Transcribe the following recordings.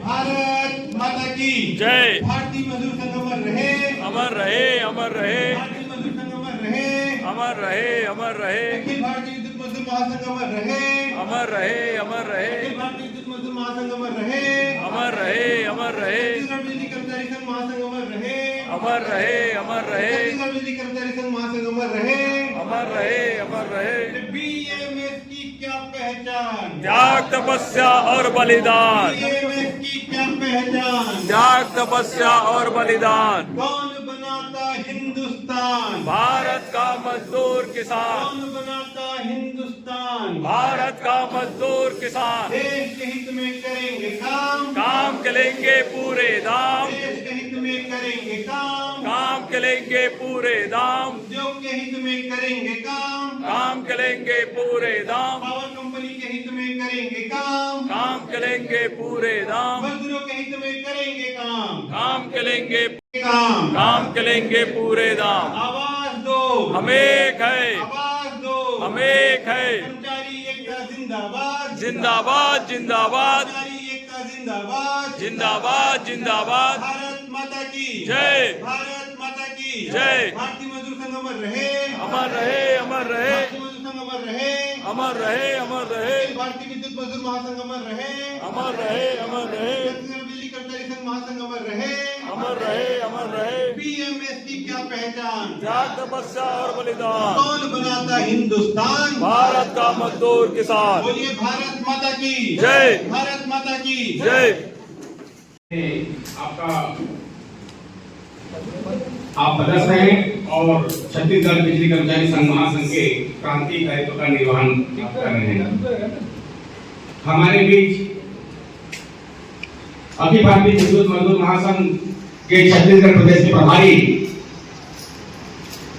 भारत माता की जय। भारतीय मजदूर संघ अमर रहे, अमर रहे, अमर रहे, भारतीय मजदूर संघ अमर रहे, अमर रहे, अमर रहे, अखिल भारतीय विद्युत मजदूर महासंघ अमर रहे, अमर रहे, अमर रहे, अखिल भारतीय विद्युत मजदूर महासंघ अमर रहे, अमर रहे, अमर रहे, छत्तीसगढ़ बिजली कर्मचारी संघ महासंघ अमर रहे, अमर रहे, अमर रहे, छत्तीसगढ़ बिजली कर्मचारी संघ महासंघ अमर रहे, अमर रहे, अमर रहे। बीएमएस की क्या पहचान, त्याग, तपस्या और बलिदान, बीएमएस की क्या पहचान, त्याग, तपस्या और बलिदान। कौन बनाता हिंदुस्तान, भारत का मजदूर किसान, कौन बनाता हिंदुस्तान, भारत का मजदूर किसान। देश के हित में करेंगे काम, काम करेंगे पूरे दाम, देश के हित में करेंगे काम, काम करेंगे पूरे दाम, उद्योग के हित में करेंगे काम, काम करेंगे पूरे दाम, पावर कंपनी के हित में करेंगे काम, काम करेंगे पूरे दाम, मजदूरों के हित में करेंगे काम, काम करेंगे, काम, काम करेंगे पूरे दाम। आवाज दो, हम एक है, आवाज दो, हम एक है। कर्मचारी एकता जिंदाबाद, जिंदाबाद, जिंदाबाद, कर्मचारी एकता जिंदाबाद, जिंदाबाद, जिंदाबाद। भारत माता की जय। भारत माता की जय। भारतीय मजदूर संघ अमर रहे, अमर रहे, अमर रहे, भारतीय मजदूर संघ अमर रहे, अमर रहे, अमर रहे, भारतीय विद्युत मजदूर महासंघ अमर रहे, अमर रहे, अमर रहे, छत्तीसगढ़ बिजली कर्मचारी संघ महासंघ अमर रहे, अमर रहे, अमर रहे। बीएमएस की क्या पहचान, त्याग, तपस्या और बलिदान। कौन बनाता हिंदुस्तान, भारत का मजदूर किसान। बोलिए भारत माता की जय। भारत माता की जय। आपका आप पदस्थ हैं और छत्तीसगढ़ बिजली कर्मचारी संघ महासंघ के प्रांतीय दायित्व का निर्वहन आप कर रहे हैं। हमारे बीच अखिल भारतीय विद्युत मजदूर महासंघ के छत्तीसगढ़ प्रदेश के प्रभारी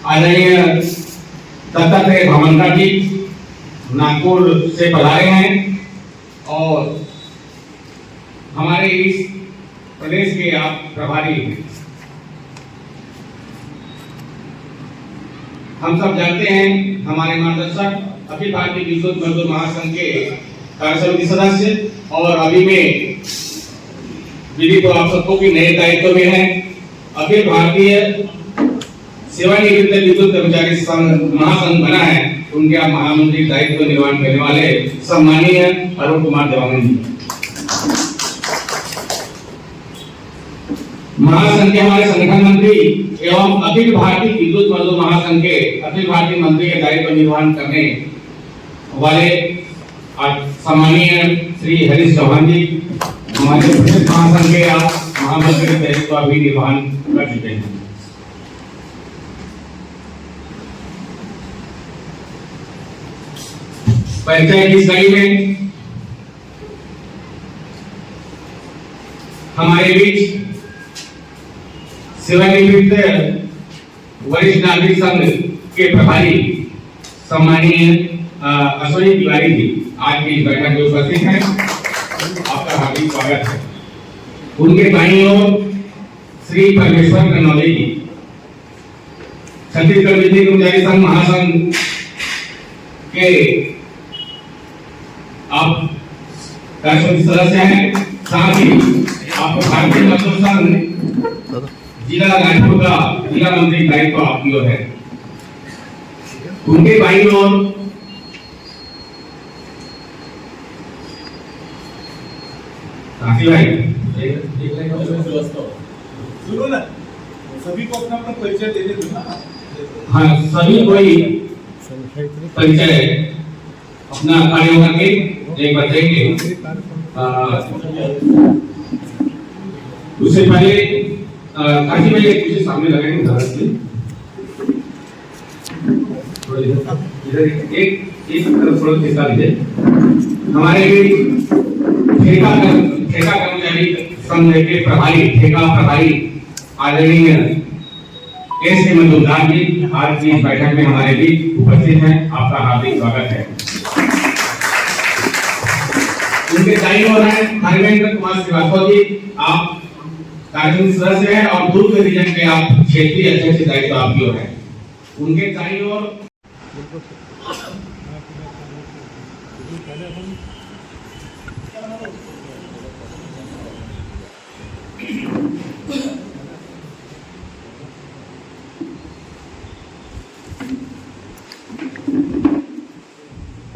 आदरणीय दत्तात्रेय भामनकर जी नागपुर से पधारे हैं और हमारे इस प्रदेश के आप प्रभारी हैं। हम सब जानते हैं हमारे मार्गदर्शक अखिल भारतीय विद्युत मजदूर महासंघ के कार्यसमिति सदस्य और अभी में विधि तो आप सबको की नए दायित्व में है। अखिल भारतीय सेवानिवृत्त विद्युत कर्मचारी संघ महासंघ बना है, उनके आप महामंत्री दायित्व निर्वहन करने वाले सम्मानीय अरुण कुमार देवांगन जी। महासंघ के हमारे संगठन मंत्री एवं अखिल भारतीय विद्युत मजदूर महासंघ के अखिल भारतीय मंत्री के दायित्व निर्वहन करने वाले सम्मानीय श्री हरीश चौहान जी हमारे प्रदेश महासंघ के आप महामंत्री के दायित्व भी निर्वहन कर चुके हैं। परिचय की कड़ी में हमारे बीच सेवानिवृत्त वरिष्ठ नागरिक संघ के प्रभारी सम्मानीय अश्विनी तिवारी जी आज की इस बैठक में उपस्थित हैं। आपका हार्दिक स्वागत है। उनके दाईं ओर श्री परमेश्वर कन्नौजे जी छत्तीसगढ़ बिजली कर्मचारी संघ महासंघ के आप कार्यसमिति सदस्य हैं, साथ ही आपको भारतीय मजदूर संघ जिला रायपुर का जिला मंत्री दायित्व आपकी ओर है। उनके बाईं ओर काफी भाई सुनो ना, सभी को अपना अपना परिचय देने दो ना। हाँ, सभी कोई परिचय अपना कार्य करके एक बार देंगे। उससे पहले काशी भाई कुछ सामने लगाएंगे भारत में इधर एक तरफ थोड़ा हिस्सा लीजिए। हमारे ठेका कर्मचारी संघ के प्रभारी ठेका प्रभारी आदरणीय एस के मजूमदार जी आज की इस बैठक में हमारे बीच उपस्थित हैं। आपका हार्दिक स्वागत है। उनके दाईं ओर है धर्मेंद्र कुमार श्रीवास्तव जी, आप कार्यसमिति सदस्य हैं और दुर्ग रीजन के आप क्षेत्रीय अध्यक्ष दायित्व आपकी ओर है। उनके दाईं ओर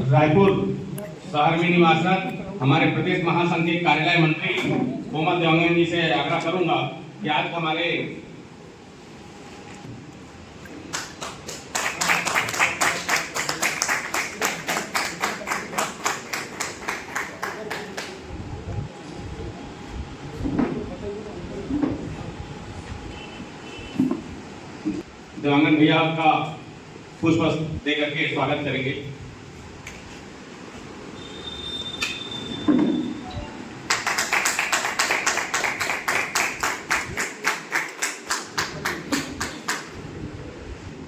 रायपुर शहर में निवासरत हमारे प्रदेश महासंघ के कार्यालय मंत्री कोमल देवांगन जी से आग्रह करूंगा कि आज हमारे देवांगन भैया का पुष्प देकर के स्वागत करेंगे।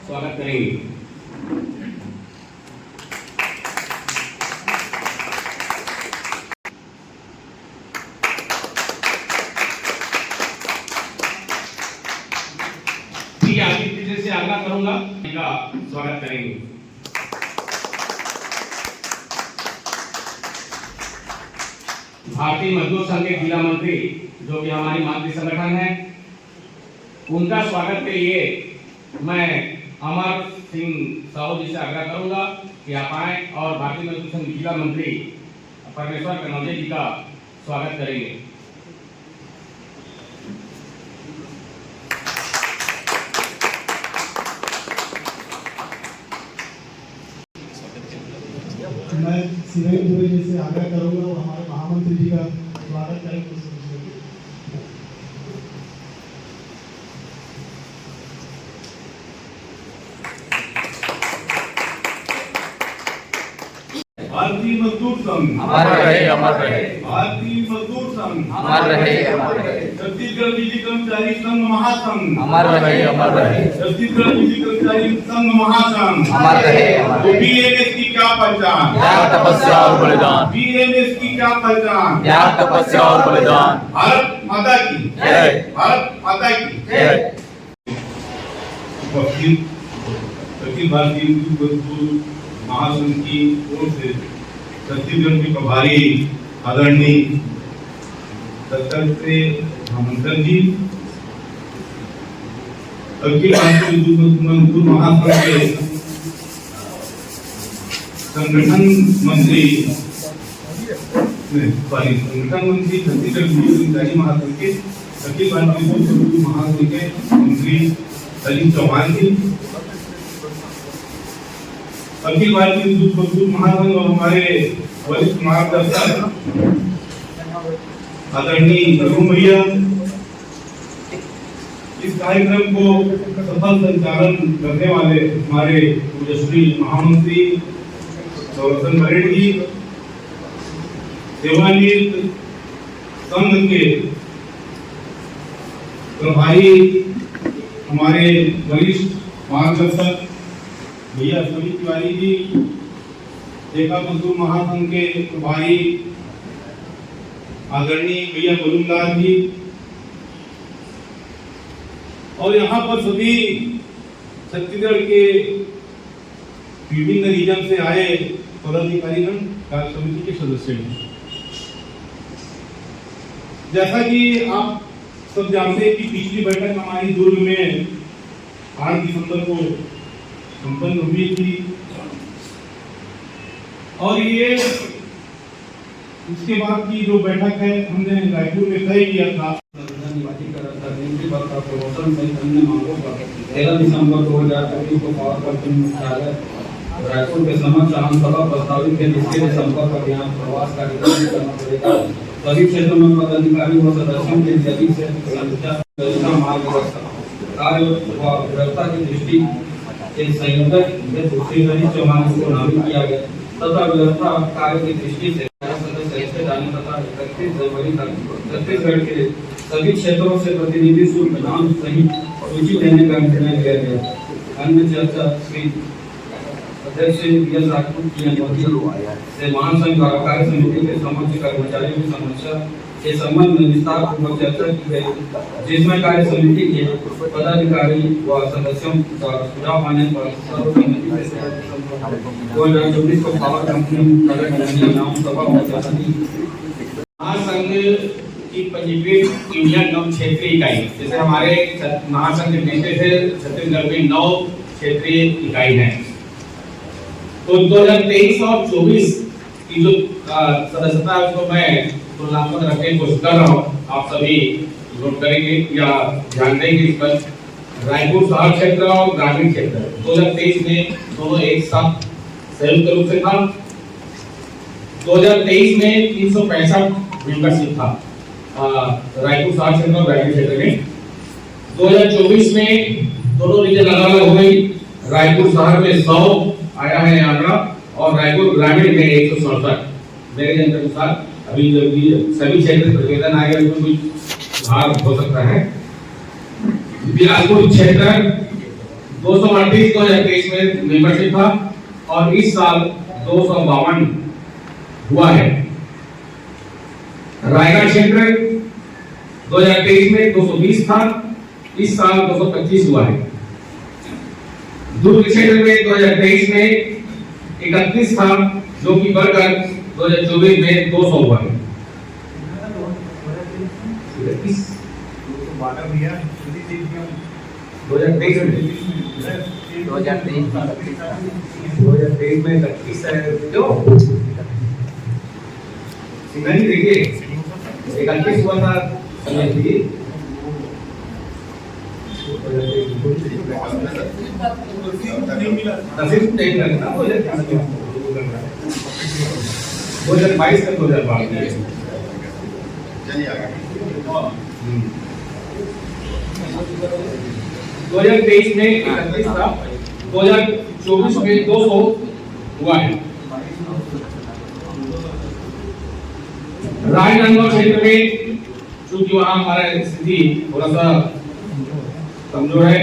स्वागत करेंगे। आदित्य जी से आग्रह करूंगा इनका स्वागत करेंगे। भारतीय मजदूर संघ के जिला मंत्री जो कि हमारी मातृ संगठन है, उनका स्वागत के लिए मैं अमर सिंह साहू जी से आग्रह करूंगा कि आप आए और भारतीय मजदूर संघ जिला मंत्री परमेश्वर कनौजे जी का स्वागत करेंगे। मैं सीधे दुबे जी से आग्रह करूंगा और हमारे महामंत्री जी का स्वागत करेंगे। भारतीय मजदूर संघ अमर रहे, अमर रहे। भारतीय मजदूर संघ अमर रहे, अमर रहे। छत्तीसगढ़ बिजली कर्मचारी संघ महासंघ अमर रहे, अमर रहे। छत्तीसगढ़ बिजली कर्मचारी संघ महासंघ अमर रहे, अमर तो रहे। बीएमएस की क्या पहचान, त्याग, तपस्या और बलिदान। बीएमएस की क्या पहचान, त्याग, तपस्या और बलिदान। भारत माता की जय, भारत माता की जय। अखिल भारतीय मजदूर महासंघ की ओर से छत्तीसगढ़ के प्रभारी आदरणीय दत्तात्रेय महामंत्री जी, अखिल भारतीय मजदूर महासंघ के संगठन मंत्री छत्तीसगढ़ कर्मचारी महासंघ के अखिल भारतीय मजदूर महासंघ के मंत्री अली चौहान जी, अखिल भारतीय मजदूर महासंघ और हमारे वरिष्ठ मार्गदर्शक आदरणीय रघु भैया, इस कार्यक्रम को सफल संचालन करने वाले हमारे तेजस्वी महामंत्री संरक्षण परेड जी, सेवानिवृत्त संघ के प्रभारी हमारे वरिष्ठ मार्गदर्शक भैया सभी तिवारी जी, ठेका मजदूर महासंघ के प्रभारी आदरणीय भैया बलूमलाल जी, और यहाँ पर सभी छत्तीसगढ़ के विभिन्न रीजन से आए पदाधिकारीगण, कार्य समिति के सदस्य हैं। जैसा कि आप सब जानते हैं कि पिछली बैठक हमारी दुर्ग में 8 दिसंबर को संपन्न हुई थी और ये इसके बाद की जो बैठक है हमने रायपुर में तय किया था। 13 दिसंबर 2024 को पावर कंपनी मुख्यालय रायपुर के समक्ष आम सभा प्रस्तावित के निष्क्रिय संपर्क अभियान प्रवास कार्यक्रम करना पड़ेगा। सभी क्षेत्रों में पदाधिकारी व सदस्यों के जल्दी से संख्या मार्गदर्शन कार्य व व्यवस्था की दृष्टि के संयोजक श्री रमेश चौहान को नामित किया गया तथा व्यवस्था कार्य की दृष्टि से सदस्य जाने तथा 31 जनवरी तक छत्तीसगढ़ के सभी क्षेत्रों से प्रतिनिधि शुल्क नाम सहित सूची देने का निर्णय लिया गया। अन्य चर्चा श्री अध्यक्ष राजपूत की अनुमति से महासंघ द्वारा कार्य समिति के समक्ष कर्मचारियों की समस्या के संबंध में विस्तार पूर्वक चर्चा की गई, जिसमें कार्य समिति के पदाधिकारी व सदस्यों का सुझाव आने पर सर्वसम्मति से 2024 को पावर कंपनी मुख्यालय नाम सभा में चर्चा की। महासंघ की पंजीकृत यूनियन एवं क्षेत्रीय इकाई, जैसे हमारे महासंघ के पीछे से छत्तीसगढ़ में 9 क्षेत्रीय इकाई हैं। तो 2023 और 24 की जो सदस्यता है उसको मैं तुलनात्मक रखने की कोशिश कर रहा हूँ। आप सभी नोट करेंगे या ध्यान देंगे इस पर। रायपुर शहर क्षेत्र और ग्रामीण क्षेत्र 2023 में दोनों एक साथ संयुक्त रूप से था। 2023 में 365 मेंबरशिप था रायपुर शहर क्षेत्र और ग्रामीण क्षेत्र में। 2024 में दोनों रीजन अलग अलग हो गई। रायपुर शहर में 100 आया है आंकड़ा और रायपुर ग्रामीण में 167। मेरे जानकारी के अनुसार अभी जब सभी क्षेत्र प्रतिवेदन आएगा तो कुछ भाग हो सकता है। बिलासपुर क्षेत्र 238 2023 में मेंबरशिप था और इस साल 252 हुआ है। रायगढ़ क्षेत्र 2023 में 220 था, इस साल 225 हुआ है। दुर्ग क्षेत्र में 2023 में 31 था, जो कि बढ़कर 2024 में 200 हुआ है। 2023 में 31 है जो नहीं देखिए 31 हुआ था समझिए। नसीब नहीं लगता 2022 का 2022 चलिए आगे। 2023 में 31 था, 2024 में 200 हुआ है। राजनांदगांव क्षेत्र में चूंकि वहां हमारा स्थिति थोड़ा सा कमजोर है,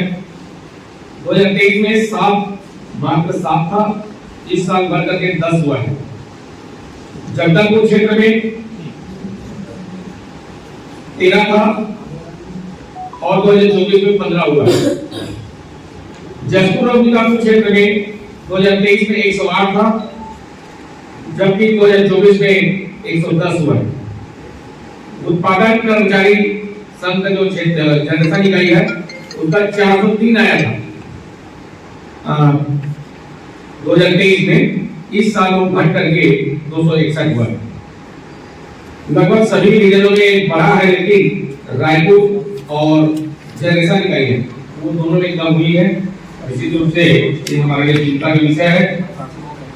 2023 में मात्र 7 था, इस साल बढ़ करके 10 हुआ है। जगदलपुर क्षेत्र में 13 था और 2024 में 15 हुआ है। जसपुर और बिलासपुर क्षेत्र में 2023 में 108 था, जबकि 2024 में 110 हुआ है। उत्पादन कर्मचारी संघ का जो क्षेत्र जनसंख्या इकाई है उसका 403 आया था 2023 में, इस साल वो घट करके 261 हुआ है। लगभग सभी रीजनों में बढ़ा है, लेकिन रायपुर और जनसंख्या इकाई है वो दोनों में कम हुई है। निश्चित रूप से ये हमारे लिए चिंता का विषय है।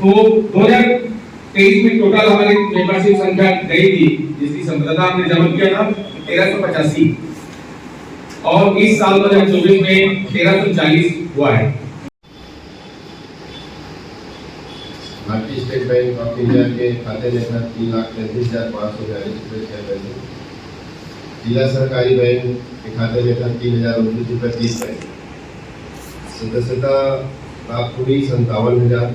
तो 2023 में टोटल हमारी मेंबरशिप संख्या गई थी, जिसकी संबद्धता हमने जमा किया था 1385 और इस साल 2024 में 1340 हुआ है। भारतीय स्टेट बैंक ऑफ इंडिया के खाते में था 3,33,542 रुपये। जिला सरकारी बैंक के खाते में था 3,029 रुपये 30 पैसे। सदस्यता प्राप्त हुई 57,000।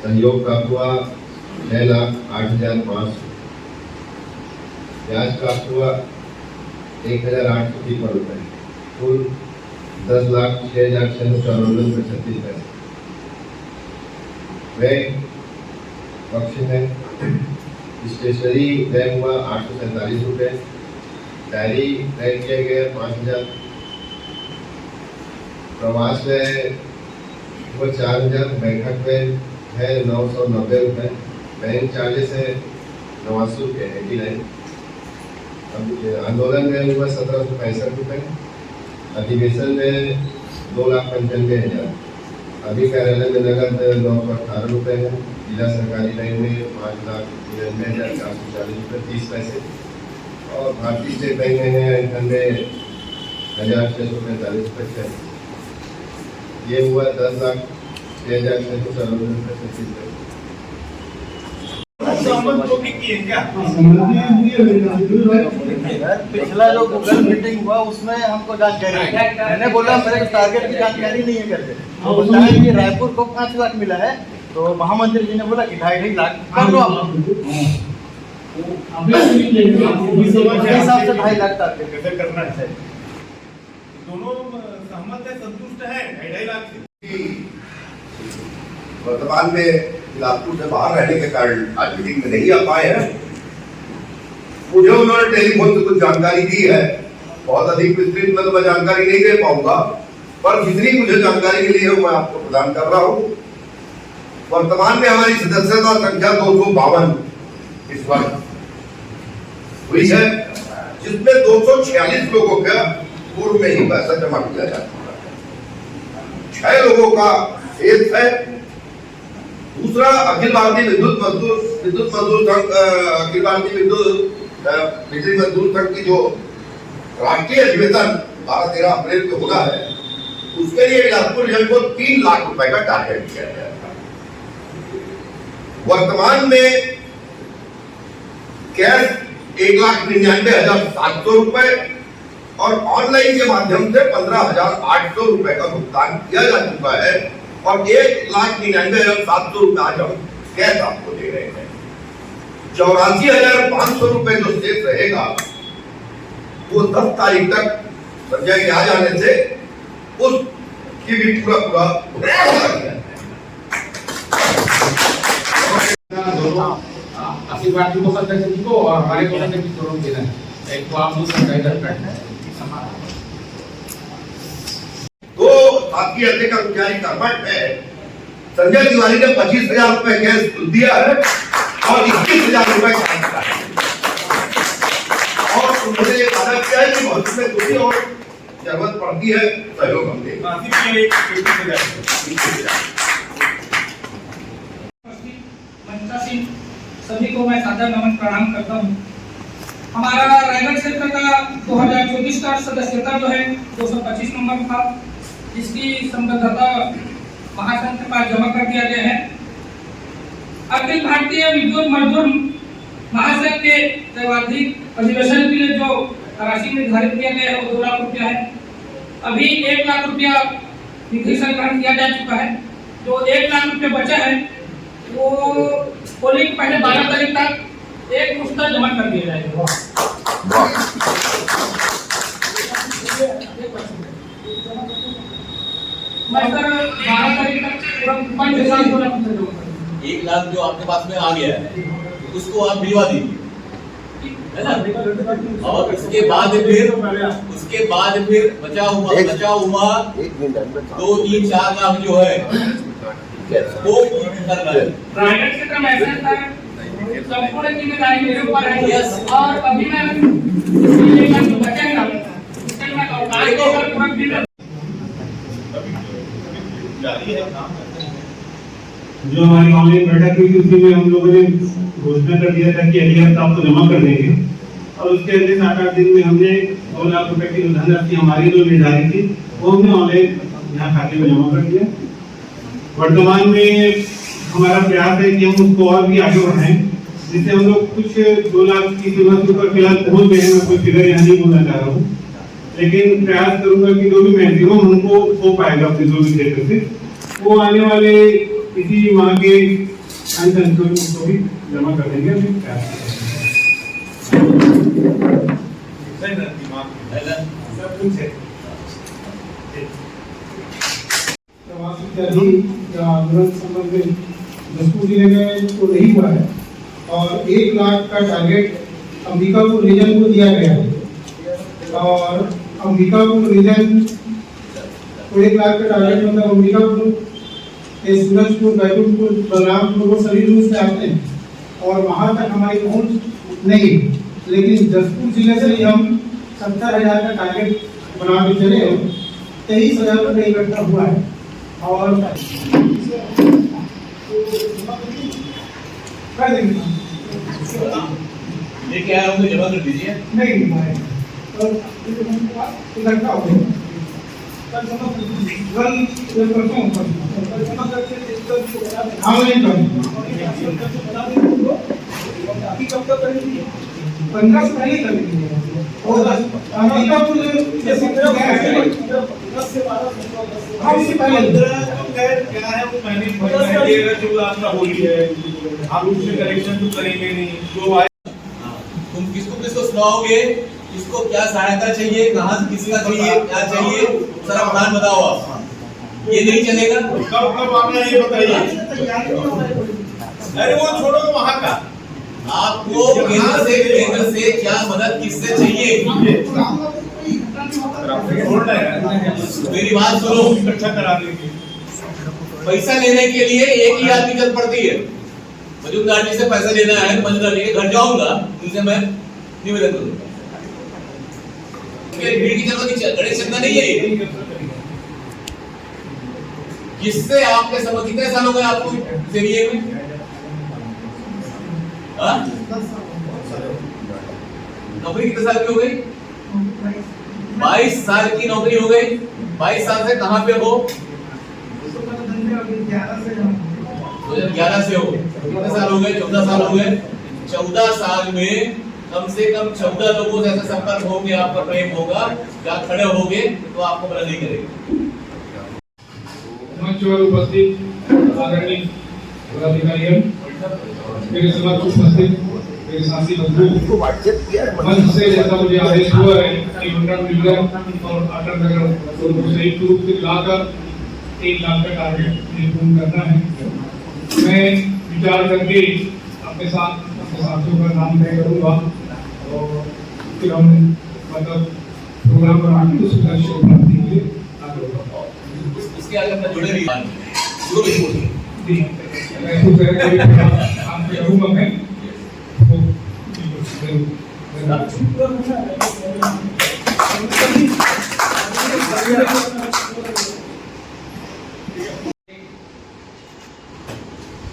सहयोग प्राप्त हुआ 6,08,500। ब्याज प्राप्त हुआ 1,853 रुपये। कुल 10,06,694 रुपये 36 पैसे। व्यय पक्ष है स्टेशनरी व्यय हुआ 847 रुपये। डायरी व्यय किया गया 5,000। प्रवास व्यय हुआ 4,000। बैठक व्यय है 990 रुपये। बैंक चार्जेस है 89 रुपये 89। आंदोलन में हुआ 1,765 रुपये। अधिवेशन में 2,95,000। अभी कार्यालय में नगद 918 रुपये है। जिला सरकारी बैंक में 5,99,440 रुपये 30 पैसे और भारतीय स्टेट बैंक में है 98,645 रुपये। ये हुआ 10,06,694 रुपये 36 पैसे। पिछला जो गूगल मीटिंग हुआ उसमें हमको जानकारी मैंने बोला मेरे टारगेट की जानकारी नहीं है करके, तो बोलता है कि रायपुर को 5 लाख मिला है, तो महामंत्री जी ने बोला कि 2.5 लाख कर लो आप। हिसाब से 2.5 लाख टारगेट कैसे करना है। दोनों सहमत है, संतुष्ट है 2.5 लाख से। वर्तमान में बिलासपुर से बाहर रहने के कारण आज मीटिंग में नहीं आ पाए हैं। मुझे उन्होंने टेलीफोन से कुछ जानकारी दी है, बहुत अधिक विस्तृत में तो मैं जानकारी नहीं दे पाऊंगा, पर जितनी मुझे जानकारी मिली है मैं आपको प्रदान कर रहा हूँ। वर्तमान में हमारी सदस्यता संख्या 252 इस वक्त हुई है, जिसमें 246 लोगों का पूर्व में ही पैसा जमा किया जा चुका है, 6 लोगों का शेष है। दूसरा, अखिल भारतीय विद्युत मजदूर संघ, अखिल भारतीय विद्युत बिजली मजदूर संघ की जो राष्ट्रीय अधिवेशन 12-13 अप्रैल को होना है, उसके लिए बिलासपुर रीजन को 3 लाख रुपए का टारगेट किया गया था। वर्तमान में कैश 1,99,700 रुपए और ऑनलाइन के माध्यम से 15,800 रुपए का भुगतान किया जा चुका है और 1,99,700 रुपए आज हम कैश आपको दे रहे हैं। 84,500 रुपए जो शेष रहेगा वो 10 तारीख तक संजय के आ जाने से उसकी भी पूरा अखिल भारतीय कोषाध्यक्ष जी को और हमारे कोषाध्यक्ष जी को देना है। एक तो आप दूसरा तो आपकी अध्यक्ष कर्मचारी कर्मठ है, संजय तिवारी ने 25,000 रुपए कैश दिया है और 21,000 रुपए का और उन्होंने वादा किया है कि भविष्य में कोई और जरूरत पड़ती है सहयोग हम देंगे। सभी को मैं सादर नमन प्रणाम करता हूँ। हमारा रायगढ़ क्षेत्र का 2024 का सदस्यता जो है 225 नंबर था, जिसकी संबद्धता महासंघ के पास जमा कर दिया गया है। अखिल भारतीय विद्युत मजदूर महासंघ के त्रैमासिक अधिवेशन के लिए जो राशि निर्धारित किया गया है वो 2 लाख रुपया है। अभी 1 लाख रुपया निधि संग्रहण किया जा चुका है। जो 1 लाख रुपया बचा है वो होली के पहले 12 तारीख तक एक पुस्तक जमा कर दिया जाएगा। मैं सर 12 तारीख तक पूरा 1 लाख जो आपके पास में आ गया है उसको आप भिजवा दीजिए, है ना। और उसके बाद फिर बचा हुआ 2-3-4 लाख जो है वो करना है। रायगढ़ क्षेत्र में ऐसा था, संपूर्ण जिम्मेदारी मेरे ऊपर है और अभी मैं जो बचेगा उसके मैं अवकाश देकर पूरा दिन जो हमारी ऑनलाइन बैठक हुई थी उसमें हम लोगों ने घोषणा कर दिया था कि अगले हफ्ते आपको जमा कर देंगे और उसके अगले 7-8 दिन में हमने 2 लाख रुपए की धनराशि हमारी जो निर्धारित थी वो हमने ऑनलाइन यहाँ खाते में जमा कर दिया। वर्तमान में हमारा प्रयास है कि हम उसको और भी आगे बढ़ाएं, जिससे हम लोग कुछ 2 लाख की सीमा के ऊपर फिलहाल पहुंच गए हैं। मैं कोई फिगर यहाँ नहीं बोलना चाह रहा हूँ, लेकिन प्रयास करूंगा कि जो भी मैक्सिमम हमको हो पाएगा अपने जो भी क्षेत्र से वो आने वाले इसी माह के अंत को भी जमा कर देंगे। अभी प्रयास तुरंत संबंध में जसपुर जिले में तो नहीं हुआ है और 1 लाख का टारगेट अंबिकापुर रीजन को दिया गया है और अंबिकापुर रीजन को 1 लाख का टारगेट मतलब अंबिकापुर सूरजपुर, बैकुंठपुर, बलरामपुर वो सभी रूट से आते हैं और वहाँ तक हमारी पहुँच नहीं, लेकिन जसपुर जिले से ही हम 70,000 का टारगेट बना के चले 23,000 रुपये इकट्ठा हुआ है और कर देंगे। ये क्या है, जमा कर दीजिए। नहीं इकट्ठा हो गया पंद्रह से पहले करेंगे और अंबिकापुर हम इससे पहले क्या है वो मैंने जो आपका होली है आप उससे करेक्शन तो करेंगे नहीं जो आए। तुम किसको सुनाओगे, इसको क्या सहायता चाहिए, कहाँ से किसका चाहिए, क्या चाहिए, सारा प्लान बताओ आप। ये नहीं चलेगा। कब आना ये बताइए। अरे वो छोड़ो वहाँ का, आपको केंद्र से क्या मदद किससे चाहिए? मेरी बात सुनो। पैसा लेने के लिए एक ही आदमी जरूरत पड़ती है। मजूमदार जी से पैसा लेना है तो मजूमदार जी के घर जाऊंगा, उनसे मैं निवेदन करूंगा। भीड़ की जरूरत गणेश चंदा नहीं है ये। किससे आपके समझ कितने साल हो गए आपको एरिए में? नौकरी कितने साल की हो गई? 22 साल की नौकरी हो गई। 22 साल से कहां पे हो? 2011 से हो। कितने साल हो गए? 14 साल हो गए। 14 साल में कम से कम 14 लोगों से ऐसा संपर्क होंगे, आपका प्रेम होगा, क्या खड़े होंगे तो आपको मदद नहीं करेंगे। मंच पर उपस्थित आदरणीय पदाधिकारियों, मेरे समक्ष उपस्थित मेरे साथी बंधु, मंच से जैसा मुझे आदेश हुआ है कि मंडल मिलकर और अटल नगर दोनों संयुक्त रूप से मिलाकर 1 लाख का टारगेट पूर्ण करना है। मैं विचार करके अपने साथियों का नाम तय करूंगा और फिर हम मतलब प्रोग्राम बनाने की सुचारू प्राप्ति के लिए आगे बढ़ेंगे। इसके आगे अपना जुड़े रहिए। शुरू में जी मैं खुद आपको करूंगा मैं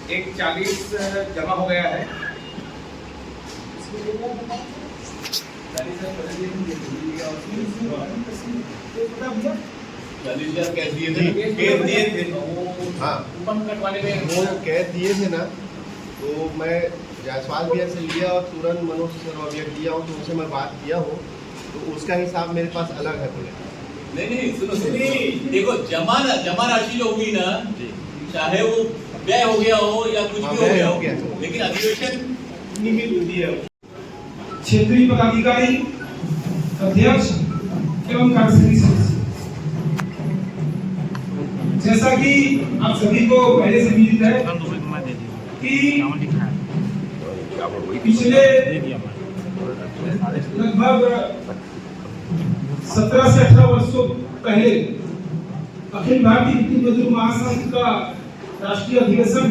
एक 40 जमा हो गया है। 40,000 कैश दिए थे। हाँ कटवाने में वो कैद दिए थे ना, तो मैं जायसवाल भैया से लिया और तुरंत मनोज सर लिया हूँ, तो उनसे मैं बात किया हूँ, तो उसका हिसाब मेरे पास अलग है बोले। नहीं सुनो देखो, जमा राशि जो हुई ना, चाहे वो व्यय हो गया हो या कुछ भी हो गया हो, लेकिन अधिवेशन निमित्त होती है। क्षेत्रीय पदाधिकारी, अध्यक्ष एवं कार्यसमिति सदस्य, जैसा कि आप सभी को पहले से विदित है कि पिछले लगभग 17 से 18 वर्षों पहले अखिल भारतीय विद्युत मजदूर महासंघ का राष्ट्रीय अधिवेशन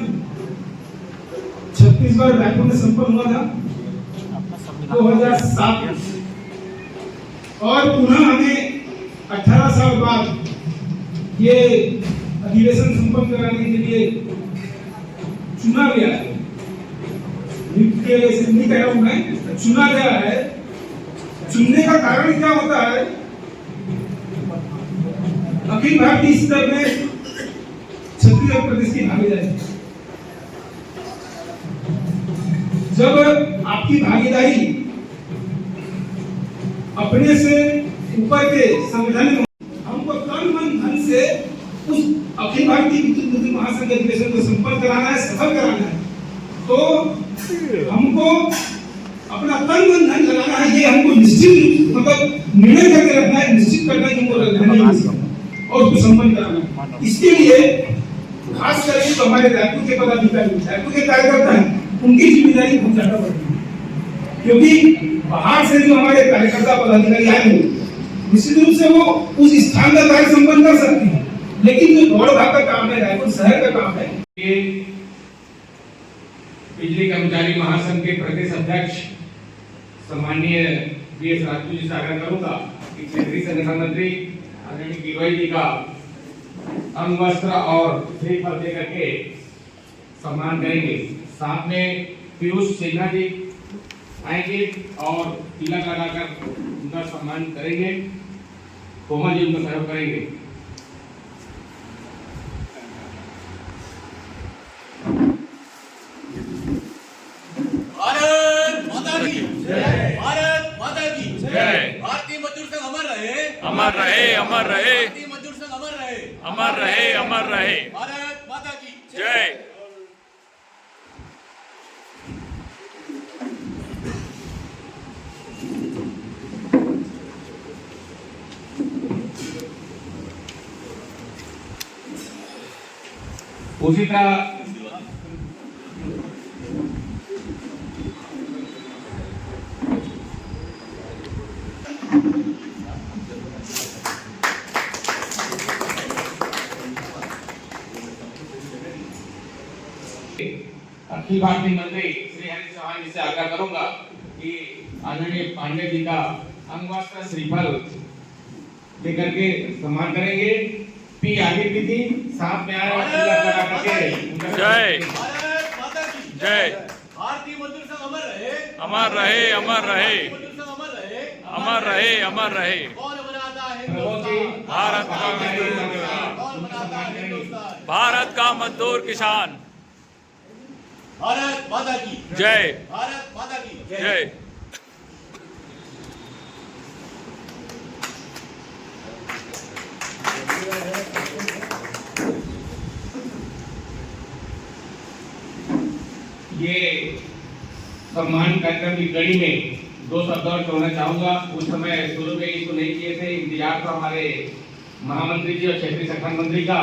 छत्तीसगढ़ रायपुर में संपन्न हुआ था 2007 में, और पुनः हमें 18 साल बाद ये अधिवेशन संपन्न कराने के लिए चुना गया है। नहीं कह रहा हूं मैं, चुना गया है। चुनने का कारण क्या होता है? अखिल भारतीय स्तर में छत्तीसगढ़ प्रदेश की भागीदारी, जब आपकी भागीदारी अपने से ऊपर के संगठन में, हमको तन मन धन से उस अखिल भारतीय विद्युत मजदूर महासंघ अधिवेशन को संपन्न कराना है, सफल कराना है, तो हमको अपना तन मन धन लगाना है। ये हमको निश्चित मतलब निर्णय करके रखना है, निश्चित करना है कि हमको रहना और उसको संपन्न कराना है। इसके लिए खास करके तो हमारे रायपुर के पदाधिकारी, रायपुर के कार्यकर्ता हैं, उनकी जिम्मेदारी बहुत ज्यादा बढ़ती है, क्योंकि बाहर से जो हमारे कार्यकर्ता पदाधिकारी आए हैं, निश्चित रूप से वो उस स्थान का कार्य संपन्न कर सकते हैं, लेकिन जो दौड़ भाग का काम है, रायपुर शहर का काम है। बिजली कर्मचारी महासंघ के प्रदेश अध्यक्ष सम्माननीय बीएस राजपूत जी से आग्रह करूंगा कि क्षेत्रीय संगठन मंत्री आदरणीय गिरोई जी का अंग वस्त्र और श्रीफल दे करके सम्मान करेंगे। साथ में पीयूष सिन्हा जी आएंगे और तिलक लगाकर उनका सम्मान करेंगे। कोमल जी उनका सहयोग करेंगे। भारत माता की जय। भारत माता की जय। भारतीय मजदूर संघ अमर रहे, अमर रहे, अमर रहे, भारतीय मजदूर संघ अमर रहे, अमर रहे, अमर रहे। भारत माता की जय। उसी तरह अखिल भारतीय मंत्री श्री हरीश चौहान जी से आग्रह करूंगा कि आदरणीय पांडे जी का अंगवस्त्र श्रीफल लेकर के सम्मान करेंगे। पी आदित्य जी साथ में आए जय जय भारतीय मजदूर संघ अमर रहे, अमर रहे, अमर रहे, मजदूर संघ अमर रहे, अमर रहे, अमर रहे। कौन बनाता है भारत का कौन बनाता है हिंदुस्तान? भारत का मजदूर किसान। भारत माता की जय, भारत माता की जय। ये सम्मान कार्यक्रम की कड़ी में दो शब्द और कहना चाहूंगा। उस समय शुरू में इसको नहीं किए थे, इंतजार था हमारे महामंत्री जी और क्षेत्रीय संगठन मंत्री का।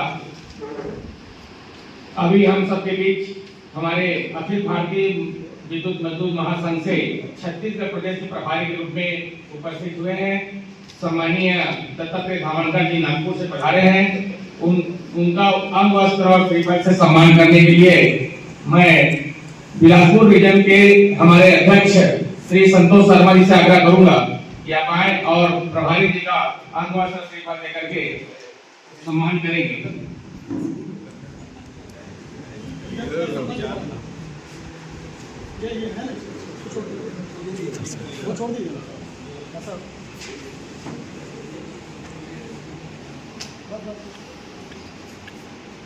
अभी हम सबके बीच हमारे अखिल भारतीय विद्युत मजदूर महासंघ से छत्तीसगढ़ प्रदेश के प्रभारी के रूप में उपस्थित हुए हैं सम्मानीय दत्तात्रेय धामणकर जी नागपुर से पधारे हैं। उनका अंगवस्त्र और श्रीफल से सम्मान करने के लिए मैं बिलासपुर रीजन के हमारे अध्यक्ष श्री संतोष शर्मा जी से आग्रह करूंगा कि आप आए और प्रभारी जी का अंगवस्त्र श्रीफल देकर के सम्मान करेंगे।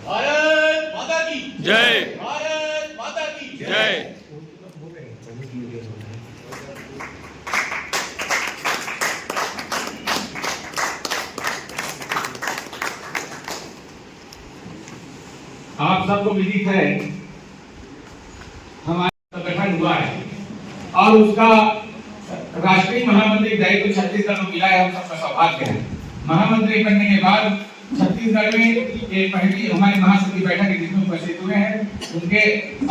भारत माता की जय, भारत माता की जय। आप सबको विदित है हमारा गठन हुआ है और उसका राष्ट्रीय महामंत्री दायित्व छत्तीसगढ़ को मिला है। हम सबका सौभाग्य है। महामंत्री बनने के बाद छत्तीसगढ़ में ये पहली हमारी महासंघ की बैठक जिसमें उपस्थित हुए हैं उनके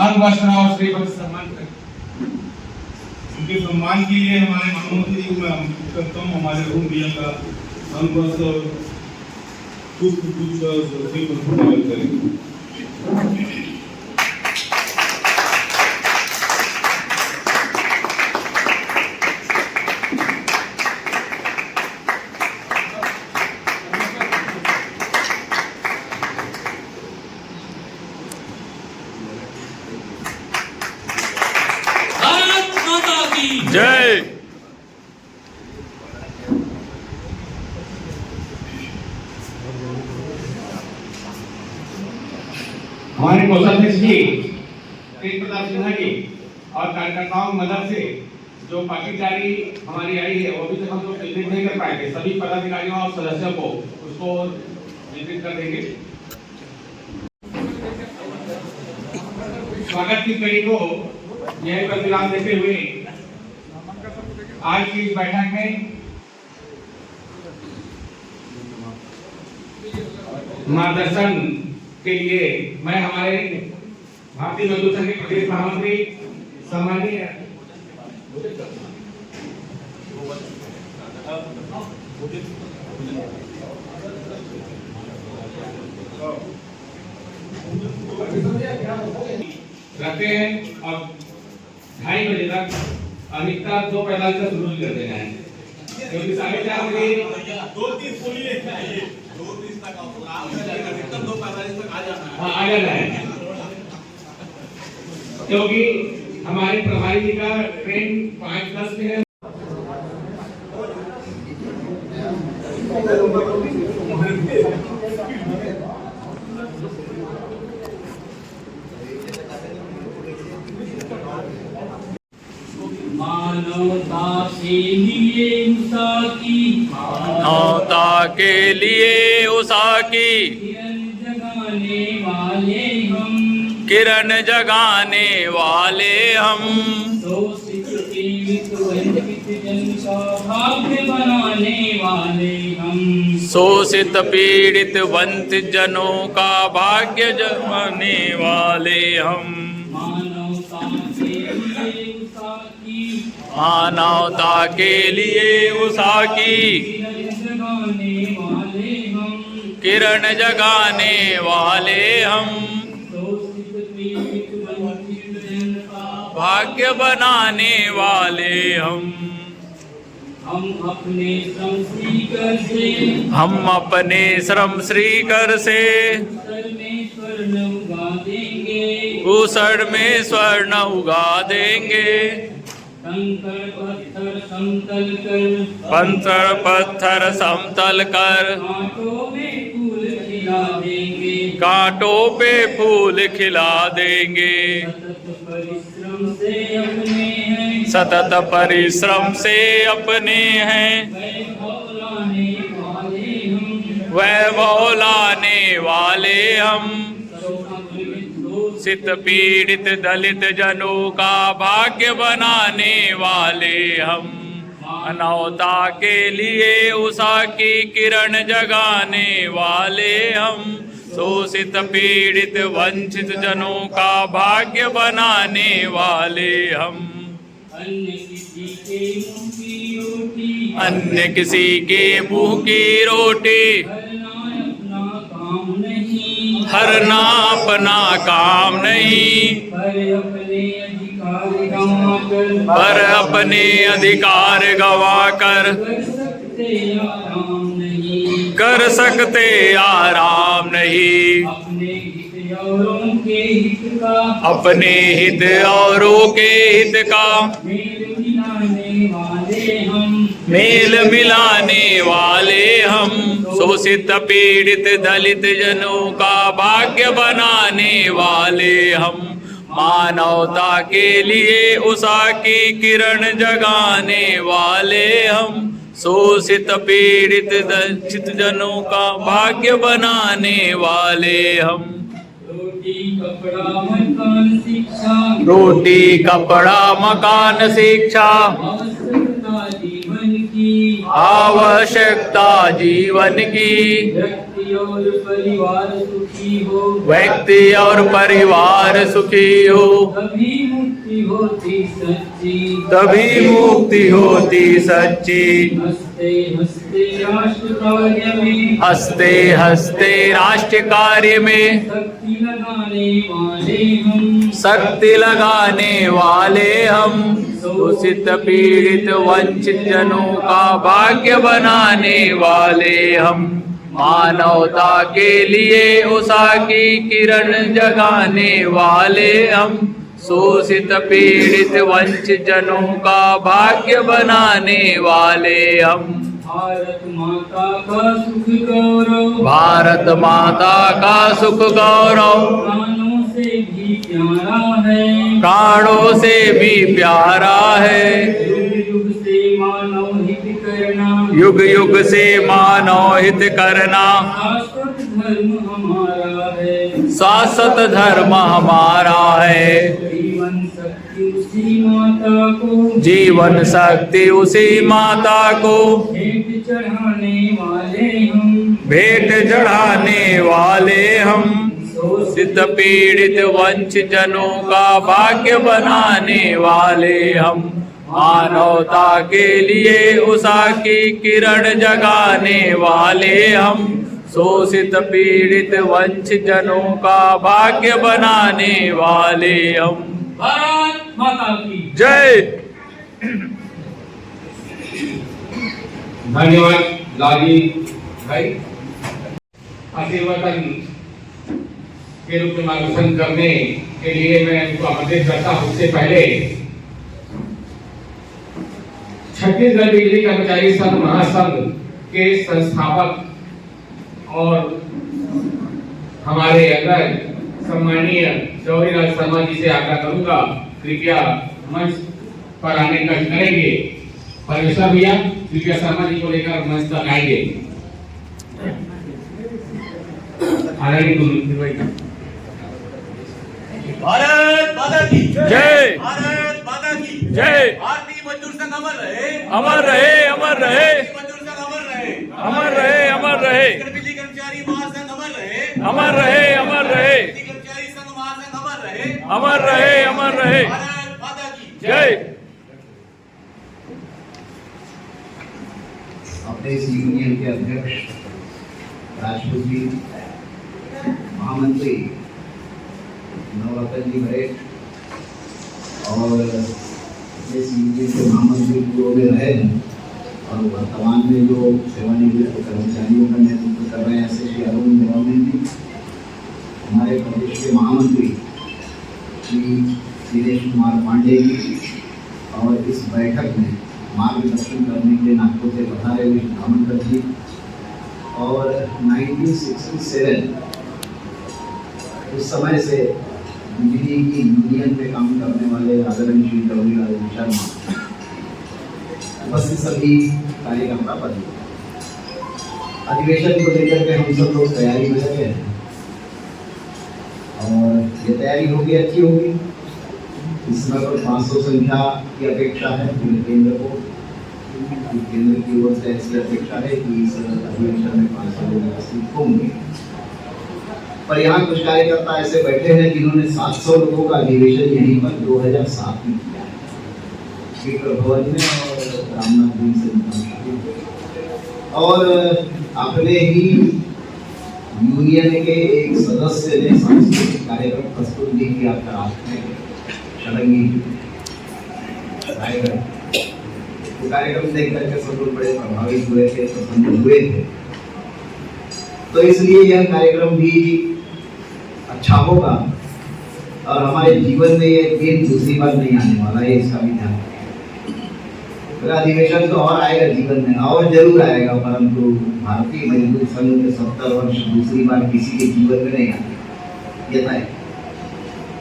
अंगवस्त्र और श्रीफल से सम्मान करें। उनके सम्मान के लिए हमारे महामंत्री जी को मैं आमंत्रित करता हूँ। हमारे रूम दिया का अंगवस्त्र और पुष्प श्रीफल करेंगे। भारत माता की जय। हमारे कोषाध्यक्ष जी तेज प्रताप सिन्हा जी और कार्यकर्ताओं की मदद से जो पाकिटजारी हमारी आई है वो अभी तक हम लोग वितरित नहीं कर पाए थे। सभी पदाधिकारियों और सदस्यों को उसको वितरित कर देंगे। स्वागत की कड़ी को यहीं पर विराम देते हुए आज की इस बैठक में मार्गदर्शन के लिए मैं हमारे भारतीय मजदूर संघ के प्रदेश महामंत्री सम्मानीय रखते हैं और 2:30 बजे तक अधिकतर 2:45 तक शुरू कर देना है क्योंकि 4:30 बजे 2:30 बोलिए 2:30 तक अधिकतम 2:45 तक आ जाना है। हाँ आ जाना है क्योंकि हमारे प्रभारी जी का ट्रेन 5:10 में है। मानवता के लिए उषा की मानवता के लिए उषा की किरण जगाने वाले हम किरण जगाने वाले हम शोषित पीड़ित वंचित जन का भाग्य बनाने वाले हम शोषित पीड़ित वंचित जनों का भाग्य जमाने वाले हम मानवता के लिए उषा की मानवता के लिए उषा की किरण जगाने वाले हम, भाग्य बनाने वाले हम अपने श्रम श्रीकर से हम अपने श्रम श्रीकर से स्वर्ण उगा देंगे, भूषण में स्वर्ण उगा देंगे। कंकड़ पत्थर समतल कर पंथर पत्थर समतल कर कांटों में फूल खिला देंगे, कांटों पे फूल खिला देंगे। परिश्रम से अपने हैं, सतत परिश्रम से अपने हैं, वैभव लाने वाले हम। शोषित पीड़ित दलित जनों का भाग्य बनाने वाले हम, मानवता के लिए उषा की किरण जगाने वाले हम। शोषित पीड़ित वंचित जनों का भाग्य बनाने वाले हम। अन्य किसी के मुंह की रोटी हरना अपना काम नहीं, पर अपने अधिकार गवा कर कर सकते आराम नहीं। अपने हित औरों के हित का मेल मिलाने वाले हम। शोषित पीड़ित दलित जनों का भाग्य बनाने वाले हम, मानवता के लिए उषा की किरण जगाने वाले हम। शोषित पीड़ित दलित जनों का भाग्य बनाने वाले हम। रोटी कपड़ा मकान शिक्षा, रोटी कपड़ा मकान शिक्षा जीवन की आवश्यकता जीवन की। व्यक्ति और परिवार सुखी हो, व्यक्ति और परिवार सुखी हो, तभी मुक्ति होती सच्ची, तभी मुक्ति होती सच्ची। हंसते हंसते राष्ट्र कार्य में, हंसते हंसते राष्ट्र कार्य में शक्ति लगाने वाले हम, शक्ति लगाने वाले हम। शोषित पीड़ित वंचित जनों का भाग्य बनाने वाले हम, मानवता के लिए उषा की किरण जगाने वाले हम। शोषित पीड़ित वंचित जनों का भाग्य बनाने वाले हम। भारत माता का सुख गौरव, भारत माता का सुख गौरव प्राणों से भी प्यारा है, प्राणों से भी प्यारा है। युग युग से मानव हित करना, युग युग से मानव हित करना शाश्वत धर्म हमारा है, शाश्वत धर्म हमारा है। जीवन शक्ति उसी माता को, जीवन शक्ति उसी माता को भेंट चढ़ाने वाले हम, भेंट चढ़ाने वाले हम। शोषित पीड़ित वंचित जनों का भाग्य बनाने वाले हम, मानवता के लिए उषा की किरण जगाने वाले हम। शोषित पीड़ित वंचित जनों का भाग्य बनाने वाले हम। भारत माता की जय। धन्यवाद लाली भाई। आशीर्वादन के रूप में मार्गदर्शन करने के लिए मैं उनको आमंत्रित करता हूँ। उससे पहले छत्तीसगढ़ बिजली कर्मचारी संघ महासंघ के संस्थापक और हमारे अग्रज सम्मानीय चौधरी शर्मा जी से आग्रह करूंगा, कृपया मंच पर आने का करेंगे। परमेश्वर भैया कृपया शर्मा जी को लेकर मंच तक आएंगे। भारत माता की जय। भारत माता की जय। भारतीय मजदूर संघ अमर रहे, अमर रहे, अमर रहे, मजदूर संघ अमर रहे, अमर रहे, अमर रहे, बिजली कर्मचारी महासंघ अमर रहे, अमर रहे, अमर रहे, बिजली कर्मचारी संघ महासंघ अमर रहे, अमर रहे, अमर रहे। भारत माता की जय। अपने इस यूनियन के अध्यक्ष राजपूत जी, महामंत्री नवरत्न जी भरेट और इस यूनियन के महामंत्री पूर्व में रहे हैं और वर्तमान में जो सेवानिवृत्त कर्मचारियों का नेतृत्व कर रहे हैं ऐसे श्री अरुण देवानंद जी, हमारे प्रदेश के महामंत्री श्री दिनेश कुमार पांडे जी और इस बैठक में मार्गदर्शन करने के लिए नागपुर से पधारे हुए धामनकर जी और 1967 उस समय से बिजली की यूनियन में काम करने वाले आदरणीय श्री रविलाल शर्मा, बस सभी कार्यकर्ता पद। अधिवेशन को लेकर के हम सब लोग तैयारी में लगे हैं और ये तैयारी होगी अच्छी होगी। इस समय पर 500 संख्या की अपेक्षा है पूरे केंद्र को, केंद्र की ओर से ऐसी अपेक्षा है कि इस अधिवेशन में 500 लोग उपस्थित होंगे। पर यहाँ कुछ कार्यकर्ता ऐसे बैठे हैं जिन्होंने 700 लोगों का अधिवेशन यहीं पर 2007 में किया है, स्पीकर भवन में और रामनाथ जी से और अपने ही यूनियन के एक सदस्य ने सांस्कृतिक कार्यक्रम प्रस्तुत भी किया था शरंगी रायगढ़। तो कार्यक्रम देख करके सब लोग बड़े प्रभावित हुए थे, प्रसन्न हुए थे। तो इसलिए यह कार्यक्रम भी अच्छा होगा और हमारे जीवन में ये दिन दूसरी बार नहीं आने वाला है, इसका भी ध्यान रखें। अधिवेशन तो और आएगा जीवन में, और जरूर आएगा, परंतु भारतीय मजदूर संघ के 70 वर्ष दूसरी बार किसी के जीवन में नहीं आते, ये तय।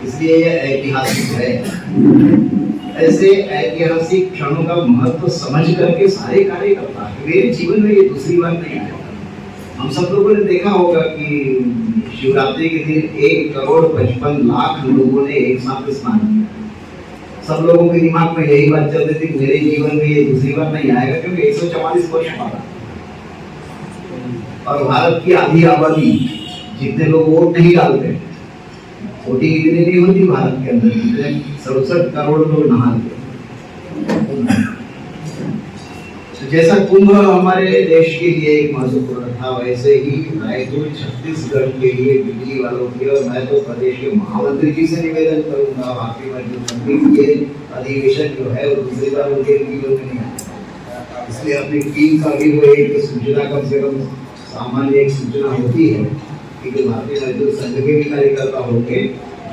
इसलिए यह ऐतिहासिक है। ऐसे ऐतिहासिक क्षणों का महत्व समझ करके सारे कार्यकर्ता, मेरे जीवन में ये दूसरी बार नहीं आया। हम सब लोगों ने देखा होगा कि शिवरात्रि के दिन 1,55,00,000 लोगों ने एक साथ स्नान किया। सब लोगों के दिमाग में यही बात चल रही थी, मेरे जीवन में ये दूसरी बार नहीं आएगा, क्योंकि 144 वर्ष मारा और भारत की आधी आबादी, जितने लोग वोट नहीं डालते, वोटिंग इतनी नहीं होती भारत के अंदर, जितने 67 करोड़ लोग नहाते। तो जैसा कुंभ हमारे देश के लिए एक महत्वपूर्ण था, वैसे ही रायपुर छत्तीसगढ़ के लिए बिजली वालों के, और मैं तो प्रदेश के महामंत्री जी से निवेदन करूंगा, बाकी के अधिवेशन जो है वो दूसरी बार उनके जीवन में नहीं आया। इसलिए अपनी टीम का भी वो एक सूचना, कम से कम सामान्य एक सूचना होती है कि भारतीय मजदूर संघ के भी कार्यकर्ता होंगे,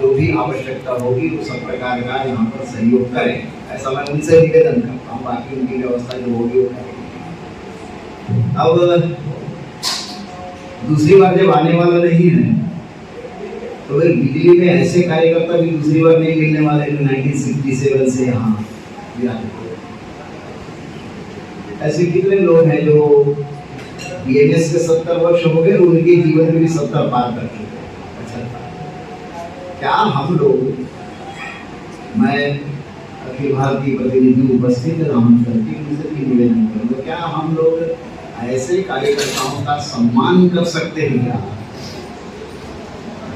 जो भी आवश्यकता होगी वो सब प्रकार का यहाँ पर सहयोग करें, ऐसा मैं उनसे निवेदन करता हूँ। बाकी उनकी व्यवस्था जो होगी वो करेंगे। अब दूसरी बार जब आने वाला नहीं है तो फिर बिजली में ऐसे कार्यकर्ता भी दूसरी बार नहीं मिलने वाले जो 1967 से यहाँ ऐसे कितने लोग हैं जो बीएमएस के 70 वर्ष हो गए, उनके जीवन में भी 70 पार कर चुके हैं। अच्छा, क्या हम लोग, मैं अखिल भारतीय प्रतिनिधि उपस्थित रामनकर जी उनसे भी निवेदन करूँगा, क्या हम लोग ऐसे कार्यकर्ताओं का सम्मान कर सकते हैं क्या,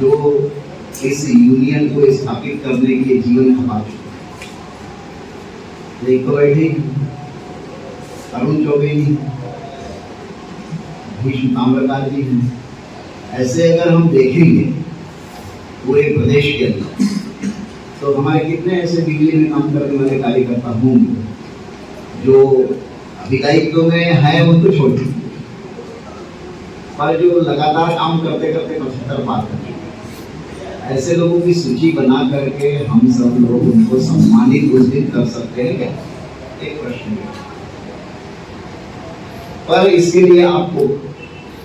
जो इस यूनियन को स्थापित करने के लिए जीवन खपा चुके। एक तो बैठे अरुण चौबे जी, भीष्म ताम्रपाल जी हैं। ऐसे अगर हम देखेंगे पूरे प्रदेश के अंदर तो हमारे कितने ऐसे बिजली में काम करने वाले कार्यकर्ता होंगे जो अभी दायित्व में है, उनको छोड़ चुके, पर जो लगातार काम करते करते 75 पार कर चुके। ऐसे लोगों की सूची बना करके हम सब लोग उनको सम्मानित उस दिन कर सकते हैं क्या? एक प्रश्न है। पर इसके लिए आपको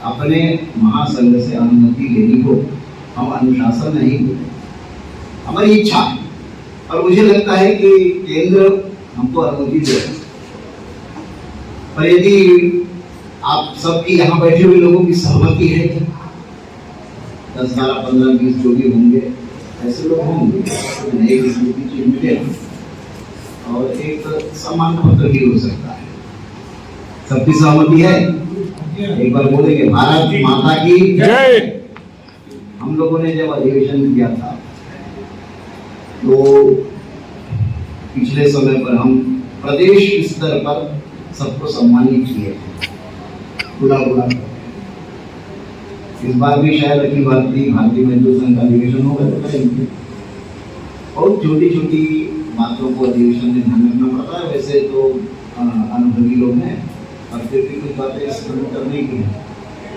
अपने महासंघ से अनुमति लेनी हो। हम अनुशासन नहीं हो, हमारी इच्छा है, और मुझे लगता है कि केंद्र हमको अनुमति दे। पर यदि आप सबकी यहाँ बैठे हुए लोगों की सहमति है, 10, 12, 15, 20 जो भी होंगे ऐसे लोग होंगे, एक स्मृति चिन्ह मिलेगा और एक सम्मान पत्र भी हो सकता है। सबकी सहमति है? एक बार बोलेंगे भारत माता की जय। हम लोगों ने जब अधिवेशन किया था तो पिछले समय पर हम प्रदेश स्तर पर सबको सम्मानित किए, खुला खुला। इस बार भी शायद अखिल भारतीय मजदूर संघ का अधिवेशन होगा तो करेंगे। बहुत छोटी छोटी बातों को अधिवेशन में ध्यान रखना पड़ता है। वैसे तो अनुभवी लोग हैं और फिर भी कुछ बातें स्मरण करने की है।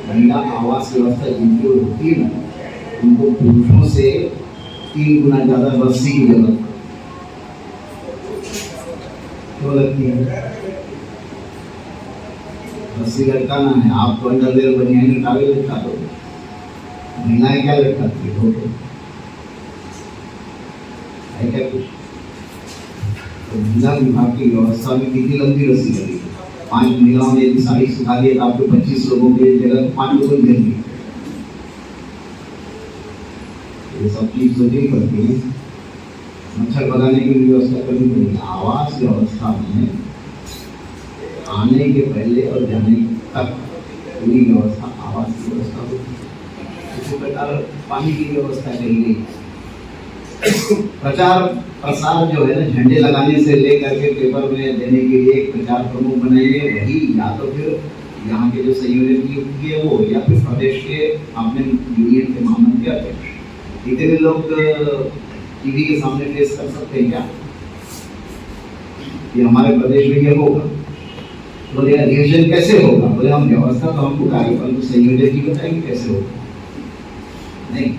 महिला आवास व्यवस्था जिनकी होती है ना, उनको पुरुषों से 3 गुना ज्यादा रस्सी की जरूरत क्यों लगती है? रस्सी लटकाना है, आप तो अंडरवेयर बनियान निकाले लटका दो, महिलाएं क्या लटकाती है? क्या कुछ तो महिला विभाग की व्यवस्था में कितनी लंबी रस्सी लगी? 5 महिलाओं ने यदि साड़ी सुखा दी तो आपको 25 लोगों की जगह 5 लोगों की जरूरत। ये सब चीज सोचनी पड़ती है। मच्छर भगाने की व्यवस्था करनी पड़ेगी। आवास व्यवस्था में आने के पहले और जाने तक पूरी व्यवस्था आवास की व्यवस्था होगी। इसी प्रकार पानी की व्यवस्था करी गई। प्रचार प्रसार जो है ना, झंडे लगाने से लेकर के पेपर में देने के लिए एक प्रचार प्रमुख बनाइए, वही या तो फिर यहाँ के जो संयोजक नियुक्त किए वो, या फिर प्रदेश के अपने यूनियन के महामंत्री अध्यक्ष। इतने लोग टीवी के सामने फेस कर सकते हैं क्या? ये हमारे प्रदेश में ये होगा। बोले अधिवेशन कैसे होगा? बोले हम व्यवस्था तो हमको कार्यपाल को संयोजक ही बताएंगे कैसे होगा। नहीं,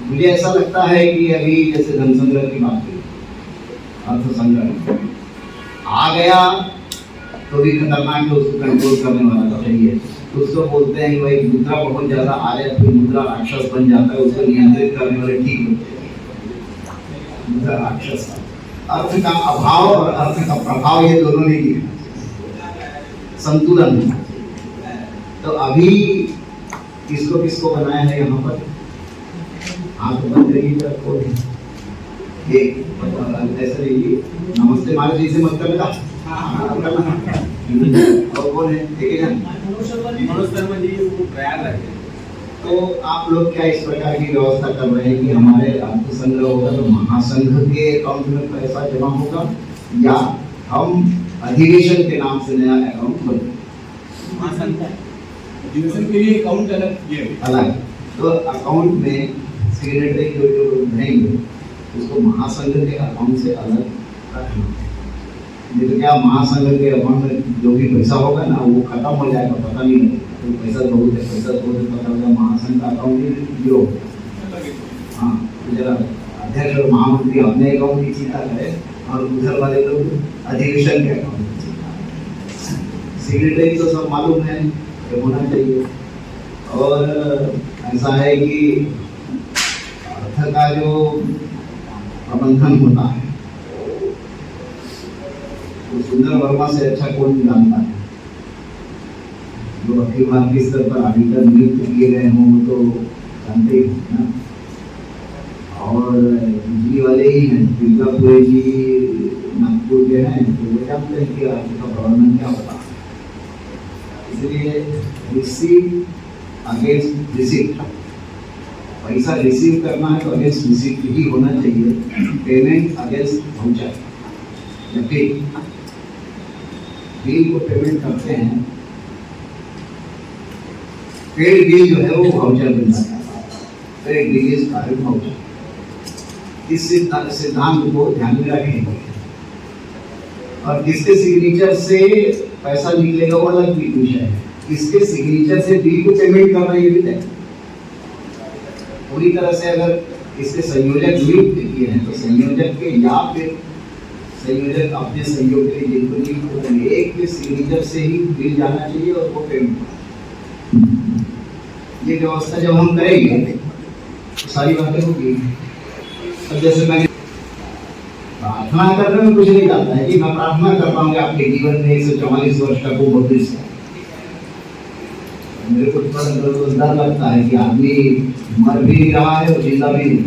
मुझे ऐसा लगता है कि अभी जैसे धन संग्रह की बात की, अर्थ संग्रह आ गया तो भी खतरनाक है, उसको कंट्रोल करने वाला तो चाहिए। तो उसको बोलते हैं कि भाई मुद्रा बहुत ज्यादा आ जाए फिर मुद्रा राक्षस बन जाता है, उसको नियंत्रित करने वाले ठीक होते हैं। मुद्रा राक्षस, अर्थ का अभाव और अर्थ का प्रभाव ये दोनों नहीं दिखा, संतुलन। तो अभी किसको किसको बनाया है यहाँ पर? आप बंद रहिएगा, ऐसे रहिए, नमस्ते महाराज जी से मत करना। और कौन है? मनोज शर्मा जी, वो प्रयागराज है। तो आप लोग क्या इस प्रकार की व्यवस्था कर रहे हैं कि हमारे अर्थ संग्रह होगा तो महासंघ के अकाउंट में पैसा जमा होगा, या हम अधिवेशन के नाम से नया अकाउंट खोलेंगे? महासंघ अधिवेशन के लिए अकाउंट अलग, तो अकाउंट में सिग्नेटरी जो रहेंगे उसको महासंघ के अकाउंट से अलग रखना। नहीं तो क्या महासंघ के अकाउंट में जो भी पैसा होगा ना वो खत्म हो जाएगा, पता नहीं लगेगा। तो पैसा बहुत है, पैसा बहुत है, पता होगा महासंघ का अकाउंट ही जीरो। हाँ, तो जरा अध्यक्ष और महामंत्री अपने अकाउंट की चिंता करें और उधर वाले लोग अधिवेशन के अकाउंट की चिंता करें। सिग्नेटरी तो सब मालूम है कि होना चाहिए। और ऐसा है कि अर्थ का जो प्रबंधन होता है तो सुंदर वर्मा से अच्छा कौन जानता है? जो अखिल भारतीय स्तर पर ऑडिटर नियुक्त किए गए हों वो तो जानते ही हैं ना। और बिजली वाले ही हैं, दुर्गापुरे जी नागपुर के हैं, तो वो जानते हैं कि अर्थ का प्रबंधन क्या होता है। इसलिए रिसीव अगेंस्ट रिसीप्ट, पैसा रिसीव करना है तो अगेंस्ट रिसीप्ट ही होना चाहिए, पेमेंट अगेंस्ट वाउचर। जबकि बिल को पेमेंट करते हैं, पेड बिल जो है वो वाउचर बन जाता है, paid bill is called voucher. इस सिद्धांत को ध्यान में रखेंगे। और किसके सिग्नेचर से पैसा निकलेगा वो अलग विषय है, किसके सिग्नेचर से बिल को पेमेंट करना ये भी तय। पूरी तरह से अगर इसके संयोजक नियुक्त किए हैं तो संयोजक के या फिर संयोजक अपने सहयोग के लिए जिनको नियुक्त करेंगे, एक के सिग्नेचर से ही बिल जाना चाहिए और वो पेमेंट। ये व्यवस्था जब हम करेंगे तो सारी बातें होगी। अब जैसे मैंने प्रार्थना करने में कुछ नहीं जाता है कि मैं प्रार्थना करता हूँ कि आपके जीवन में 144 वर्ष का को भविष्य है। मेरे को थोड़ा डर लगता है कि आदमी मर भी नहीं रहा है और जिंदा भी नहीं,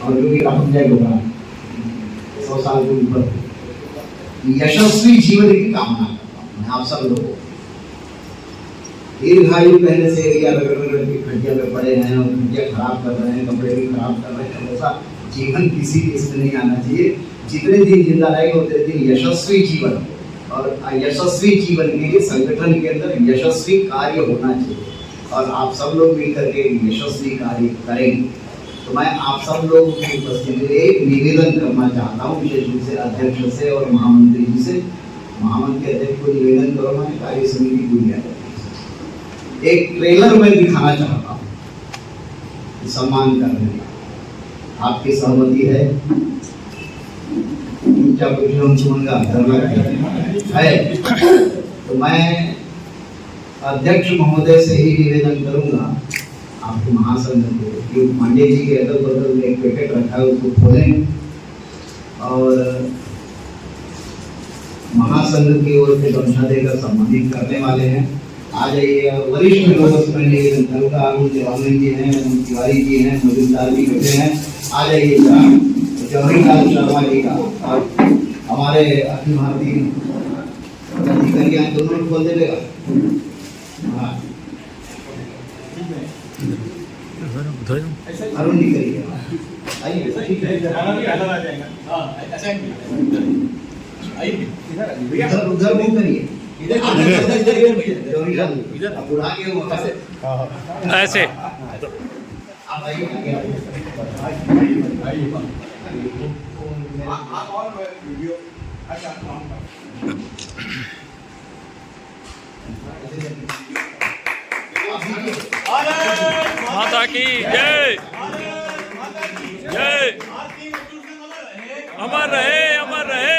और जो भी रह जाएगा 100 साल के ऊपर। यशस्वी जीवन की कामना करता हूँ मैं आप सब लोगों को। दीर्घायु पहले से एरिया रगड़ के खटिया पे पड़े हैं और खटिया खराब कर रहे हैं, कपड़े भी खराब कर रहे हैं, ऐसा जीवन किसी इसमें नहीं आना चाहिए। जितने दिन जिंदा रहेंगे उतने दिन यशस्वी जीवन और यशस्वी जीवन के लिए संगठन के अंदर यशस्वी कार्य होना चाहिए और आप सब लोग मिलकर के यशस्वी कार्य करेंगे। तो मैं आप सब लोगों की उपस्थिति में एक निवेदन करना चाहता हूँ, विशेष रूप से अध्यक्ष से और महामंत्री जी से। महामंत्री अध्यक्ष को निवेदन करो, मैं कार्य समिति दुनिया एक ट्रेलर में दिखाना चाहता हूँ सम्मान करने का। आपकी सहमति है? क्या कुछ हम सुनूंगा है तो मैं अध्यक्ष महोदय से ही निवेदन करूंगा आपके महासंघ को कि पांडे जी के अगल बगल में एक पैकेट रखा है उसको खोलें और महासंघ की ओर से गमछा देकर सम्मानित करने वाले हैं। आ जाइए वरिष्ठ लोग उसमें निवेदन करूंगा। आनंद जी हैं, तिवारी जी हैं, मजुमदार जी बैठे हैं, आ जाइए जवाहरी लाल शर्मा जी का और हमारे अखिल भारतीय अधिकारी यहाँ दोनों खोल देगा। अरुण जी करिए, आइए ठीक है, इधर उधर मुंह करिए, इधर अब उड़ा के वो ऐसे आप आइए माता की जय, जय अमर रहे, अमर रहे,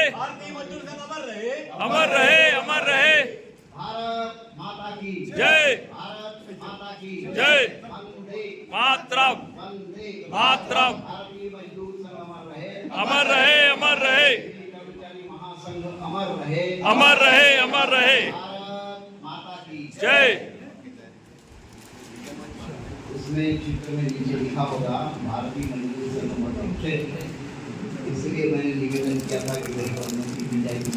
अमर रहे, अमर रहे। भारत माता की जय, भारत माता की जय, वंदे मातरम, वंदे मातरम, भारतीय मजदूर संघ अमर रहे, अमर रहे, अमर रहे, कर्मचारी महासंघ अमर रहे, अमर रहे, अमर रहे। भारत माता की जय। उसमें चित्र में नीचे लिखा होगा भारतीय मजदूर संघ मध्य क्षेत्र, इसलिए मैंने निवेदन किया था कि मेरी अनुमति दी जाएगी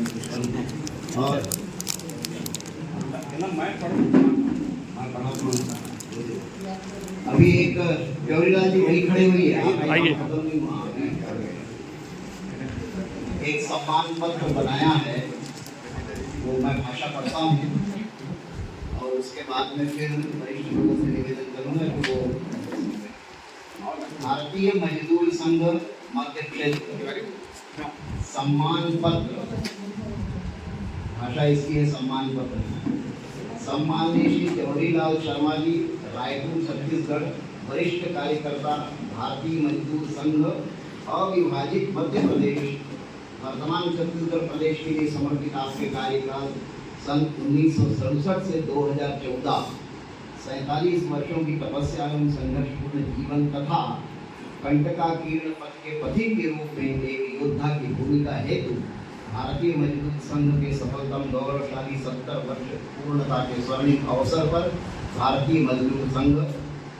और अभी एक गौरीलाल जी वही खड़े हुई है, आइए। एक सम्मान पत्र बनाया है वो मैं भाषा पढ़ता हूँ और उसके बाद में फिर वरिष्ठ लोगों से निवेदन करूंगा कि वो भारतीय मजदूर संघ मध्य क्षेत्र सम्मान पत्र, भाषा इसकी है सम्मान पत्र। सम्माननीय श्री जवाहरीलाल शर्मा जी, रायपुर छत्तीसगढ़, वरिष्ठ कार्यकर्ता, भारतीय मजदूर संघ, अविभाजित मध्य प्रदेश, वर्तमान छत्तीसगढ़ प्रदेश के लिए समर्पित आपके कार्यकाल सन 1967 से 2014 47 वर्षों की तपस्या एवं संघर्षपूर्ण जीवन तथा कंटकाकीर्ण पथ के पथिक के रूप में एक योद्धा की भूमिका हेतु भारतीय मजदूर संघ के सफलतम गौरवशाली 70 वर्ष पूर्णता के स्वर्णिम अवसर पर भारतीय मजदूर संघ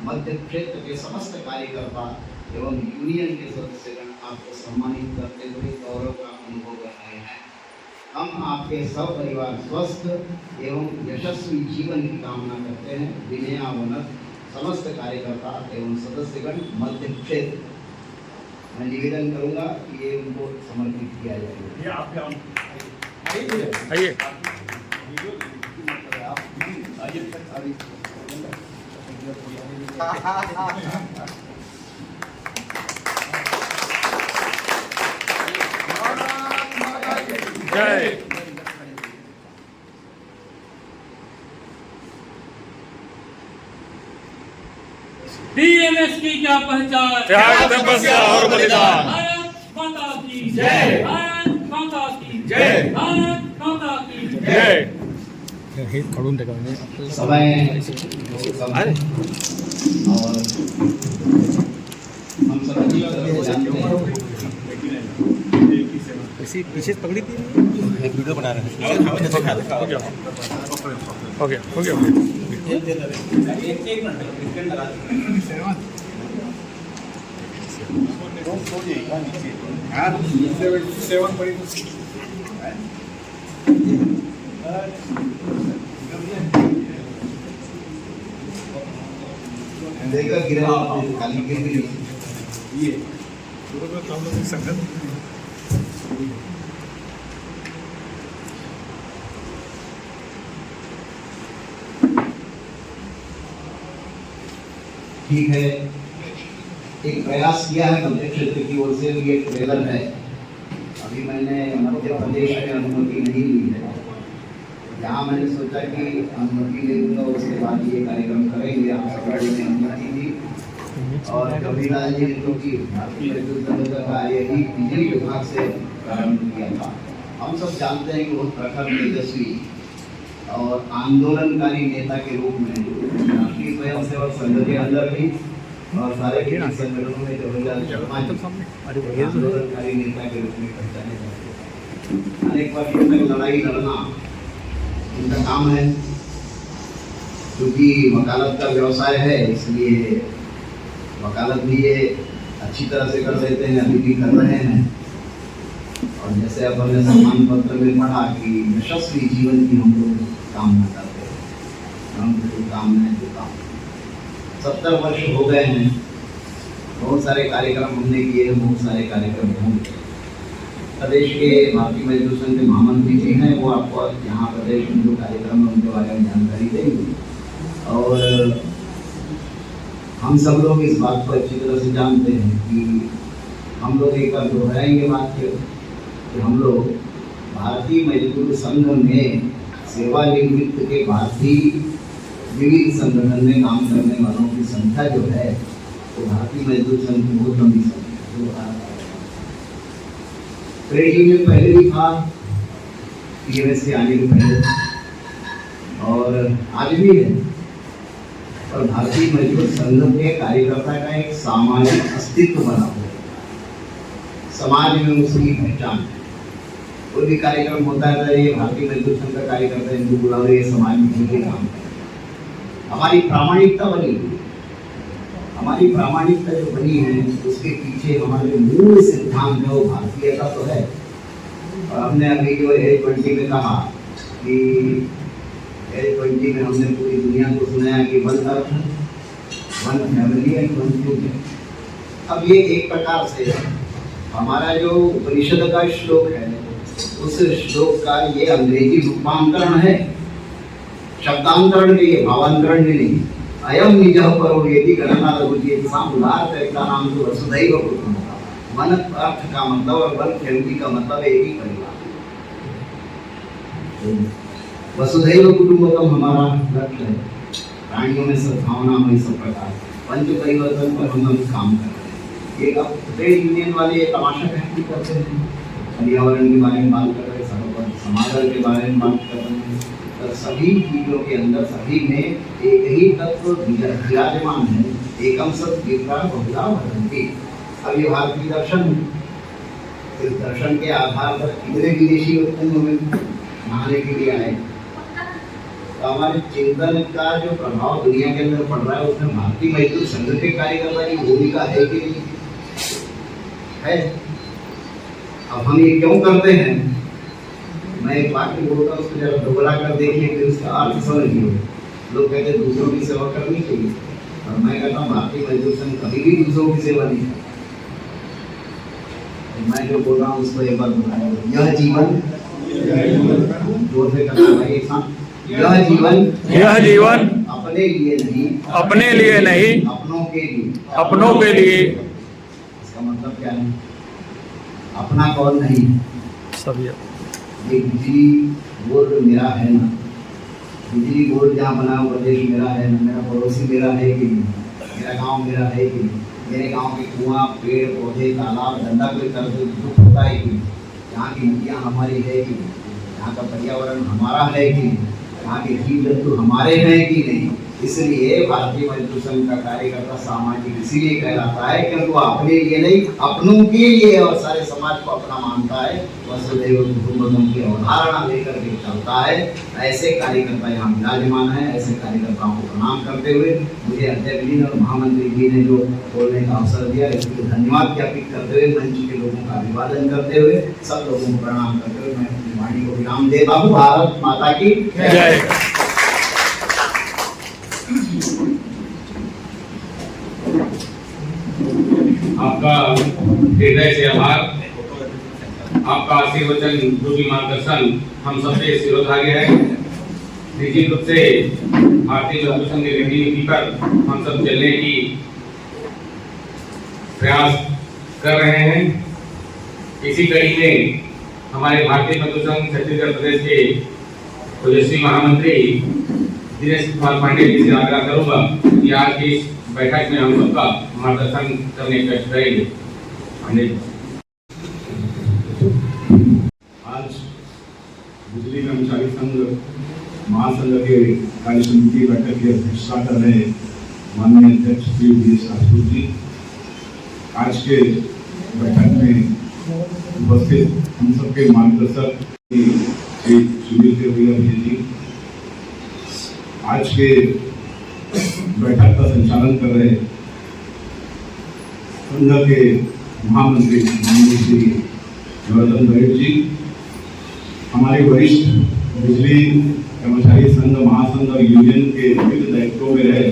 मध्य क्षेत्र के समस्त कार्यकर्ता एवं यूनियन के सदस्यगण आपको सम्मानित करते हुए गौरव का अनुभव कर रहे हैं। हम आपके सब परिवार स्वस्थ एवं यशस्वी जीवन की कामना करते हैं। विनयावनत समस्त कार्यकर्ता एवं सदस्यगण मध्य क्षेत्र, मैं निवेदन करूंगा कि ये उनको समर्पित किया जाए। आइए। जय। बीएमएस की क्या पहचान, त्याग, तपस्या और बलिदान। भारत माता की जय, भारत माता की जय, भारत माता की जय। समय और हम सभी जानते हैं पीछे पकड़ी थी, एक वीडियो बना रहे हैं। हो गया, हो गया, हो गया। देखा गिरा खाली गिर गई ये ठीक है, एक प्रयास किया है मध्य क्षेत्र की ओर से, ये ट्रेलर है। अभी मैंने मध्य प्रदेश में अनुमति नहीं ली है, यहाँ मैंने सोचा कि अनुमति ले लूँगा, उसके बाद ये कार्यक्रम करेंगे। आप सरकार ने अनुमति दी और कबीरलाल जी ने क्योंकि भारतीय विद्युत संघ का कार्य ही बिजली विभाग से प्रारंभ किया था। हम सब जानते हैं कि बहुत प्रखर तेजस्वी और आंदोलनकारी नेता के रूप में राष्ट्रीय स्वयंसेवक संघ के अंदर भी और सारे किसान संगठनों में जवाहरलाल शर्मा जी आंदोलनकारी नेता के रूप में पहचाने जाते हैं। अनेक वर्षों तक लड़ाई लड़ना उनका काम है, क्योंकि वकालत का व्यवसाय है, इसलिए वकालत भी ये अच्छी तरह से कर लेते हैं, अभी भी कर रहे हैं। और जैसे अब हमने सम्मान पत्र में पढ़ा कि यशस्वी जीवन की हम लोग कामना करते हैं, हम कामना जो काम 70 वर्ष हो गए हैं, बहुत सारे कार्यक्रम हमने किए हैं, बहुत सारे कार्यक्रम होंगे। प्रदेश के भारतीय मजदूर संघ के महामंत्री जी हैं, वो आपको यहाँ प्रदेश में जो कार्यक्रम है उनके बारे में जानकारी देंगे। और हम सब लोग इस बात को अच्छी तरह से जानते हैं कि हम लोग एक बार दोहराएंगे बात कि हम लोग भारतीय मजदूर संघ में सेवानिवृत्त के बाद भी विविध संगठन में काम करने वालों की संख्या जो है तो भारतीय मजदूर संघ की बहुत लंबी संख्या है। ट्रेड यूनियन पहले भी था टीएमएस के आने के पहले, और आज भी है। और भारतीय मजदूर संघ के कार्यकर्ता का एक सामाजिक अस्तित्व बना हुआ है, समाज में उसकी पहचान है। कोई भी कार्यक्रम होता है ये भारतीय मजदूर संघ का कार्यकर्ता इनको बुला रहे, समाज में भी काम है। हमारी प्रामाणिकता बनी, हमारी प्रामाणिकता जो बनी है उसके पीछे हमारे मूल सिद्धांत है वो भारतीयता तो है। और हमने अभी जो L20 में कहा कि L20 में हमने पूरी दुनिया को सुनाया कि one earth, one family and one future. अब ये एक प्रकार से हमारा जो उपनिषद का श्लोक है उस श्लोक का ये अंग्रेजी रूपांतरण है, शब्दांतरण नहीं है, भावांतरण भी नहीं। अयम निजः परो यदि गणना लघुचेत सामुदार्थ एकता नाम तो वसुधैव कुटुम्बकम्। वन अर्थ का मतलब और वन फैमिली का मतलब एक ही परिवार। वसुधैव कुटुम्बकम् हमारा लक्ष्य है, प्राणियों में सद्भावना में सब प्रकार पंच परिवर्तन पर हम लोग काम कर रहे हैं। एक अब ट्रेड यूनियन वाले तमाशा कहती करते हैं, पर्यावरण के बारे में बात कर रहे हैं, समाज के बारे में बात कर रहे हैं, तो सभी चीजों के अंदर सभी में एक ही तत्व विराजमान है, एकम सत विकार बहुधा भजन्ति। अब ये भारतीय दर्शन है, इस दर्शन के आधार पर कितने विदेशी कुंभ में नहाने के लिए आए। तो हमारे चिंतन का जो प्रभाव दुनिया के अंदर पड़ रहा है उसमें भारतीय मजदूर संघ के कार्यकर्ता की भूमिका है कि नहीं है। अब हम ये क्यों करते हैं, मैं एक वाक्य बोलता हूँ उसको जरा दोहरा कर देखिए फिर उसका अर्थ समझिए। लोग कहते हैं दूसरों की सेवा करनी चाहिए, और मैं कहता हूँ भारतीय मजदूर संघ कभी भी दूसरों की सेवा नहीं करता। मैं जो बोल रहा हूँ उसको एक बार दोहराया, यह जीवन जोर से करना भाई एक साथ, यह जीवन अपने लिए नहीं, अपनों के लिए। इसका मतलब क्या है, अपना कौन नहीं, सब ये बिजली बोर्ड मेरा है ना, बिजली बोर्ड जहाँ बना हुआ प्रदेश मेरा है ना, मेरा पड़ोसी मेरा है कि नहीं, मेरा गांव मेरा है कि नहीं, मेरे गांव के कुआं पेड़ पौधे तालाब धंधा कोई कर दुख होता है कि नहीं, यहाँ की नदियाँ हमारी है कि नहीं, यहाँ का पर्यावरण हमारा है कि नहीं, यहाँ के जीव जंतु हमारे हैं कि नहीं। इसलिए भारतीय मजदूर संघ का कार्यकर्ता सामाजिक इसीलिए कहलाता है क्योंकि वो अपने लिए नहीं अपनों के लिए और सारे समाज को अपना मानता है, वसुधैव कुटुम्बकम् की अवधारणा लेकर के चलता है। ऐसे कार्यकर्ता यहाँ विराजमान है। ऐसे कार्यकर्ताओं को प्रणाम करते हुए मुझे अध्यक्ष जी और महामंत्री जी ने जो बोलने का अवसर दिया इसके लिए धन्यवाद ज्ञापित करते हुए मंच के लोगों का अभिवादन करते हुए सब लोगों को प्रणाम करते हुए मैं अपनी वाणी को विराम देता हूँ। भारत माता की जय। आपका हृदय से आभार, आपका आशीर्वचन जो भी मार्गदर्शन हम सबसे शिरोधार्य है। निश्चित रूप से भारतीय मजदूर संघ की नीति पर हम सब चलने की प्रयास कर रहे हैं। इसी कड़ी में हमारे भारतीय मजदूर संघ छत्तीसगढ़ प्रदेश के ओजस्वी महामंत्री दिनेश कुमार पांडे जी से आग्रह करूंगा कि आज की इस बैठक में हम सबका मार्गदर्शन करने का कष्ट करेंगे। पांडे जी। आज बिजली कर्मचारी संघ महासंघ के कार्य समिति बैठक की अध्यक्षता कर रहे माननीय अध्यक्ष श्री वीएस राजपूत जी, आज के बैठक में उपस्थित हम सबके मार्गदर्शक श्री सुनील देवरिया जी, आज के बैठक का संचालन कर रहे संघ के महामंत्री माननीय श्री जनार्दन दरेट जी, हमारे वरिष्ठ बिजली कर्मचारी संघ महासंघ और यूनियन के विभिन्न दायित्वों में रहे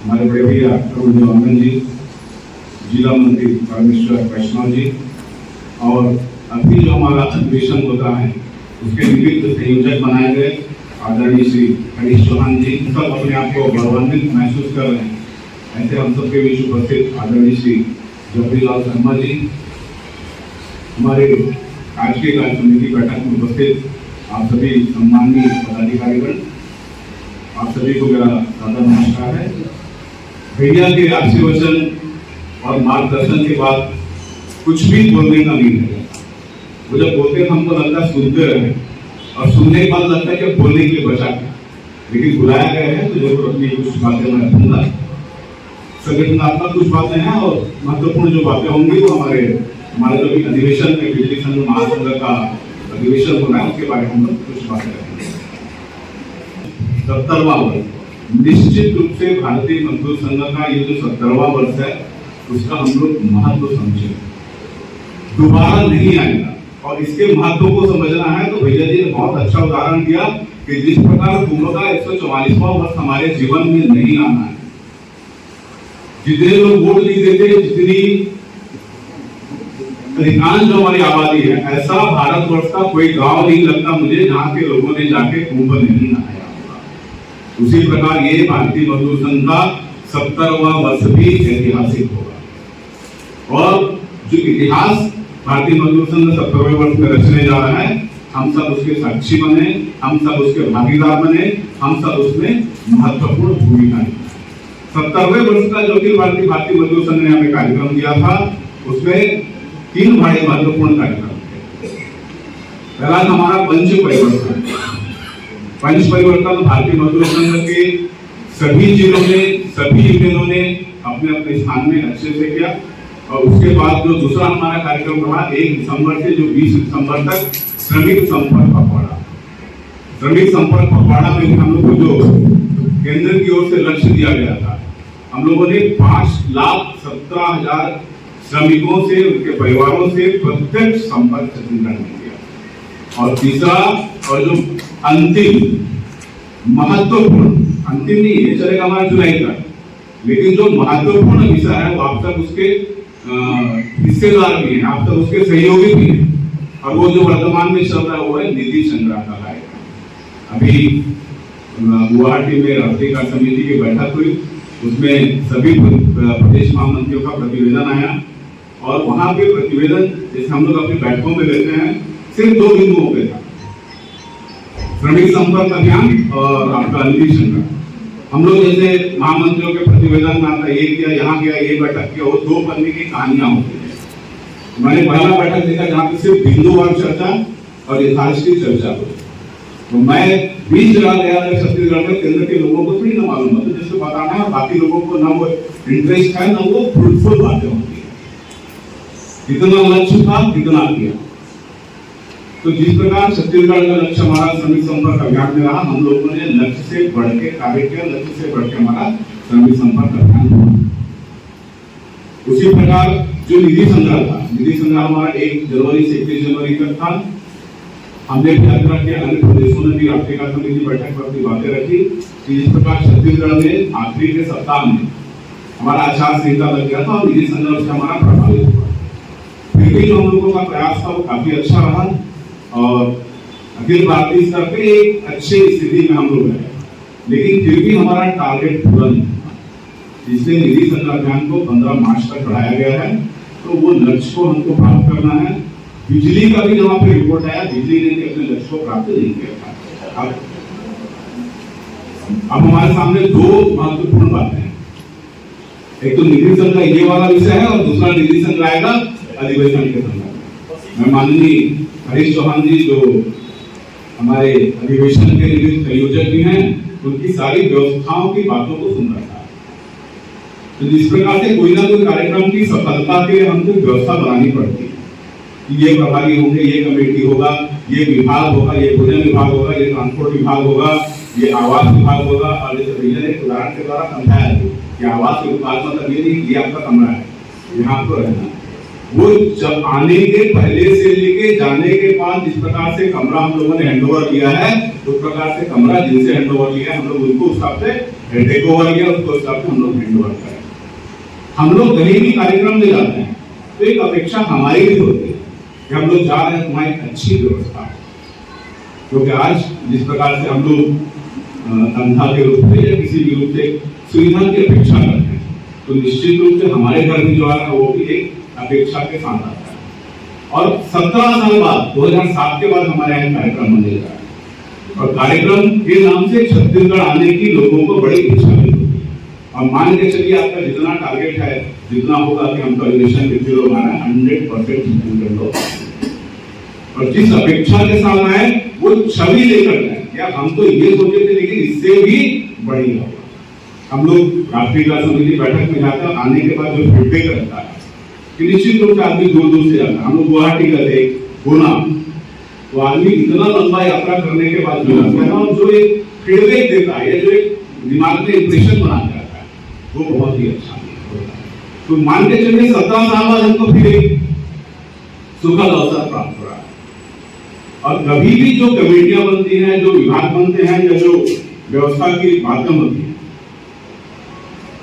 हमारे बड़े भैया अरुण देवांगन जी, जिला मंत्री परमेश्वर वैष्णव जी, और अभी जो हमारा अधिवेशन होता है उसके निमित्त संयोजक बनाए गए आदरणीय श्री हरीश चौहान जी, सब अपने आप को गौरवान्वित महसूस कर रहे हैं। ऐसे हम सबके बीच उपस्थित आदरणीय श्री जबरीलाल शर्मा जी, हमारे आज के कार्य समिति बैठक में उपस्थित आप सभी सम्माननीय पदाधिकारीगण, आप सभी को मेरा सादर नमस्कार है। भैया के आशीर्वचन और मार्गदर्शन के बाद कुछ भी बोलने का नहीं है। वो जब बोलते हैं हमको लगता है सुनते रहे, और सुनने के बाद लगता है कि बोलने के लिए बचा गया, लेकिन बुलाया गया है तो जरूर अपनी कुछ बातें मैं रखूंगा। संगठनात्मक कुछ बातें हैं और महत्वपूर्ण जो बातें होंगी वो हमारे जो भी अधिवेशन में बिजली संघ महासंघ का अधिवेशन हो रहा है उसके बारे में हम लोग कुछ बातें रखेंगे। 70वां वर्ष निश्चित रूप से भारतीय मजदूर संघ का ये जो 70वां वर्ष है उसका हम लोग महत्व समझे, दोबारा नहीं आएगा। और इसके महत्व को समझना है तो भैया जी ने बहुत अच्छा उदाहरण दिया कि जिस प्रकार कुंभ का 144वां वर्ष हमारे जीवन में नहीं आना है, जितने लोग वोट नहीं देते, जितनी अधिकांश जो हमारी आबादी है, ऐसा भारतवर्ष का कोई गांव नहीं लगता मुझे जहां के लोगों ने जाके कुंभ नहीं नहाया होगा। उसी प्रकार ये भारतीय मजदूर संघ का 70वां वर्ष भी ऐतिहासिक होगा। और जो इतिहास भारतीय मजदूर संघ 70वें वर्ष में रचने जा रहा है, हम सब उसके साक्षी बने, हम सब उसके भागीदार बने, हम सब उसमें महत्वपूर्ण भूमिका निभाए। 70वें वर्ष का जो अखिल भारतीय मजदूर संघ ने हमें कार्यक्रम दिया था उसमें 3 बड़े महत्वपूर्ण कार्यक्रम थे। पहला हमारा पंच परिवर्तन। पंच परिवर्तन भारतीय मजदूर संघ के सभी जिलों में, सभी यूनियनों ने अपने अपने स्थान में अच्छे से किया। और उसके बाद जो दूसरा हमारा कार्यक्रम रहा 1 दिसंबर से जो 20 दिसंबर तक श्रमिक संपर्क पखवाड़ा। श्रमिक संपर्क पखवाड़ा में हम लोग को जो केंद्र की ओर से लक्ष्य दिया गया था, हम लोगों ने 5,17,000 श्रमिकों से, उनके परिवारों से प्रत्यक्ष संपर्क छत्तीसगढ़ में किया। और तीसरा और जो अंतिम महत्वपूर्ण, अंतिम नहीं ये चलेगा हमारा जुलाई तक, लेकिन जो महत्वपूर्ण विषय है वो आप तक उसके हिस्सेदार भी हैं, आप तक उसके सहयोगी भी हैं। और वो जो वर्तमान में चल रहा है वो है निधि संग्रहालय। अभी गुवाहाटी में राष्ट्रीय कार्य समिति की बैठक हुई, उसमें सभी प्रदेश महामंत्रियों का प्रतिवेदन आया। और वहां पे प्रतिवेदन जैसे हम लोग अपनी बैठकों में लेते हैं सिर्फ 2 बिंदुओं पे था, श्रमिक संपर्क अभियान और आपका निधि संग्रह। हम लोग जैसे महामंत्रियों के प्रतिवेदन में आता ये किया, यहाँ गया, ये बैठक किया, वो 2 पन्ने की कहानियां होती है। मैंने पहला बैठक देखा जहाँ पे सिर्फ बिंदुवार चर्चा और यथार्थी चर्चा हुई। तो मैं 20 जगह गया था छत्तीसगढ़ में, केंद्र के लोगों को थोड़ी ना मालूम है, तो जैसे बताना है बाकी लोगों को ना वो इंटरेस्ट है ना वो फ्रूटफुल बातें होती है। कितना लक्ष्य था कितना किया। तो जिस प्रकार छत्तीसगढ़ का लक्ष्य हमारा श्रमिक संपर्क अभियान में रहा, हम लोगों ने लक्ष्य से बढ़ के कार्य किया, लक्ष्य से बढ़ के हमारा श्रमिक संपर्क अभियान हुआ। उसी प्रकार जो निधि संग्रह था, निधि संग्रह हमारा 1 जनवरी से 31 जनवरी तक था। हमने भी आग्रह किया, अन्य प्रदेशों ने भी राष्ट्रीय कार्य समिति बैठक पर अपनी बातें रखी कि इस प्रकार छत्तीसगढ़ में आखिरी के सप्ताह में हमारा आचार संहिता लग गया था और निधि संग्रह से हमारा प्रभावित हुआ। फिर भी हम लोगों का प्रयास था वो काफी अच्छा रहा। और अखिल भारतीय स्तर पे एक अच्छी स्थिति में हम लोग हैं, लेकिन फिर भी हमारा टारगेट पूरा नहीं हुआ। इसलिए निधि संग्रह को 15 मार्च तक बढ़ाया गया है, तो वो लक्ष्य को हमको प्राप्त करना है। बिजली का भी जहाँ पे रिपोर्ट आया, बिजली ने अपने लक्ष्य को प्राप्त नहीं किया। अब हमारे सामने दो महत्वपूर्ण बातें हैं, एक तो निधि संग्रह ये वाला विषय है और दूसरा निधि संग्रह आएगा अधिवेशन के संदर्भ। मैं माननीय हरीश चौहान जी जो हमारे अधिवेशन के निमित्त संयोजक भी हैं, उनकी सारी व्यवस्थाओं की बातों को सुन रहा था। तो जिस प्रकार से कोई ना कोई कार्यक्रम की सफलता के लिए हमको व्यवस्था बनानी पड़ती है कि ये प्रभारी होंगे, ये कमेटी होगा, ये विभाग होगा, ये भोजन विभाग होगा, ये ट्रांसपोर्ट विभाग होगा, ये आवास विभाग होगा। और जैसे भैया ने उदाहरण के द्वारा समझाया कि आवास विभाग मतलब ये नहीं कि आपका कमरा है, यहाँ आपको रहना है। वो जब आने के पहले से लेके जाने के बाद जिस प्रकार से कमरा हम लोगों ने हैंडओवर किया है, उस प्रकार से कमरा जिनसे हैंडओवर किया हम लोग उनको उस हिसाब से टेक ओवर किया, उसको हिसाब से हम लोग हैंडओवर करें। हम लोग कहीं भी कार्यक्रम में जाते हैं तो एक अपेक्षा हमारी भी होती है कि हम लोग जा रहे हैं तुम्हारी अच्छी व्यवस्था है, क्योंकि आज जिस प्रकार से हम लोग धंधा के रूप में या किसी भी रूप से सुविधा की अपेक्षा करते हैं, तो निश्चित रूप से हमारे घर में जो आ रहा है वो भी एक अपेक्षा के साथ आता है। और 17 साल बाद 2007 के बाद हमारे यहाँ कार्यक्रम होने जा रहा है, और कार्यक्रम के नाम से छत्तीसगढ़ आने की लोगों को बड़ी इच्छा भी होती है। और मान के चलिए आपका जितना टारगेट है, जितना होगा कि हमको अधिवेशन के लोग आना है 100% छत्तीसगढ़ लोग, और जिस अपेक्षा के साथ आए वो छवि लेकर जाए। या हम तो ये सोचे थे, लेकिन इससे भी बड़ी होगा। हम लोग राष्ट्रीय कार्य समिति बैठक में जाकर आने के बाद जो फीडबैक रहता है कि निश्चित रूप से आदमी दूर दूर से जाता है। हम लोग गुवाहाटी गए, गुना, तो आदमी इतना लंबा यात्रा करने के बाद जो जाता है और जो एक फीडबैक देता है, जो एक दिमाग में इंप्रेशन बना जाता है, वो बहुत ही अच्छा होता है। तो मान के चलिए 17 साल बाद हमको फिर एक सुखद अवसर प्राप्त हो रहा है। और कभी भी जो कमेटियां बनती हैं, जो विभाग बनते हैं, या जो व्यवस्था की बातें होती है,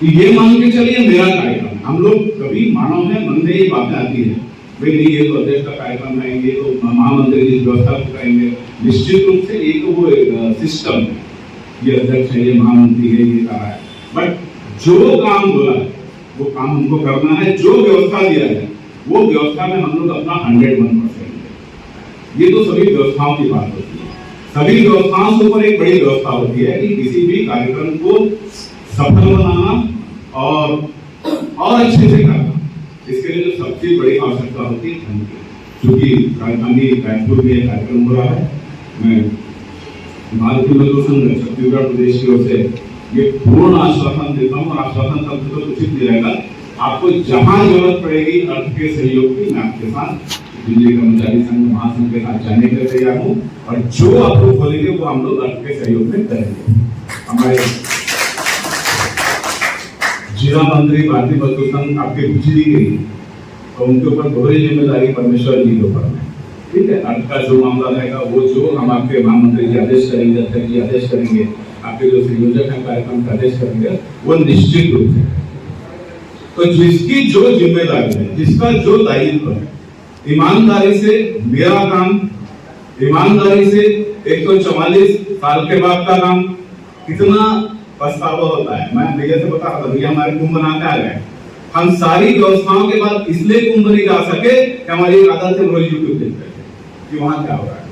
तो ये मान के चलिए मेरा कार्यक्रम, हम लोग कभी मानव में मन में ये बातें आती है भाई नहीं ये तो अध्यक्ष का कार्यक्रम है, ये तो महामंत्री जी व्यवस्था को करेंगे। निश्चित रूप से एक वो सिस्टम है, ये अध्यक्ष है, ये महामंत्री है, ये कहा है, बट जो काम बोला है वो काम हमको करना है। जो व्यवस्था दिया है वो व्यवस्था में हम लोग अपना 101% ये तो सभी व्यवस्थाओं की बात होती है। सभी व्यवस्थाओं के ऊपर एक बड़ी व्यवस्था होती है कि किसी भी कार्यक्रम को सफल बनाना और अच्छे से करना। इसके लिए जो सबसे बड़ी आवश्यकता होती है धन की। चूंकि राजधानी रायपुर में एक कार्यक्रम हो रहा है, मैं भारतीय मजदूर संघ छत्तीसगढ़ प्रदेश की ओर से ये पूर्ण आश्वासन देता हूँ, और आश्वासन तब तो उचित नहीं रहेगा। आपको जहां जरूरत पड़ेगी अर्थ के सहयोग की, मैं आपके साथ दिल्ली कर्मचारी संघ महासंघ के साथ जाने के लिए तैयार हूँ, और जो आपको बोलेंगे वो हम लोग अर्थ के सहयोग में करेंगे। हमारे जिला मंत्री भारतीय मजदूर संघ आपके बिजली के लिए, तो उनके ऊपर दोहरी जिम्मेदारी परमेश्वर जी के ऊपर है, ठीक है। अर्थ का जो मामला रहेगा वो जो हम आपके महामंत्री जी आदेश करेंगे, अध्यक्ष जी आदेश करेंगे, आपके जो संयोजक है कार्यक्रम का आदेश करेंगे, वो निश्चित रूप से। तो जिसकी जो जिम्मेदारी है, जिसका जो दायित्व है, ईमानदारी से मेरा काम, ईमानदारी से 144 साल के बाद का काम, कितना पछतावा होता है। मैं भैया से बता रहा था, भैया हमारे कुंभ बना के आ गए, हम सारी व्यवस्थाओं के बाद इसलिए कुंभ नहीं जा सके कि हमारी आदत से रोज यूट्यूब देखते थे कि वहां क्या हो रहा है।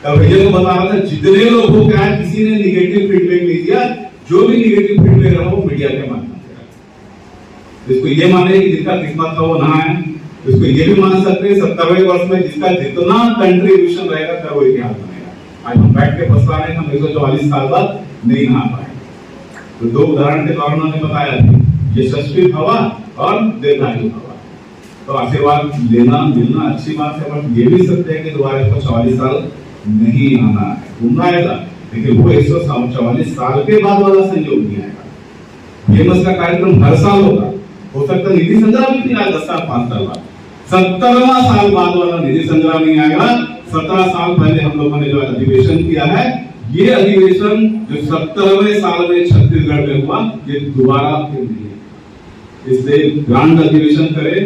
तब भैया को बता रहा था, जितने लोग हो क्या किसी ने निगेटिव फीडबैक नहीं दिया, जो भी निगेटिव फीडबैक रहा वो मीडिया के माध्यम से। इसको ये माने कि जिसका किस्मत था वो ना है, इसको ये भी मान सकते हैं 70वें वर्ष में जिसका जितना कंट्रीब्यूशन रहेगा तब वो इतिहास बनेगा। आज हम बैठ के पछता रहे हम 144 साल बाद नहीं नहा पाए। तो दो उदाहरण के तौर उन्होंने बताया यशस्वी भवा और दीर्घायु भवा। तो आशीर्वाद लेना मिलना अच्छी बात है, बट ये भी सत्य है कि दोबारा 144 साल नहीं आना है, घूमना आएगा, लेकिन वो 144 साल के बाद वाला संयोग नहीं आएगा। ये मस का कार्यक्रम हर साल होगा, हो सकता निधि संग्रह भी नहीं आएगा 10 साल 5 साल बाद, 70वां साल बाद वाला निधि संग्रह नहीं आएगा। 17 साल पहले हम लोगों ने जो अधिवेशन किया है, ये अधिवेशन जो 70वें साल में छत्तीसगढ़ में हुआ, ये दोबारा फिर नहीं। इसलिए ग्रांड अधिवेशन करें,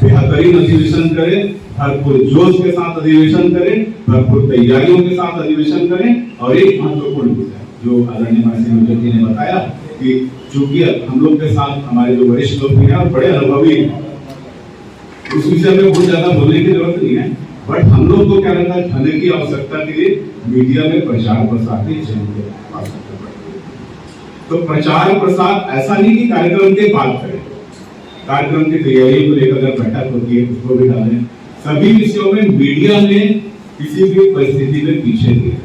बेहतरीन अधिवेशन करें, भरपूर जोश के साथ अधिवेशन करें, भरपूर तैयारियों के साथ अधिवेशन करें। और एक महत्वपूर्ण विषय जो आदरणीय महर्षि जी ने बताया कि चूंकि हम लोग के साथ हमारे जो वरिष्ठ लोग भी हैं और बड़े अनुभवी, उस विषय में बहुत ज्यादा बोलने की जरूरत नहीं है, बट हम लोग को क्या रहता है, धन की आवश्यकता के लिए मीडिया में प्रचार प्रसार की आवश्यकता पड़ती है। तो प्रचार प्रसार ऐसा नहीं कि कार्यक्रम के बाद करें, कार्यक्रम की तैयारी को लेकर अगर बैठक होती है उसको भी डालें। सभी विषयों में मीडिया में किसी भी परिस्थिति में पीछे नहीं है।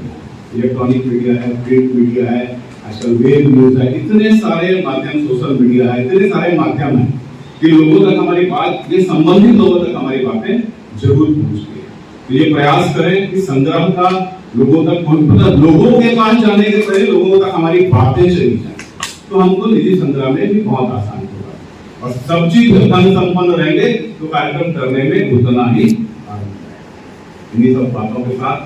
इलेक्ट्रॉनिक मीडिया है, प्रिंट मीडिया है, आजकल वेब न्यूज है, इतने सारे माध्यम, सोशल मीडिया है, इतने सारे माध्यम है कि लोगों तक हमारी बात, ये संबंधित लोगों तक हमारी बातें जरूर पहुंचती है। तो ये प्रयास करें कि संग्राम का लोगों तक, मतलब लोगों के पास जाने के पहले लोगों तक हमारी बातें चली जाए, तो हमको निधि संग्रह में भी बहुत आसान होगा। और सब चीज धन संपन्न रहेंगे तो कार्यक्रम करने में उतना ही इन्हीं सब बातों के साथ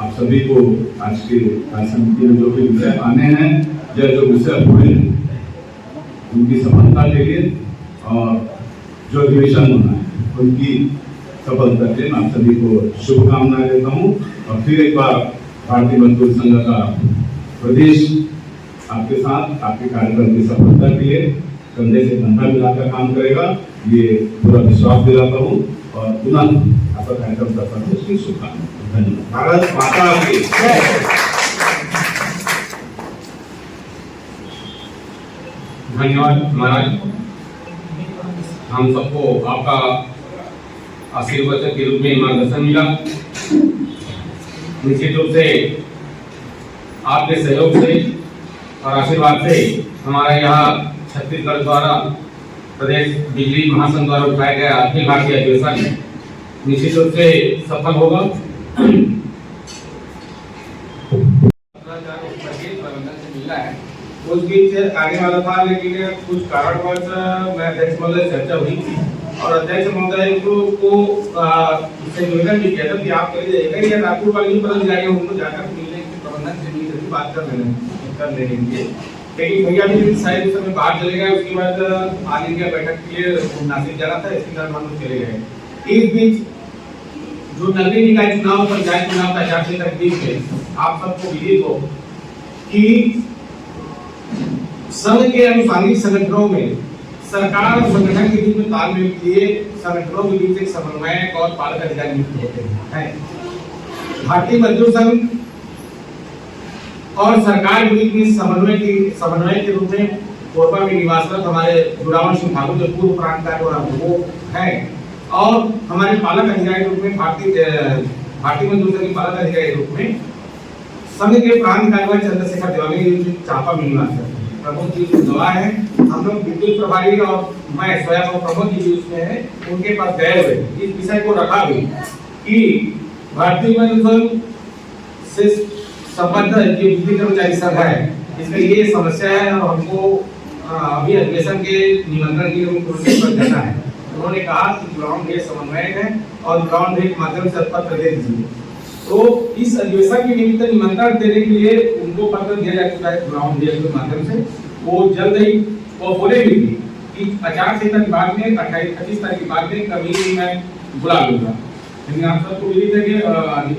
आप सभी को आज के समिति में जो भी विषय आने हैं या जो विषय हुए हैं उनकी सफलता के लिए और जो अधिवेशन होना है उनकी सफलता के लिए मैं आप सभी को शुभकामनाएं देता हूँ। और फिर एक बार भारतीय मजदूर संघ का प्रदेश आपके साथ आपके कार्यक्रम की सफलता के लिए कंधे से कंधा मिलाकर काम करेगा, ये पूरा विश्वास दिलाता हूँ। और पुनः आपका कार्यक्रम सफल हो, उसकी शुभकामनाएं। धन्यवाद। भारत माता की धन्यवाद महाराज। हम सबको आपका आशीर्वाद के रूप में मार्गदर्शन मिला। निश्चित रूप से आपके सहयोग से और आशीर्वाद से हमारा यहाँ छत्तीसगढ़ द्वारा प्रदेश बिजली महासंघ द्वारा उठाया गया अखिल भारतीय अधिवेशन निश्चित रूप से सफल होगा। मिला है उस बीच आगे वाला था, लेकिन कुछ कारणवश मैं अध्यक्ष महोदय चर्चा हुई थी और अध्यक्ष महोदय को इससे निवेदन भी किया था कि आप करिए जाएगा या रायपुर वाली बदल जाएंगे, उनको जाकर मिलने के प्रबंधन से मिलकर बात कर लेने के लिए। लेकिन भैया भी शायद उस समय बाहर चले गए, उसके बाद ऑल इंडिया बैठक के लिए नासिक जाना था, इसके कारण हम लोग चले गए। इस बीच जो नगरीय निकाय चुनाव, पंचायत चुनाव का आचार संहिता के बीच में आप सबको विदित हो कि संघ के अनुसांगिक संगठनों में सरकार और संगठन के बीच में तालमेल के लिए संगठनों के बीच एक समन्वयक और पालक अधिकारी नियुक्त होते हैं। भारतीय मजदूर संघ और सरकार के बीच में समन्वय के रूप में कोरबा में निवासरत हमारे जुड़ावन सिंह ठाकुर जो पूर्व प्रांत कार्य वो है, और हमारे पालक अधिकारी के रूप में भारतीय मजदूर संघ के पालक अधिकारी के रूप में संघ के प्रांत कार्यवाही चंद्रशेखर देवानी चापा में निवास प्रमुख जी गवाह है। हम लोग विद्युत प्रभारी और मैं स्वयं और प्रमुख जी उसमें है, उनके पास गए हुए इस विषय को रखा भी कि भारतीय मजदूर संघ से संबद्ध जो बिजली कर्मचारी संघ है इसका ये समस्या है और हमको अभी अधिवेशन के निमंत्रण के लिए उनको जाना है। उन्होंने कहा कि ग्राउंड भेद समन्वयक है और ग्राउंड भेद के माध्यम से पत्र दे दीजिए। तो इस अधिवेशन के निमित्त निमंत्रण देने के लिए उनको पत्र दिया जा चुका है ग्राउंड भेद के माध्यम से। वो जल्द ही वो बोले भी कि आचार संहिता विभाग में 28-25 तारीख के बाद में कभी मैं बुला लूंगा। लेकिन आप सबको विदित है कि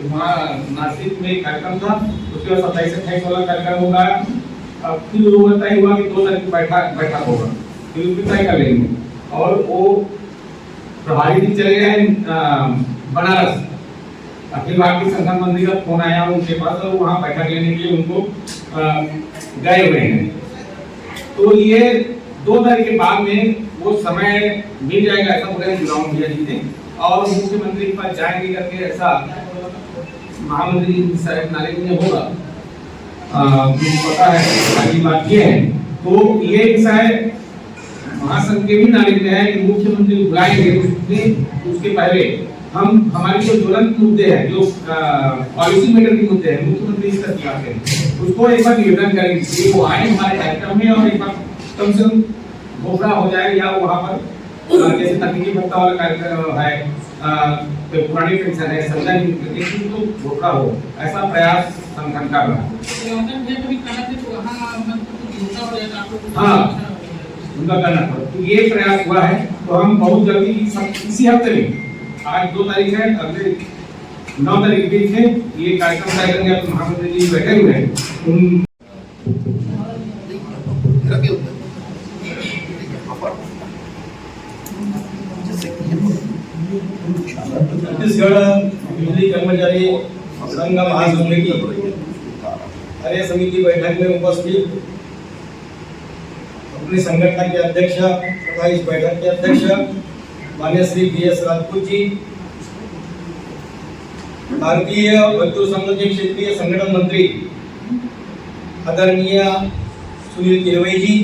वहाँ नासिक में कार्यक्रम था, उसके बाद 27-28 वाला कार्यक्रम होगा। अब फिर वो तय हुआ कि 2 तारीख बैठक होगा, फिर उसको तय कर लेंगे। और वो प्रभारी जी चले गए बनारस, अखिल भारतीय संगठन मंत्री का फोन आया उनके पास और वहाँ बैठक लेने के लिए उनको गए हुए हैं। तो ये 2 तारीख के बाद में वो समय मिल जाएगा ऐसा बोले ग्राउंड दिया जी ने, और मुख्यमंत्री के पास जाएंगे करके ऐसा महामंत्री साहब नाले में होगा, पता है आगे बात ये है। तो ये विषय महासंघ के भी नाले में है कि मुख्यमंत्री बुलाएंगे, उसके पहले हम हमारी जो ज्वलंत मुद्दे हैं, जो पॉलिसी मेटर के मुद्दे हैं, मुख्यमंत्री इसका दिखाते हैं, उसको एक बार निवेदन करेंगे वो आए हमारे कार्यक्रम में और एक बार कम से कम घोषणा हो जाए या वहाँ पर जैसे तकनीकी भत्ता वाला कार्यक्रम है, पुरानी पेंशन है, संविदा तो घोषणा हो, ऐसा प्रयास संगठन कर रहा है। हाँ उनका करना था। तो ये प्रयास हुआ है, तो हम बहुत जल्दी इसी हफ्ते में, आज 2 तारीख है, अगले 9 तारीख भी है ये कार्यक्रम तय करेंगे। तो महामंत्री जी बैठे हुए हैं, उन छत्तीसगढ़ बिजली कर्मचारी संघ महासंघ की कार्य समिति बैठक में उपस्थित अपने संगठन के अध्यक्ष तथा इस बैठक के अध्यक्ष माननीय श्री BS राजपूत जी, भारतीय मजदूर संघ के क्षेत्रीय संगठन मंत्री आदरणीय सुनील किरवई जी,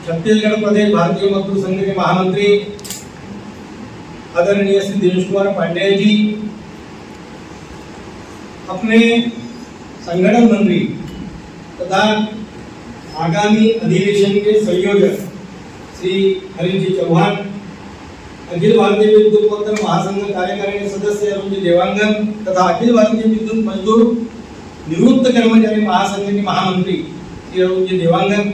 छत्तीसगढ़ प्रदेश भारतीय मजदूर संघ के महामंत्री आदरणीय श्री दिनेश कुमार पांडेय जी, अपने संगठन मंत्री तथा आगामी अधिवेशन के संयोजक श्री हरीश जी चौहान, अखिल भारतीय विद्युत उत्पादन महासंघ कार्यकारिणी सदस्य अरुण जी देवांगन तथा अखिल भारतीय विद्युत मजदूर निवृत्त कर्मचारी महासंघ के महामंत्री श्री अरुण जी देवांगन,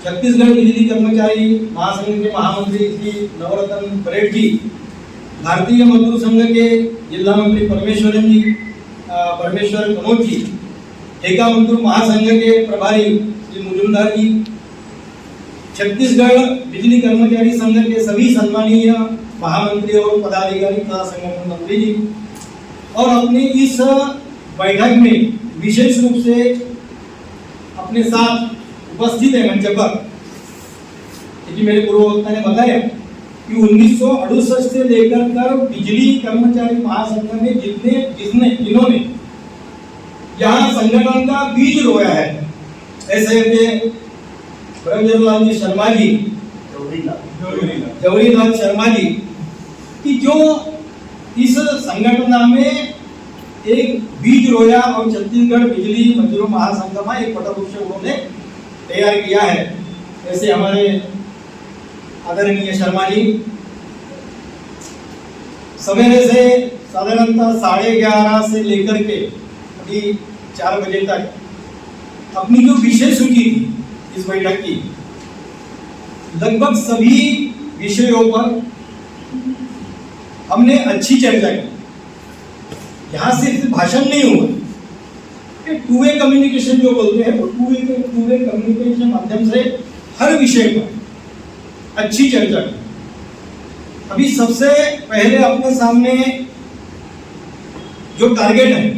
छत्तीसगढ़ बिजली कर्मचारी महासंघ के महामंत्री श्री नवरत्न परेड जी, भारतीय मजदूर संघ के जिला मंत्री परमेश्वर कनौज जी, ठेका मजदूर महासंघ के प्रभारी श्री मुजुमदार जी, छत्तीसगढ़ बिजली कर्मचारी संघ के सभी सम्मानीय महामंत्री और पदाधिकारी तथा संगठन मंत्री जी, और अपनी इस बैठक में विशेष रूप से अपने साथ उपस्थित है मंच पर, क्योंकि मेरे पूर्ववक्ता ने बताया कि 1968 से लेकर कर बिजली कर्मचारी महासंघ में जिन्होंने यहाँ संगठन का बीज रोया है, ऐसे ब्रह्मजलाल जी शर्मा जी, जवहरीलाल शर्मा जी, कि जो इस संगठन में एक बीज रोया और छत्तीसगढ़ बिजली मजदूर महासंघ में एक पटवृक्ष उन्होंने तैयार किया है। ऐसे हमारे आदरणीय शर्मा जी सवेरे से साधारणतः 11:30 से लेकर के अभी 4 बजे तक अपनी जो विषय सूची थी इस बैठक की, लगभग सभी विषयों पर हमने अच्छी चर्चा की। यहाँ सिर्फ भाषण नहीं हुआ, कि टू वे कम्युनिकेशन जो बोलते हैं, वो टू वे कम्युनिकेशन माध्यम से हर विषय पर अच्छी चर्चा की। अभी सबसे पहले अपने सामने जो टारगेट है,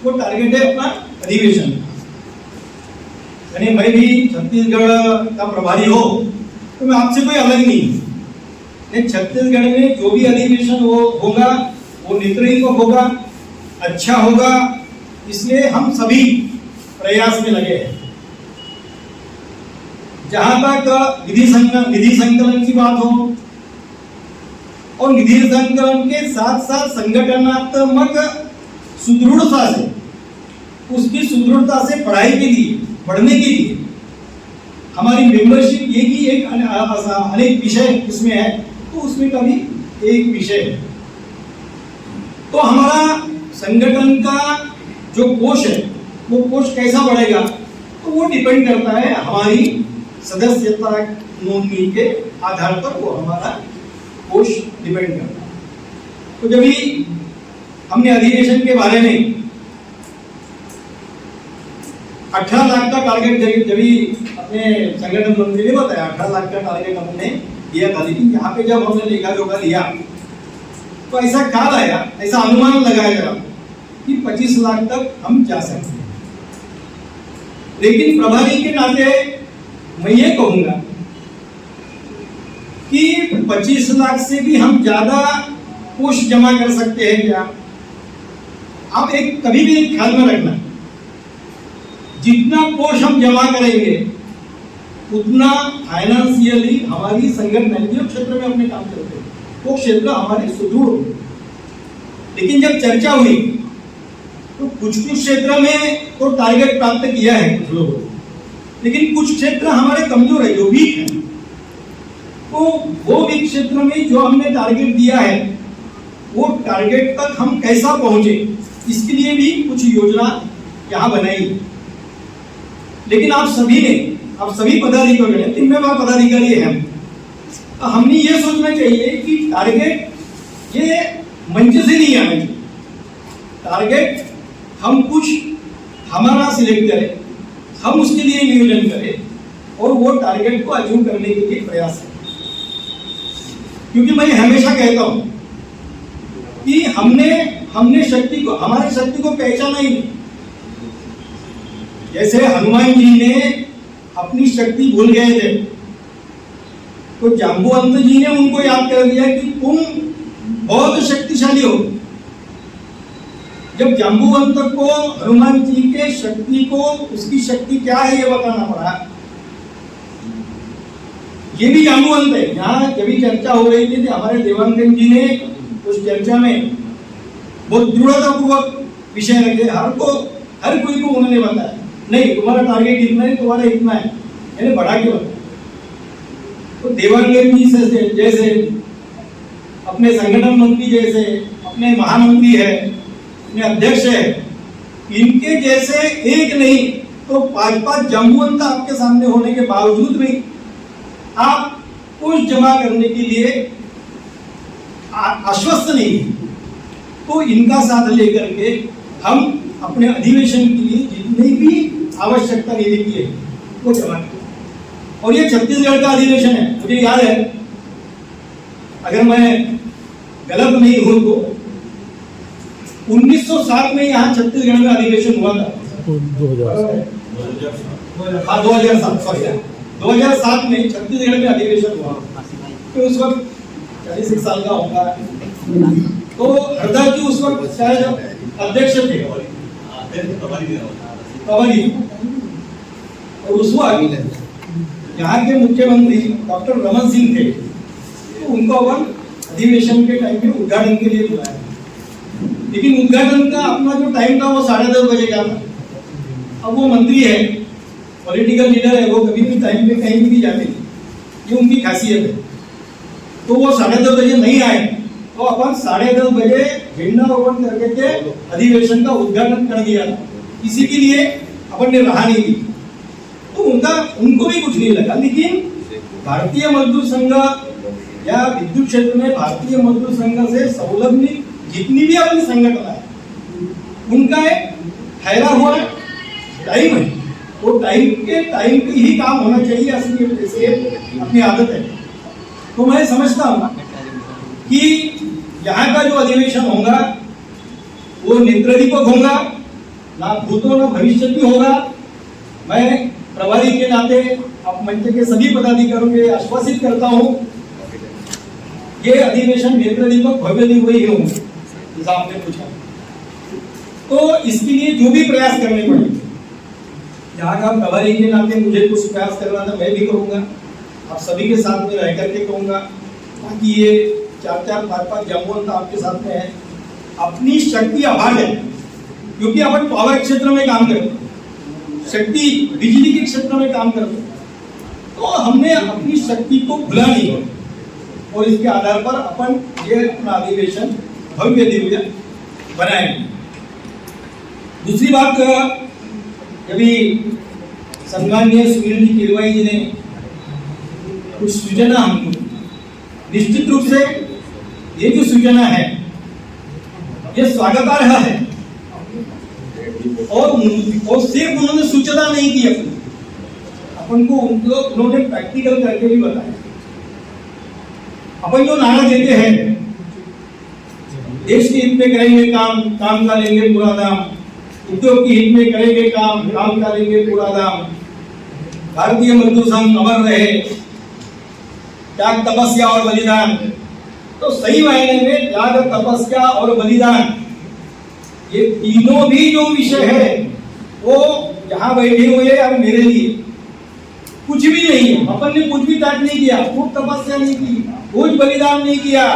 वो टारगेट है अपना अधिवेशन। यानी मैं भी छत्तीसगढ़ का प्रभारी हो तो मैं आपसे कोई अलग नहीं, छत्तीसगढ़ में जो भी अधिवेशन वो होगा वो नेतृत्व होगा, अच्छा होगा, इसलिए हम सभी प्रयास में लगे हैं। जहां तक निधि संकलन की बात हो और निधि संकलन के साथ साथ संगठनात्मक सुदृढ़ता से, उसकी सुदृढ़ता से पढ़ाई के लिए, पढ़ने के लिए हमारी मेंबरशिप, ये भी एक अनेक विषय इसमें है, तो उसमें का भी एक विषय है। तो हमारा संगठन का जो कोष है, वो कोष कैसा बढ़ेगा, तो वो डिपेंड करता है हमारी सदस्यता नोंदनी के आधार पर, वो हमारा कोष डिपेंड करता है। तो जब भी हमने अधिवेशन के बारे में 18 लाख का टारगेट, जब भी अपने संगठन मंत्री ने बताया 18 लाख का टारगेट हमने दिया था, लेकिन यहाँ पे जब हमने लेखा जोखा लिया तो ऐसा ख्याल आया, ऐसा अनुमान लगाया गया कि 25 लाख तक हम जा सकते हैं। लेकिन प्रभारी के नाते मैं ये कहूंगा कि 25 लाख से भी हम ज्यादा कोष जमा कर सकते हैं क्या? आप एक कभी भी एक ख्याल में रखना, जितना कोष हम जमा करेंगे उतना फाइनेंशियली हमारी संगठन जो क्षेत्र में अपने काम करते हैं वो क्षेत्र हमारे सुदृढ़ होंगे। लेकिन जब चर्चा हुई तो कुछ क्षेत्र में तो टारगेट प्राप्त किया है कुछ लोगों ने, लेकिन कुछ क्षेत्र हमारे कमजोर है, जो वीक है। तो वो वीक क्षेत्र में जो हमने टारगेट दिया है, वो टारगेट तक हम कैसा पहुंचे, इसके लिए भी कुछ योजना यहाँ बनाई। लेकिन आप सभी ने अब सभी पदाधिकारी हैं, 3 पदाधिकारी हैं, तो हमने ये सोचना चाहिए कि टारगेट ये मंच से नहीं आना चाहिए। टारगेट हम कुछ हमारा सिलेक्ट करें, हम उसके लिए नियोजन करें और वो टारगेट को अचीव करने के लिए प्रयास करें। क्योंकि मैं हमेशा कहता हूं कि हमने शक्ति को, हमारी शक्ति को पहचाना ही नहीं। जैसे हनुमान जी ने अपनी शक्ति भूल गए थे, तो जाम्बुवंत जी ने उनको याद कर दिया कि तुम बहुत शक्तिशाली हो। जब जाम्बुवंत को हनुमान जी के शक्ति को, उसकी शक्ति क्या है ये बताना पड़ा। ये भी जाम्बुवंत है। यहाँ जब चर्चा हो रही थी हमारे देवांगन जी ने उस चर्चा में बहुत दृढ़तापूर्वक विषय रखे, हर कोई को उन्होंने बताया नहीं तुम्हारा टारगेट इतना है, तुम्हारा इतना है, यानी बढ़ा के बताया। तो देवांगन जी से जैसे अपने संगठन मंत्री, जैसे अपने महामंत्री है, अपने अध्यक्ष है, इनके जैसे एक नहीं तो 5 जाम्बुवंत आपके सामने होने के बावजूद भी आप कुछ जमा करने के लिए आश्वस्त नहीं, तो इनका साथ लेकर के हम अपने अधिवेशन के लिए जितनी भी आवश्यकता निधि की है वो जमा करें। और ये छत्तीसगढ़ का अधिवेशन है, मुझे याद है, अगर मैं गलत नहीं हूं तो 1907 में यहाँ छत्तीसगढ़ में अधिवेशन हुआ था। 2007 में छत्तीसगढ़ में अधिवेशन हुआ, तो उस वक्त 40 साल का होगा, तो हरदा जी उस वक्त शायद अध्यक्ष थे प्रभारी, और उस वक्त यहाँ के मुख्यमंत्री डॉक्टर रमन सिंह थे, तो उनको अपन अधिवेशन के टाइम में उद्घाटन के लिए बुलाया। लेकिन उद्घाटन का अपना जो टाइम था वो 10:30 बजे का था। अब वो मंत्री है, पॉलिटिकल लीडर है, वो कभी भी टाइम पे कहीं भी जाते नहीं, ये उनकी खासियत है। तो वो 10:30 बजे नहीं आए, तो अपन 10:30 बजे झंडा रोपण करके के अधिवेशन का उद्घाटन कर दिया था। इसी के लिए अपन ने रहा नहीं दी, तो उनको भी कुछ नहीं लगा। लेकिन भारतीय मजदूर संघ या विद्युत क्षेत्र में भारतीय मजदूर संघ से संलग्न जितनी भी अपनी संगठन है, उनका एक ठहरा हुआ टाइम है, वो टाइम पे ही काम होना चाहिए, असली अपनी आदत है। तो मैं समझता हूँ कि यहाँ का जो अधिवेशन होगा वो नेत्रदीपक होगा, ना भूतो ना भविष्य भी होगा। मैं प्रभारी के नाते अब मंच के सभी पदाधिकारियों के आश्वासित करता हूँ ये अधिवेशन नेत्रदीपक भव्य ही होगा, जैसा आपने पूछा। तो इसके लिए जो भी प्रयास करने पड़ेंगे, यहाँ का प्रभारी के नाते मुझे कुछ प्रयास करना था, मैं भी करूँगा, आप सभी के साथ में रह करके कहूँगा। बाकी ये 4-4, 5-5 जाम्बुवंत आपके साथ में है, अपनी शक्ति अभाग है, क्योंकि अपन पावर क्षेत्र में काम करते हैं, शक्ति बिजली के क्षेत्र में काम करते हैं, तो हमने अपनी शक्ति को भुला नहीं है, और इसके आधार पर अपन ये अपना अधिवेशन भव्य दिव्य बनाएंगे। दूसरी बात, कभी सम्माननीय सुनील जी किरवाई जी ने कुछ सूचना हमको, निश्चित रूप से ये जो सूचना है ये स्वागतार्ह है, और सिर्फ उन्होंने सूचना नहीं की अपन को, उन्होंने प्रैक्टिकल करके भी बताया। अपन जो नारा देते हैं, देश के हित में करेंगे काम, काम का लेंगे पूरा दाम, उद्योग के हित में करेंगे काम, काम का लेंगे पूरा दाम, भारतीय मजदूर संघ अमर रहे, त्याग तपस्या और बलिदान। तो सही मायने में त्याग तपस्या और बलिदान ये तीनों भी जो विषय है वो यहाँ बैठे हुए और मेरे लिए कुछ भी नहीं है। अपन ने कुछ भी त्याग नहीं किया, खूब तपस्या नहीं की, कुछ बलिदान नहीं किया,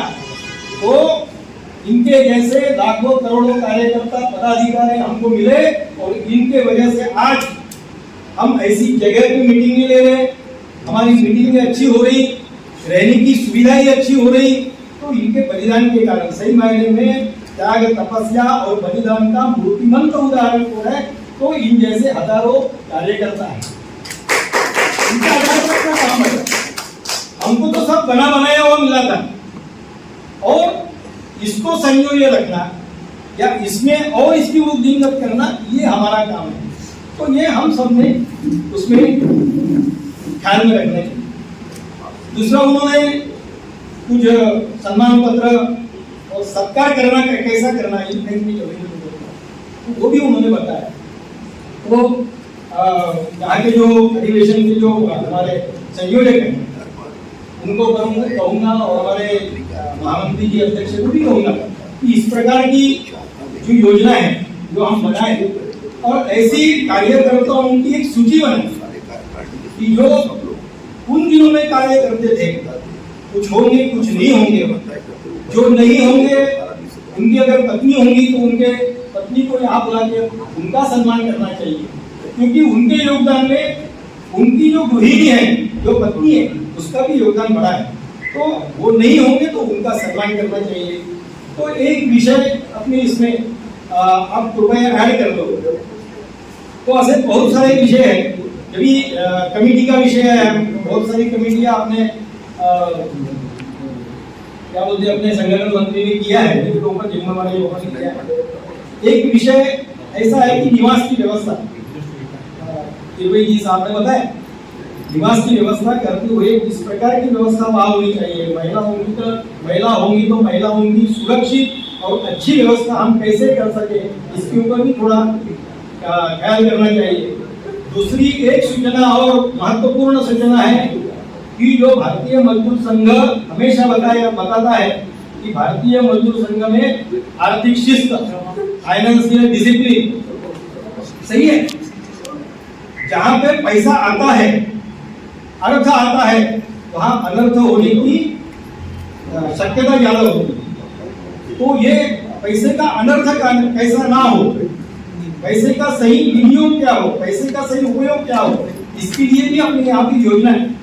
तो इनके जैसे लाखों करोड़ों कार्यकर्ता पदाधिकारी हमको मिले, और इनके वजह से आज हम ऐसी जगह पे मीटिंग ले रहे, हमारी मीटिंग अच्छी हो रही, रहने की सुविधाएं अच्छी हो रही, तो इनके बलिदान के कारण सही मायने में त्याग तपस्या और बलिदान का मूर्तिमंत उदाहरण तो है। तो इन जैसे हजारों कार्यकर्ता है। इसके आधार पर अपना काम है। हमको तो सब बना बनाया हुआ मिला था और इसको संजोए रखना या इसमें और इसकी वृद्धिंगत करना ये हमारा काम है। तो ये हम सब ने उसमें ख्याल में रखना चाहिए। दूसरा, उन्होंने कुछ सम्मान पत्र और सत्कार करना कैसा करना है तो वो भी उन्होंने बताया। तो यहाँ के जो अधिवेशन के जो हमारे संयोजक हैं उनको कहूँगा और हमारे महामंत्री जी अध्यक्ष को भी कहूँगा कि इस प्रकार की जो योजना है जो हम बनाए और ऐसी कार्यकर्ताओं की एक सूची बनाए कि जो उन दिनों में कार्य करते थे, कुछ होंगे कुछ नहीं होंगे, जो नहीं होंगे उनकी अगर पत्नी होंगी तो उनके पत्नी को यहाँ बुला के उनका सम्मान करना चाहिए, क्योंकि उनके योगदान में उनकी जो गृहिणी है, जो पत्नी है, उसका भी योगदान बड़ा है। तो वो नहीं होंगे तो उनका सम्मान करना चाहिए। तो एक विषय अपने इसमें आप कृपया ऐड कर दो। तो ऐसे बहुत सारे विषय है, जब कमेटी का विषय है, बहुत सारी कमेटियां आपने क्या बोलते हैं अपने संगठन मंत्री ने किया है, जिनके ऊपर जिम्मेवारी लोगों ने किया है। एक विषय ऐसा है कि निवास की व्यवस्था, तिरुवई जी साहब ने बताया, निवास की व्यवस्था करते हुए इस प्रकार की व्यवस्था वहाँ होनी चाहिए। महिला होंगी तो महिलाओं की सुरक्षित और अच्छी व्यवस्था हम कैसे कर सके, इसके ऊपर भी थोड़ा ख्याल करना चाहिए। दूसरी एक सूचना और महत्वपूर्ण सूचना है कि जो भारतीय मजदूर संघ हमेशा बताता है कि भारतीय मजदूर संघ में आर्थिक शिस्त, फाइनेंशियल डिसिप्लिन सही है। जहाँ पे पैसा आता है, अर्थ आता है, वहाँ अनर्थ होने की शक्यता ज्यादा होती है। तो ये पैसे का अनर्थ कैसा ना हो, पैसे का सही विनियोग क्या हो, पैसे का सही उपयोग क्या हो, इसके लिए भी अपने यहाँ की योजना है।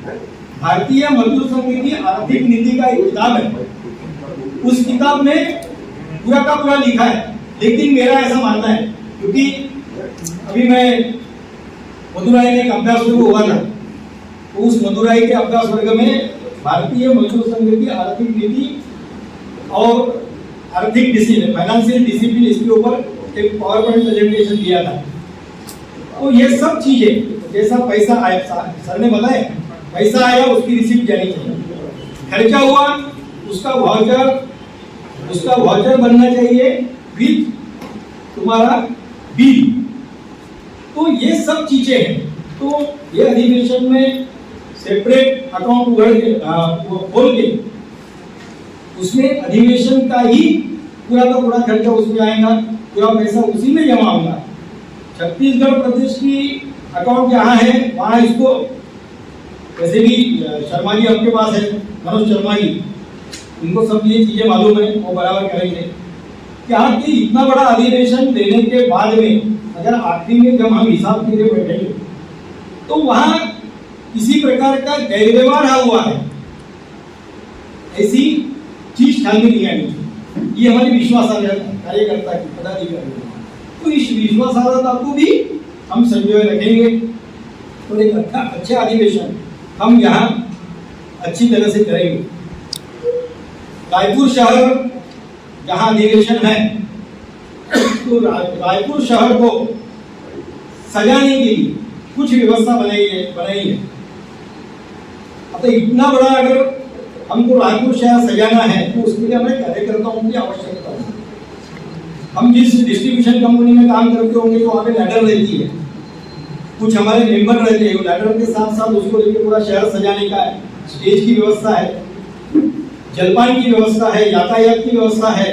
भारतीय मजदूर संघ की आर्थिक नीति का एक किताब है, उस किताब में पूरा का पूरा लिखा है। लेकिन मेरा ऐसा मानना है, क्योंकि अभी मैं मदुराई में एक अभ्यास वर्ग हुआ था, तो उस मदुराई के अभ्यास वर्ग में भारतीय मजदूर संघ की आर्थिक नीति और आर्थिक डिसिप्लिन, फाइनेंशियल डिसिप्लिन, इसके ऊपर एक पावर पॉइंट प्रेजेंटेशन दिया था। तो ये सब चीजें, जैसा पैसा आया, सर ने बताया पैसा आया उसकी रिसीप्ट जानी चाहिए, खर्चा हुआ उसका वाउचर बनना चाहिए विद तुम्हारा बिल। तो ये सब चीजें हैं। तो ये अधिवेशन में सेपरेट अकाउंट खोल के उसमें अधिवेशन का ही पूरा का पूरा खर्चा उसमें आएगा, पूरा पैसा उसी में जमा होगा। छत्तीसगढ़ प्रदेश की अकाउंट जहाँ है वहाँ इसको, वैसे भी शर्मा जी आपके पास है, मनोज शर्मा जी, उनको सब ये चीजें मालूम है, वो बराबर करेंगे। क्या कि इतना बड़ा अधिवेशन देने के बाद में अगर आखिरी में जब हम हिसाब के लिए बैठेंगे तो वहाँ किसी प्रकार का गैरव्यवहार हुआ है, ऐसी चीज ख्याल में नहीं आनी चाहिए। ये हमारी विश्वासार्हता कार्यकर्ता की, पदाधिकारी, तो इस विश्वासार्हता को भी हम संजोए रखेंगे। तो एक अच्छा अधिवेशन हम यहाँ अच्छी तरह से करेंगे। रायपुर शहर जहाँ अधिवेशन है, तो रायपुर शहर को सजाने के लिए कुछ व्यवस्था बनाई है। अब इतना बड़ा अगर हमको रायपुर शहर सजाना है तो उसके लिए हमें कार्यकर्ताओं की आवश्यकता है। हम जिस डिस्ट्रीब्यूशन कंपनी में काम करते होंगे तो वहाँ पे लैडर रहती है, कुछ हमारे मेंबर रहते हैं, लैडर के साथ साथ उसको लेकर पूरा शहर सजाने का है। स्टेज की व्यवस्था है, जलपान की व्यवस्था है, यातायात की व्यवस्था है,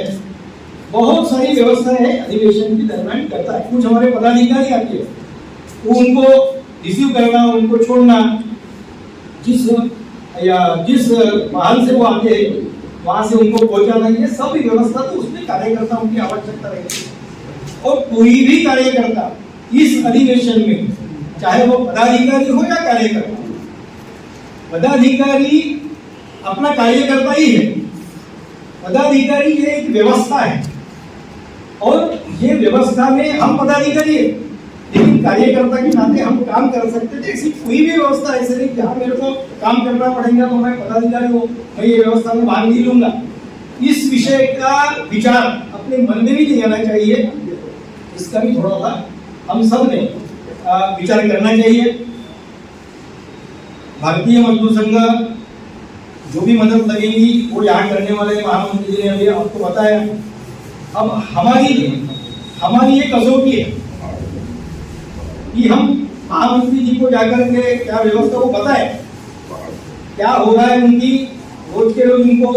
बहुत सारी व्यवस्था है अधिवेशन के दरमियान करता है। कुछ हमारे पदाधिकारी आते हैं, तो उनको रिसीव करना, उनको छोड़ना, जिस वाहन से वो आते हैं वहां से उनको पहुंचाना, ये सब व्यवस्था तो उसमें कार्यकर्ताओं की आवश्यकता रहेगी। और कोई भी कार्यकर्ता इस अधिवेशन में, चाहे वो पदाधिकारी हो या कार्यकर्ता, पदाधिकारी अपना कार्यकर्ता ही है, पदाधिकारी ये एक व्यवस्था है और ये व्यवस्था में हम पदाधिकारी है, लेकिन कार्यकर्ता के नाते हम काम कर सकते थे। ऐसी कोई भी व्यवस्था ऐसे नहीं जहाँ मेरे को काम करना पड़ेगा तो मैं पदाधिकारी हूँ, मैं ये व्यवस्था में भाग नहीं लूंगा। इस विषय का विचार अपने मन में भी नहीं आना चाहिए। इसका भी थोड़ा सा हम सब ने विचार करना चाहिए। भारतीय मजदूर संघ जो भी मदद लगेगी वो यहाँ करने वाले महामंत्री जी ने अभी आपको बताया। अब हमारी ये कसौटी है कि हम महामंत्री जी को जाकर के क्या व्यवस्था को बताए, क्या हो रहा है उनकी रोज के रोज उनको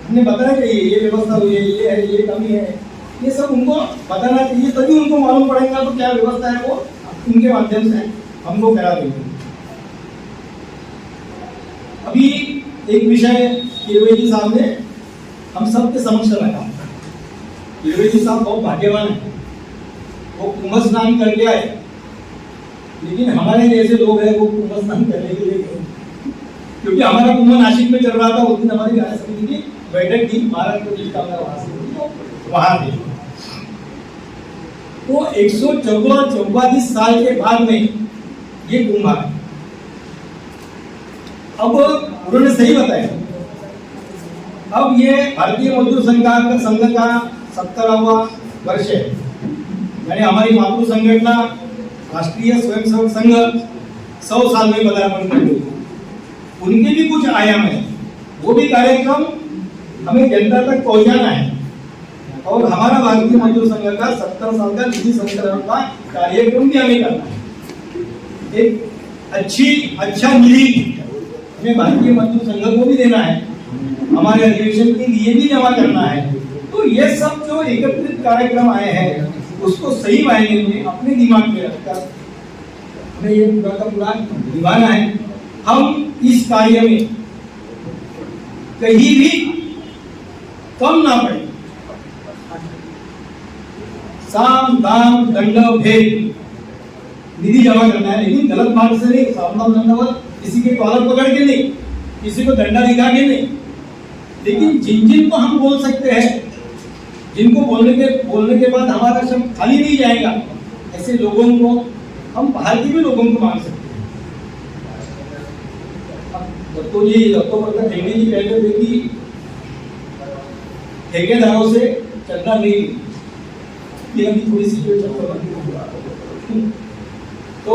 हमने बताना चाहिए। ये व्यवस्था हुई है, ये है, ये कमी है, ये सब उनको बताना चाहिए, तभी उनको मालूम पड़ेगा तो क्या व्यवस्था है वो उनके माध्यम से हमको करा देंगे। अभी एक विषय किरवेजी साहब ने हम सबके समक्ष रखा। किरवेजी साहब बहुत भाग्यवान है, वो कुंभ स्नान करके आए, लेकिन हमारे जैसे लोग हैं वो कुंभ स्नान करने के लिए गए, क्योंकि हमारा कुंभ नासिक में चल रहा था। उस दिन हमारी कार्य समिति की बैठक थी, महाराष्ट्र प्रदेश का वहां थे। तो 144 साल के बाद में ये कुंभ है। अब उन्होंने सही बताया, अब ये भारतीय मजदूर संघ का 70वां वर्ष है, यानी हमारी मातृ संगठना राष्ट्रीय स्वयंसेवक संघ 100 साल में पदार्पण कर रही है। उनके भी कुछ आयाम है, वो भी कार्यक्रम हमें जनता तक पहुंचाना है। और हमारा भारतीय मजदूर संघ का 70 साल का निधि संग्रहण का कार्यक्रम भी हमें करना है। एक अच्छा निधि हमें भारतीय मजदूर संघ को भी देना है, हमारे अधिवेशन के लिए भी जमा करना है। तो ये सब जो एकत्रित कार्यक्रम आए हैं उसको सही मायने में अपने दिमाग में रखकर हमें ये पूरा का पूरा निभाना है। हम इस कार्य में कहीं भी कम ना पड़े। साम दाम दंड भेद निधि जमा करना है, लेकिन गलत मार्ग से नहीं, साम दाम दंडवत किसी के कॉलर पकड़ के नहीं, किसी को डंडा दिखा के नहीं, लेकिन जिन को हम बोल सकते हैं, जिनको बोलने के बाद हमारा शब्द खाली नहीं जाएगा, ऐसे लोगों को हम बाहर के भी लोगों को मांग सकते हैं। तो ये दत्तोपंत ठेके जी कहते थे कि ठेकेदारों से चंदा नहीं, ये अभी थोड़ी सिचुएशन तो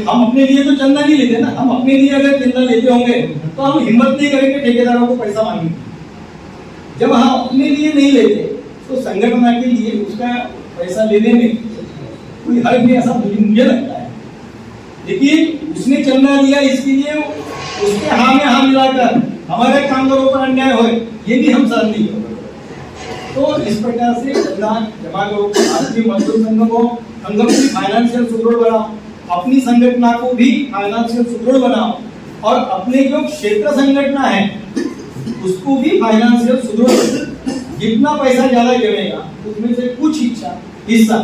हम अपने लिए तो चंदा नहीं लेते ना। हम अपने लिए अगर चंदा लेते होंगे तो हम हिम्मत नहीं करेंगे ठेकेदारों को पैसा मांगने। जब हम अपने लिए नहीं लेते तो संगठन के लिए उसका पैसा लेने में कोई हर्ज नहीं, ऐसा मुझे लगता है। लेकिन उसने चंदा लिया इसके लिए उसके हाँ में हाँ मिलाकर हमारे कामगारों पर अन्याय हो, ये भी हम सहन नहीं करेंगे। तो इस प्रकार से चंदा जमा करो, भारतीय मजदूर संघ को फाइनेंशियल सुदृढ़ बनाओ, अपनी संगठना को भी फाइनेंशियल सुदृढ़ बनाओ, और अपने जो क्षेत्र संगठना है उसको भी फाइनेंशियल सुदृढ़। जितना पैसा ज्यादा जमेगा उसमें से कुछ हिस्सा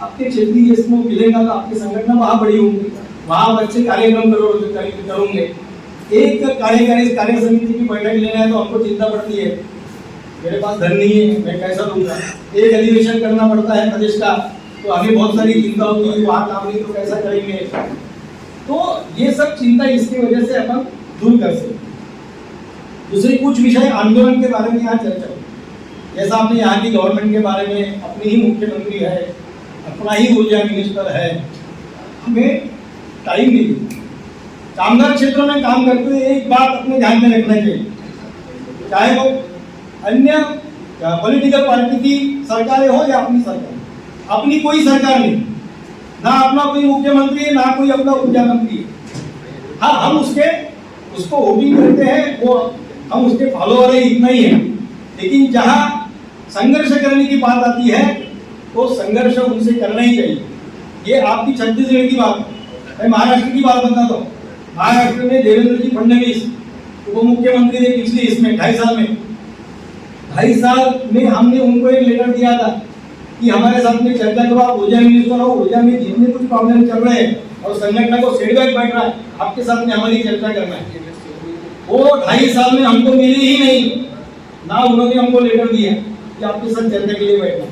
आपके क्षेत्रीय इसमें मिलेगा, तो आपकी संगठना वहां बड़ी होगी, वहां अच्छे कार्यक्रम करोगे। एक कार्य समिति की बैठक लेना है तो हमको चिंता पड़ती है, मेरे पास धन नहीं है, मैं कैसा दूंगा। एक अधिवेशन करना पड़ता है प्रदेश का, तो हमें बहुत सारी चिंता होती है, वहाँ काम नहीं तो कैसा करेंगे। तो ये सब चिंता इसकी वजह से अपन दूर कर सकते। दूसरी कुछ विषय आंदोलन के बारे में यहाँ चर्चा हुई, जैसा आपने यहाँ की गवर्नमेंट के बारे में, अपनी ही मुख्यमंत्री है, अपना ही ऊर्जा मिनिस्टर है, हमें टाइम नहीं मिलता। कामगार क्षेत्र में काम करते हुए एक बात अपने ध्यान में रखना चाहिए, चाहे वो अन्य पॉलिटिकल पार्टी की सरकारें हो या अपनी सरकार, अपनी कोई सरकार नहीं, ना अपना कोई मुख्यमंत्री है, ना कोई अपना ऊर्जा मंत्री है। हाँ, हम उसको वोटिंग करते हैं, वो हम उसके फॉलोअर है, इतना ही है। लेकिन जहाँ संघर्ष करने की बात आती है तो संघर्ष उनसे करना ही चाहिए। ये आपकी छत्तीसगढ़ की बात, मैं महाराष्ट्र की बात बताता हूँ। महाराष्ट्र में देवेंद्र जी फडणवीस वो मुख्यमंत्री थे पिछले इसमें 2.5 साल में। 2.5 साल में हमने उनको एक लेटर दिया था कि हमारे साथ में चर्चा करो, आप ऊर्जा मिनिस्टर हो, ऊर्जा में जितने कुछ प्रॉब्लम चल रहे हैं और संगठन को सेटबैक बैठ रहा है, आपके साथ में हमारी चर्चा करना है। वो 2.5 साल में हमको मिली ही नहीं, ना उन्होंने हमको लेटर दिया कि आपके साथ चर्चा के लिए बैठना।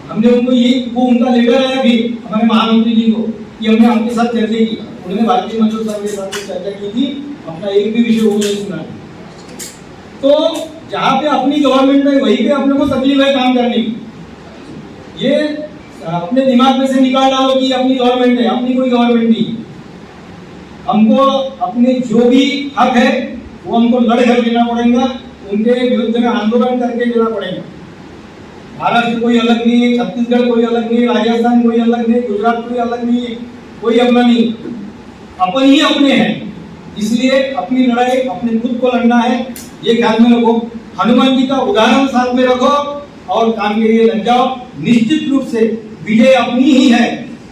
हमने उनको वो उनका लेटर आया भी हमारे महामंत्री जी को कि हमने आपके साथ चर्चा की, उन्होंने भारतीय मजदूर संघ के साथ चर्चा की थी, अपना एक भी विषय वो नहीं सुना। तो जहाँ पे अपनी गवर्नमेंट में वहीं पे अपने को तकलीफ है काम करने की। ये अपने दिमाग में से निकाल डालो कि अपनी गवर्नमेंट है, अपनी कोई गवर्नमेंट नहीं। हमको अपने जो भी हक है वो हमको लड़ कर लेना पड़ेगा, उनके विरुद्ध में आंदोलन करके लेना पड़ेगा। महाराष्ट्र कोई अलग नहीं है, छत्तीसगढ़ कोई अलग नहीं है, राजस्थान कोई अलग नहीं, गुजरात कोई अलग नहीं है, कोई अपना नहीं, अपन ही अपने हैं। इसलिए अपनी लड़ाई अपने खुद को लड़ना है, ये ख्याल में रखो। हनुमान जी का उदाहरण साथ में रखो और काम के लिए लग जाओ। निश्चित रूप से विजय अपनी ही है,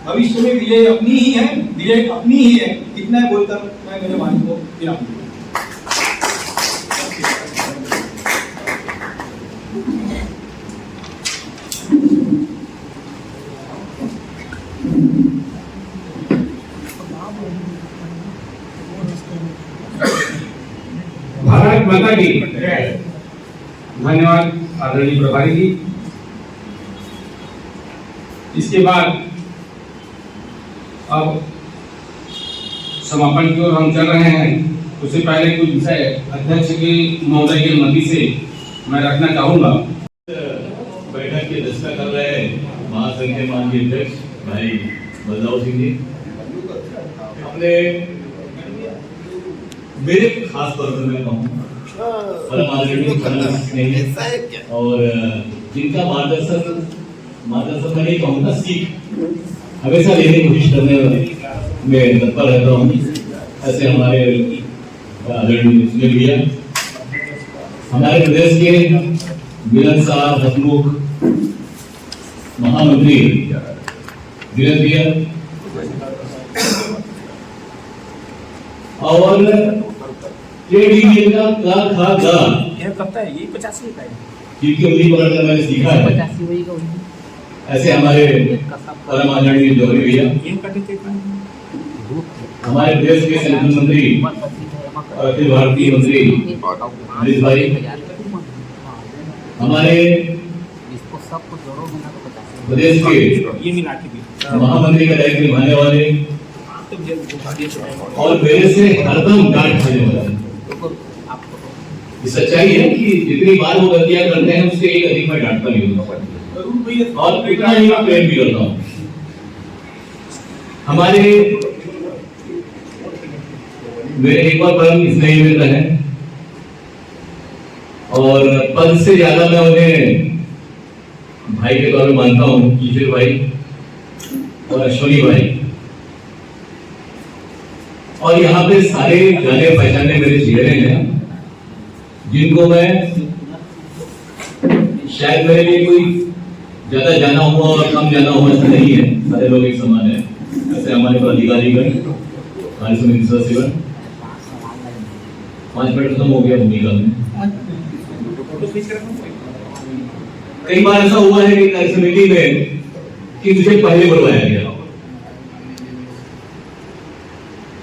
भविष्य में विजय अपनी ही है, विजय अपनी ही है। इतना बोलकर मैं मेरे वाणी को विराम दूंगा। भारत माता की धन्यवाद आदरणीय प्रभारी जी। इसके बाद अब समापन की ओर हम चल रहे हैं। उससे पहले कुछ विषय अध्यक्ष के महोदय की अनुमति से मैं रखना चाहूंगा। बैठक की अध्यक्षता कर रहे हैं महासंघ के माननीय अध्यक्ष भाई बलदाऊ सिंह जी। हमने मेरे खास तौर पर मैं कहूँ परम आदरणीय और जिनका मार्गदर्शन मैं नहीं कहूँगा, सीख हमेशा लेने की कोशिश करने में तत्पर रहता हूँ। ऐसे हमारे आदरणीय सुनील भैया, हमारे प्रदेश के मिलनसार हसमुख महामंत्री धीरज भैया और ट्रेड यूनियन का खा गा ये कब है? ये 85 का है, जिनकी उंगली पकड़कर मैंने सीखा है। 85 वही का ऐसे हमारे परम आदरणीय जौहरी भैया, हमारे देश के सेंट्रल मंत्री और अखिल भारतीय मंत्री हरीश भाई, हमारे प्रदेश के महामंत्री का दायित्व निभाने वाले और मेरे से हरदम डांट खाने वाले। सच्चाई है कि जितनी बार वो गलतियां करते हैं उससे एक अधिक मैं डांटता नहीं हूँ और इतना ही मैं प्रेम भी करता हूँ। हमारे मेरे एक और परम स्नेही मित्र हैं और पद से ज्यादा मैं उन्हें भाई के तौर पर मानता हूँ, कीचड़ भाई और अश्वनी भाई। और यहाँ पे सारे जाने पहचाने मेरे चेहरे हैं जिनको मैं शायद मेरे लिए कोई ज्यादा जाना हुआ और कम जाना हुआ ऐसा नहीं है, सारे लोग एक समान है। ऐसे हमारे पदाधिकारीगण, कार्य समिति सदस्यगण, 5 मिनट खत्म हो गया भूमिका में। कई बार ऐसा हुआ है कि कार्य समिति में कि मुझे पहले बुलवाया गया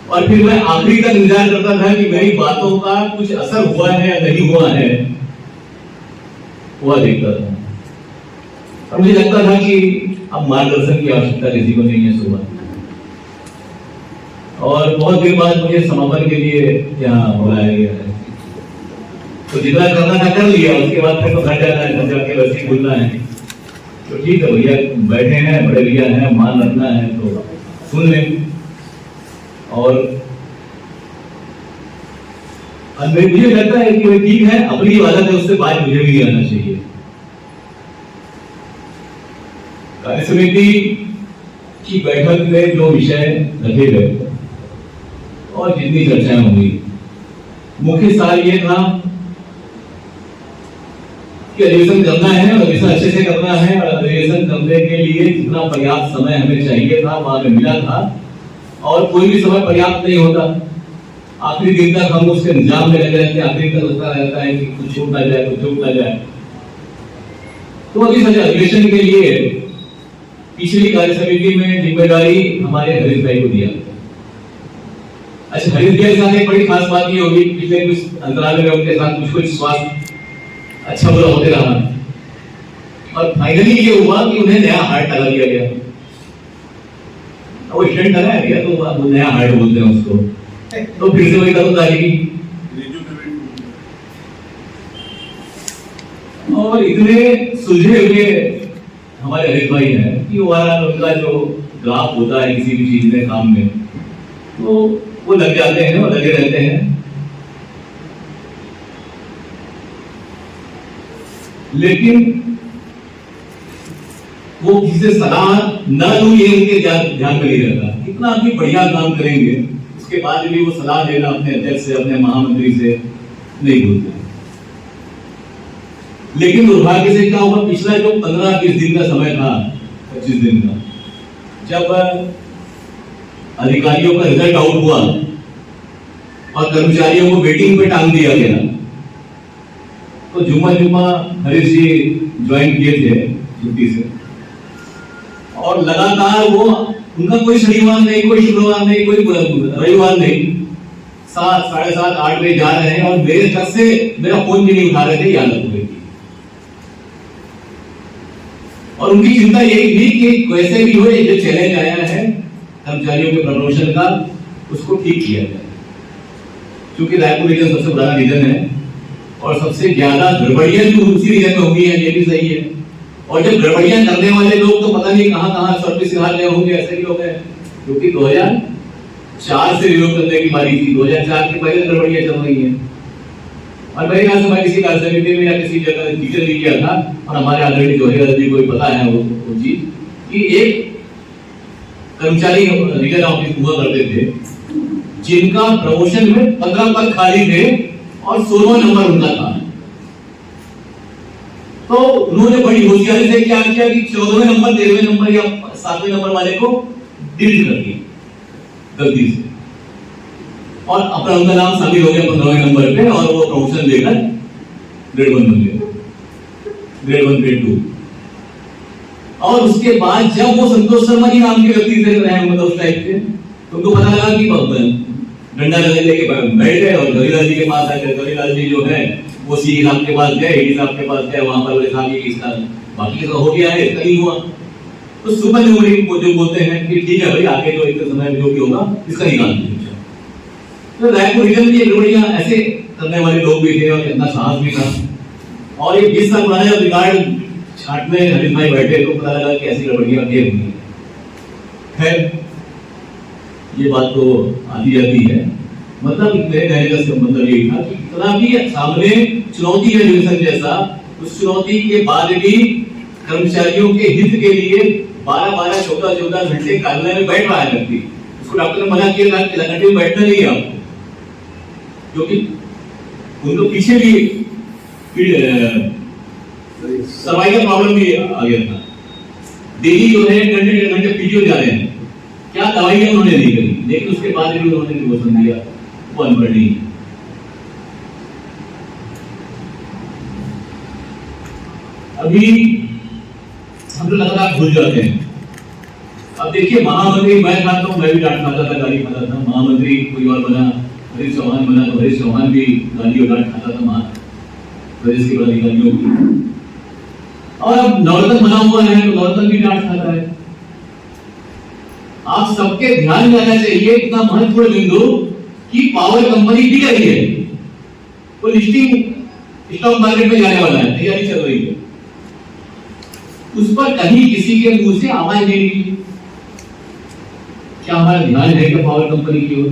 और फिर मैं आखिरी तक इंतजार करता था कि मेरी बातों का कुछ असर हुआ है या नहीं हुआ है, वह देखता था। और मुझे लगता था कि अब मार्गदर्शन की आवश्यकता किसी को नहीं है सुबह। और बहुत देर बाद मुझे समापन के लिए यहाँ बुलाया गया है, तो जितना करना था कर लिया। उसके बाद फिर तो घर जाना है, घर जाके बस ही बोलना है। तो ठीक है भैया, बैठे हैं, बड़े भैया हैं, मान रखना है तो सुन लें। और मुझे लगता है कि ठीक है, अपनी इबादत है, उससे बात मुझे भी आना चाहिए। कार्य समिति की बैठक में जो विषय रखे गए और जितनी चर्चाएं होंगी, मुख्य सार ये था कि अधिवेशन करना है और अधिवेशन अच्छे से करना है। और अधिवेशन करने के लिए जितना पर्याप्त समय हमें चाहिए था वह हमें मिला था और कोई भी समय पर्याप्त नहीं होता। आखिरी दिन तक हम उसके इंतजाम में लगे रहते हैं, आखिरी तक लगता रहता है कि कुछ छूट ना जाए, कुछ छूट ना जाए। तो अभी अधिवेशन के लिए पिछली कार्य समिति में जिम्मेदारी हमारे हरीश भाई को दिया। अच्छा, हरीश भाई के साथ एक बड़ी खास बात ये होगी, पिछले कुछ अंतराल में उनके साथ कुछ स्वास्थ्य अच्छा बुरा होते रहा और फाइनली ये हुआ कि उन्हें नया हार्ट लगा दिया गया। वो स्टैंड लगा है तो वो नया हार्ड बोलते हैं उसको, तो फिर से वही करूँ तारीखी। और इतने सुलझे हुए हमारे हरीश भाई हैं कि उनका जो ग्राफ होता है किसी भी चीज में, काम में, तो वो लग जाते हैं और लगे रहते हैं। लेकिन वो किसी से सलाह न लूं ये उनके ध्यान में नहीं रहता। इतना भी बढ़िया काम करेंगे उसके बाद भी वो सलाह देना अपने अध्यक्ष से, अपने महामंत्री से नहीं भूलते। लेकिन दुर्भाग्य से क्या हुआ, पिछला जो 15-20 दिन का समय था, 25 दिन का, जब अधिकारियों का रिजल्ट आउट हुआ और कर्मचारियों को वेटिंग पे टांग दिया गया, तो जुम्मा हरीश जी ज्वाइन किए थे छुट्टी से, और लगातार वो उनका कोई शनिवार नहीं, कोई शुक्रवार नहीं, कोई रविवार नहीं, 7, 7:30, 8 बजे जा रहे हैं और मेरे तक से मेरा फोन भी नहीं उठा रहे थे, याद हो गई। और उनकी चिंता यही थी कि वैसे भी हो जो चैलेंज आया है कर्मचारियों के प्रमोशन का, उसको ठीक किया जाए। क्योंकि रायपुर रीजन सबसे बड़ा रीजन है और सबसे ज्यादा गड़बड़ियां भी उसी रीजन में होगी, ये भी सही है। और जब गड़बड़ियां करने वाले लोग तो पता नहीं कहां सर्विस सिखा गए होंगे, ऐसे भी लोग हैं। क्योंकि 2004 से विरोध करने की बारी थी, 2004 के पहले गड़बड़ियां चल रही हैं। और मेरे ख्याल से मैं किसी कार्य समिति में या किसी जगह टीचर भी किया था, और हमारे ऑलरेडी जोहर जी को पता है वो चीज कि एक कर्मचारी रीजन ऑफिस हुआ करते थे जिनका प्रमोशन में 15 पद खाली थे और 16वां नंबर उनका था। तो उन्होंने बड़ी होशियारी से क्या किया कि 14वें नंबर, 13वें नंबर या 7वें नंबर वाले को डिलीट कर दिया गलती से, और अपना उनका नाम शामिल हो गया 15वें नंबर पे, और वो प्रमोशन लेकर ग्रेड 1 बन गए, ग्रेड 1 ग्रेड 2। और उसके बाद जब वो संतोष शर्मा जी नाम के व्यक्ति से रहे, मतलब उस टाइप के, तो उनको पता लगा कि डंडा लेके बैठ गए और गरीलाल जी के पास आकर, गरीलाल जी जो है वो सी साहब के पास गए, एडी साहब के पास गए, वहां पर बोले साहब ये इसका बाकी का हो गया है, इसका नहीं हुआ। तो सुपर न्यूमरिक को जो बोलते हैं कि ठीक है भाई आगे जो एक समय में जो भी होगा इसका निकाल दीजिए। तो रायपुर रीजन में ये गड़बड़ियां ऐसे करने वाले लोग भी थे और इतना साहस भी था। और ये 20 साल पुराना रिकॉर्ड छाटने हरीश भाई बैठे तो पता लगा कि ऐसी गड़बड़ियां क्या हुई है। ये बात तो आती जाती है। मतलब मेरे कहने का मतलब यही था कि इतना भी सामने चुनौती है एजुकेशन जैसा, उस चुनौती के बाद भी कर्मचारियों के हित के लिए 12-12, 14-14 घंटे कार्यालय में बैठ रहा है व्यक्ति। उसको डॉक्टर ने मना किया था कि घंटे में बैठना नहीं है आपको, क्योंकि उनको पीछे भी सर्वाइकल प्रॉब्लम भी आ गया था। डेली जो है घंटे पीछे जा रहे हैं, क्या दवाइयां उन्होंने नहीं करी, लेकिन उसके बाद भी उन्होंने डिवोशन दिया, वो अनपढ़ नहीं। अभी हम लोग लगातार भूल जाते हैं। अब देखिए महामंत्री, मैं खाता हूँ, मैं भी डांट खाता था, गाली खाता था। महामंत्री कोई और बना, हरीश चौहान बना, तो हरीश चौहान भी गाली और डांट खाता था प्रदेश के पदाधिकारियों की। और अब नवरत्न बना हुआ है तो नवरत्न भी डांट खाता है। आप सबके ध्यान में आना चाहिए इतना महत्वपूर्ण बिंदु कि पावर कंपनी बिक रही है, वो लिस्टिंग स्टॉक मार्केट में जाने वाला है, तैयारी चल रही है। उस पर कहीं किसी के मुंह से आवाज नहीं निकली। क्या हमारा ध्यान है कि पावर कंपनी की ओर?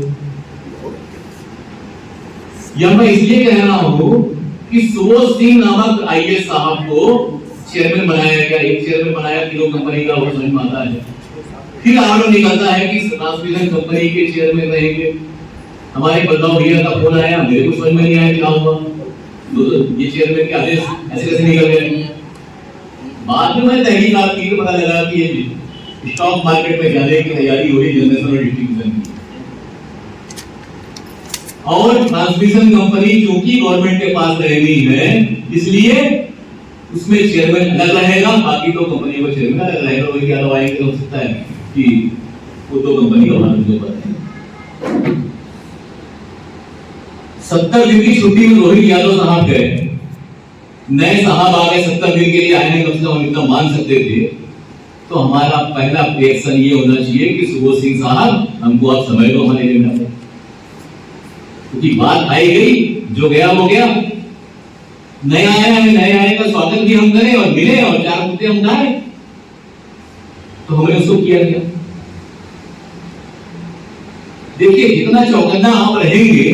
यह मैं इसलिए कह रहा हूं कि सुबोध सिंह नामक आईएएस साहब को चेयरमैन बनाया गया, एक चेयरमैन बनाया तीनों कंपनी का, वो समझ में आता है। फिर आरोप निकलता है कि ट्रांसमिशन कंपनी के चेयरमैन रहेंगे। हमारे बदलाव भैया का फोन आया, मेरे को समझ में नहीं आया क्या हुआ, ये चेयरमैन के आदेश ऐसे कैसे निकल गए। बाद में मैंने तहकीकात की तो पता लगा कि ये स्टॉक मार्केट में जाने की तैयारी हो रही जनरेशन और डिस्ट्रीब्यूशन की। और ट्रांसमिशन कंपनी क्योंकि गवर्नमेंट के पास रहनी है, इसलिए उसमें चेयरमैन अलग रहेगा, बाकी तो कंपनी का चेयरमैन अलग रहेगा। वही क्या दवाएंगे, हो सकता है कि वो तो कंपनी का मालिक जो बात है। 70 दिन की छुट्टी में रोहित यादव साहब गए, नए साहब आ गए, 70 दिन के लिए आए हैं, कम से कम इतना मान सकते थे। तो हमारा पहला रिएक्शन ये होना चाहिए कि सुबोध सिंह साहब हमको आप समय दो हमारे एजेंडा पर, क्योंकि बात आई गई, जो गया वो गया। नया आया है, नए आने का स्वागत भी हम करें और मिले और 4 मुद्दे हम उठाए, तो हमने उसको किया गया। देखिए जितना चौकन्ना आप रहेंगे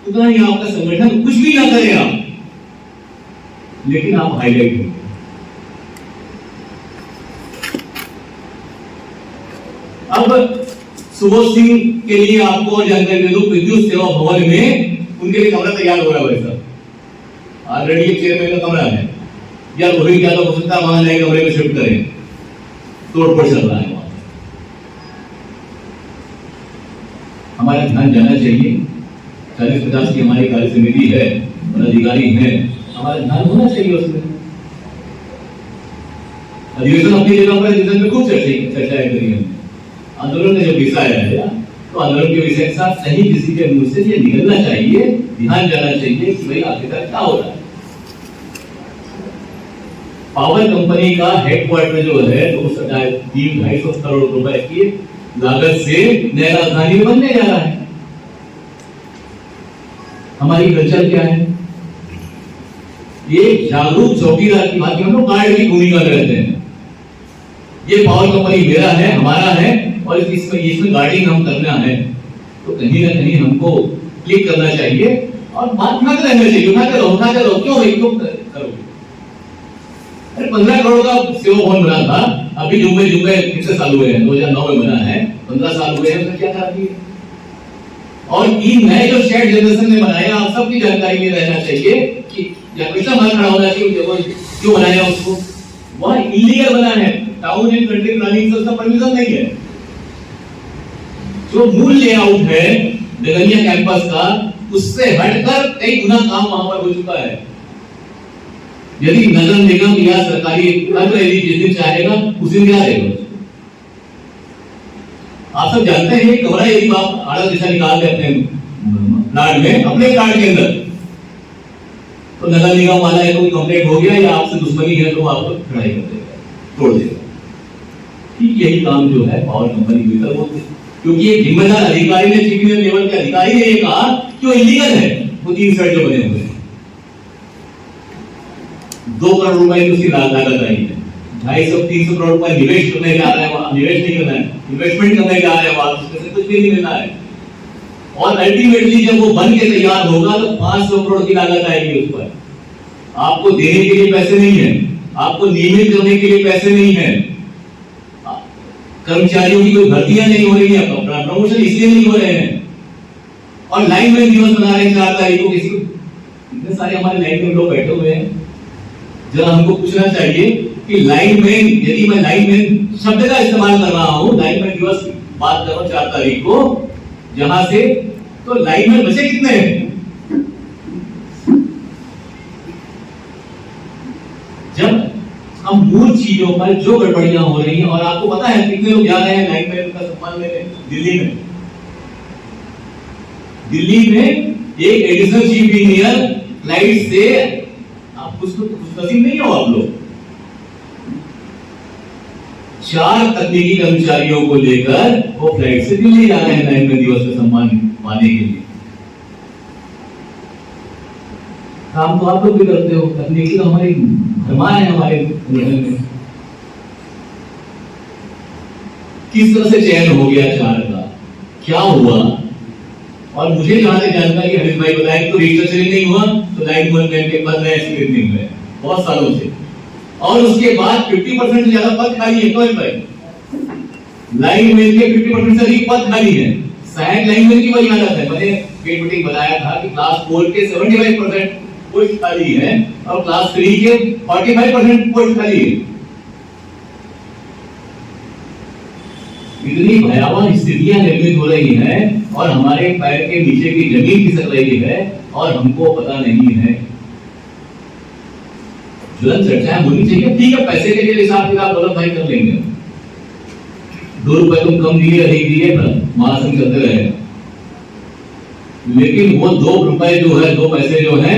उतना ही आपका संगठन कुछ भी ना करे आप, लेकिन आप हाईलाइट होंगे। अब सुबोध सिंह के लिए आपको जानकारी दे दूं, विद्युत सेवा भवन में उनके लिए कमरा तैयार हो रहा है भाई साहब। ऑलरेडी एक चेयरमैन का कमरा है, या वही क्या हो सकता है वहां नए कमरे में शिफ्ट करें, तोड़फोड़ चल रहा है वहां। हमारा ध्यान जाना चाहिए, 40-50 की हमारी कार्य समिति है और अधिकारी हैं, हमारा ध्यान होना चाहिए उसमें। अधिवेशन अपनी जगह पर अधिवेशन में खूब चर्चाएं करी हमने। आंदोलन का जब विषय आया तो आंदोलन के विषय के साथ सही किसी के मुंह से ये निकलना चाहिए, ध्यान जाना चाहिए कि भाई आखिरकार क्या हो रहा है। पावर कंपनी का हेडक्वार्टर जो है 250-250 करोड़ रुपए की लागत से नया राजधानी बनने जा रहा है। हमारी कल्चर क्या है? ये जागरूक चौकीदार की बात, हम लोग गार्ड की भूमिका में रहते हैं। ये पावर कंपनी मेरा है, हमारा है, और इसमें गार्डिंग हम करना है, तो कहीं ना कहीं हमको क्लिक करना चाहिए और बात ना रहना चाहिए। उठा के लो, क्यों भाई क्यों करोगे? अरे 15 करोड़ का सेवा भवन बना था, अभी जुम्मे कितने साल हुए हैं? 2009 में बना है, 15 साल हुए हैं, उसमें क्या खराबी है? और इन नए जो शेड जनरेशन ने बनाया, आप सबकी जानकारी में रहना चाहिए कि पैसा वहां खड़ा होना चाहिए, क्यों बनाया उसको? वह इलीगल बना है, टाउन एंड कंट्री प्लानिंग से उसका परमिशन नहीं है। जो मूल लेआउट है डगनिया कैंपस का, उससे हटकर कई गुना काम वहां पर हो चुका है। यदि नगर निगम या सरकारी जिस दिन चाहेगा उस दिन क्या देगा? आप सब जानते हैं ये कमरा यदि आप आड़ा दिशा निकाल दे अपने प्लाट में, अपने प्लाट के अंदर, तो नगर निगम वाला है कोई कंप्लेंट हो गया या आपसे दुश्मनी है तो आपको लड़ाई कर देगा, तोड़ देगा। ठीक यही काम जो है पावर कंपनी भीतर होते, क्योंकि एक जिम्मेदार अधिकारी ने, चीफ लेवल के अधिकारी ने ये कहा कि वो इलीगल है, वो 3 साइड जो बने हुए हैं। 2 करोड़ रुपए की उसकी लागत आई है, 250-300 करोड़ रुपए निवेश करने जा रहे हैं, वहां निवेश नहीं करना है, इन्वेस्टमेंट करने जा रहे हैं, वहां उसमें कुछ भी नहीं मिलना है। और अल्टीमेटली जब वो बन के तैयार होगा तो 500 करोड़ की लागत आएगी उस पर। आपको देने के लिए पैसे नहीं है, आपको नियमित करने के लिए पैसे नहीं है, कर्मचारियों की कोई भर्तियां नहीं हो रही है, प्रमोशन इसलिए नहीं हो रहे हैं, और लाइनमैन दिवस मना रहे हैं 4 तारीख को। किसी को, इतने सारे हमारे लाइनमैन लोग बैठे हुए हैं, जरा हमको पूछना चाहिए कि लाइनमैन, यदि मैं लाइनमैन शब्द का इस्तेमाल कर रहा हूं, लाइनमैन दिवस बात कर रहा हूं 4 तारीख को, जहां से, तो लाइनमैन बचे कितने हैं? जब हम मूल चीजों पर जो गड़बड़ियां हो रही हैं, और आपको पता है कितने लोग जा रहे हैं लाइनमैन का सम्मान लेने दिल्ली में। दिल्ली में एक एडिशनल चीफ इंजीनियर फ्लाइट से, आप कुछ नसीब नहीं हो आप लोग, 4 तकनीकी कर्मचारियों को लेकर वो फ्लाइट से दिल्ली जा रहे हैं लाइनमैन दिवस का सम्मान पाने के लिए। काम तो आप लोग भी करते हो, तकनीकी तो हमारी भरमार है हमारे संगठन में। किस तरह से चयन हो गया 4 का, क्या हुआ? और मुझे जहां तक जानकारी हरीश भाई बताया तो रिस्ट्रक्चरिंग नहीं हुआ, तो लाइनमैन के पद नए स्थित नहीं हुए बहुत सालों से, और उसके बाद 50% से ज्यादा पद खाली है। तो भाई लाइनमैन के 50% से अधिक पद खाली है। सहायक लाइनमैन की वही हालत है। मैंने गेट मीटिंग बताया था कि क्लास 4 के 75% पोस्ट खाली है और क्लास 3 के 45% पोस्ट खाली है। इतनी भयावह स्थितियां निर्मित हो रही हैं और हमारे पैर के नीचे की जमीन खिसक रही है और हमको पता नहीं है। ज्वलन चर्चाएं होनी चाहिए, ठीक है, पैसे के लिए हिसाब किताब गलत भाई कर लेंगे, 2 रुपए तुम कम दिए अधिक दिए महासंघ चलते रहे, लेकिन वो 2 रुपए जो है, 2 पैसे जो है,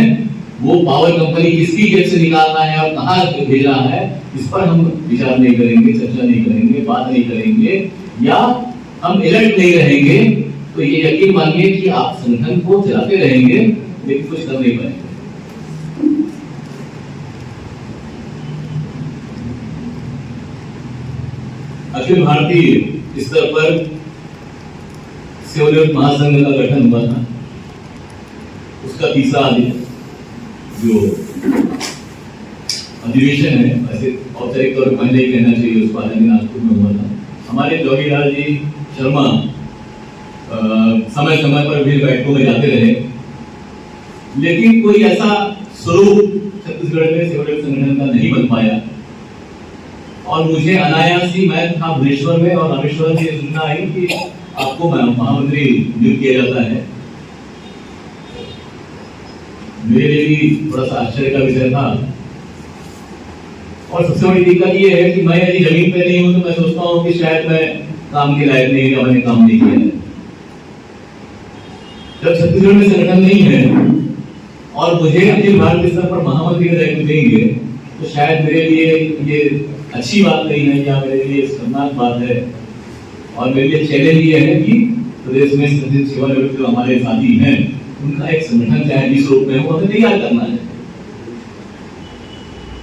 वो पावर कंपनी किसकी जेब से निकालना है और कहाँ भेजना है, इस पर हम विचार नहीं करेंगे, चर्चा नहीं करेंगे, बात नहीं करेंगे, या हम अलर्ट नहीं रहेंगे, तो ये यकीन मानिए कि आप संगठन को चलाते रहेंगे लेकिन कुछ कर नहीं पाएंगे। अखिल भारतीय स्तर पर सेवानिवृत्त महासंघ का गठन हुआ था, उसका तीसरा जो अधिवेशन है, ऐसे औपचारिक तौर पर पहले ही कहना चाहिए, उस पालन नागपुर में हुआ था। हमारे जवाहरलाल जी शर्मा समय समय पर भी बैठकों में जाते रहे, लेकिन कोई ऐसा स्वरूप छत्तीसगढ़ में सेवानिवृत्त संगठन का नहीं बन पाया। और मुझे अनायास ही, मैं था भुवनेश्वर में और रामेश्वर से सूचना आई कि आपको महामंत्री नियुक्त किया जाता है। मेरे लिए भी थोड़ा सा आश्चर्य का विषय था। और सबसे बड़ी दिक्कत ये है कि मैं यदि जमीन पे नहीं हूं तो मैं सोचता हूँ कि शायद मैं काम के लायक नहीं, या मैंने काम नहीं किया है। जब छत्तीसगढ़ में संगठन नहीं है और मुझे अखिल भारतीय स्तर पर महामंत्री का दायित्व देंगे तो शायद मेरे लिए ये अच्छी बात नहीं है, या मेरे लिए शर्मनाक बात है। और मेरे लिए चैलेंज ये है कि प्रदेश में सेवानिवृत्त जो हमारे साथी हैं उनका एक संगठन चाहे जिस रूप में हो, हमें तैयार करना है।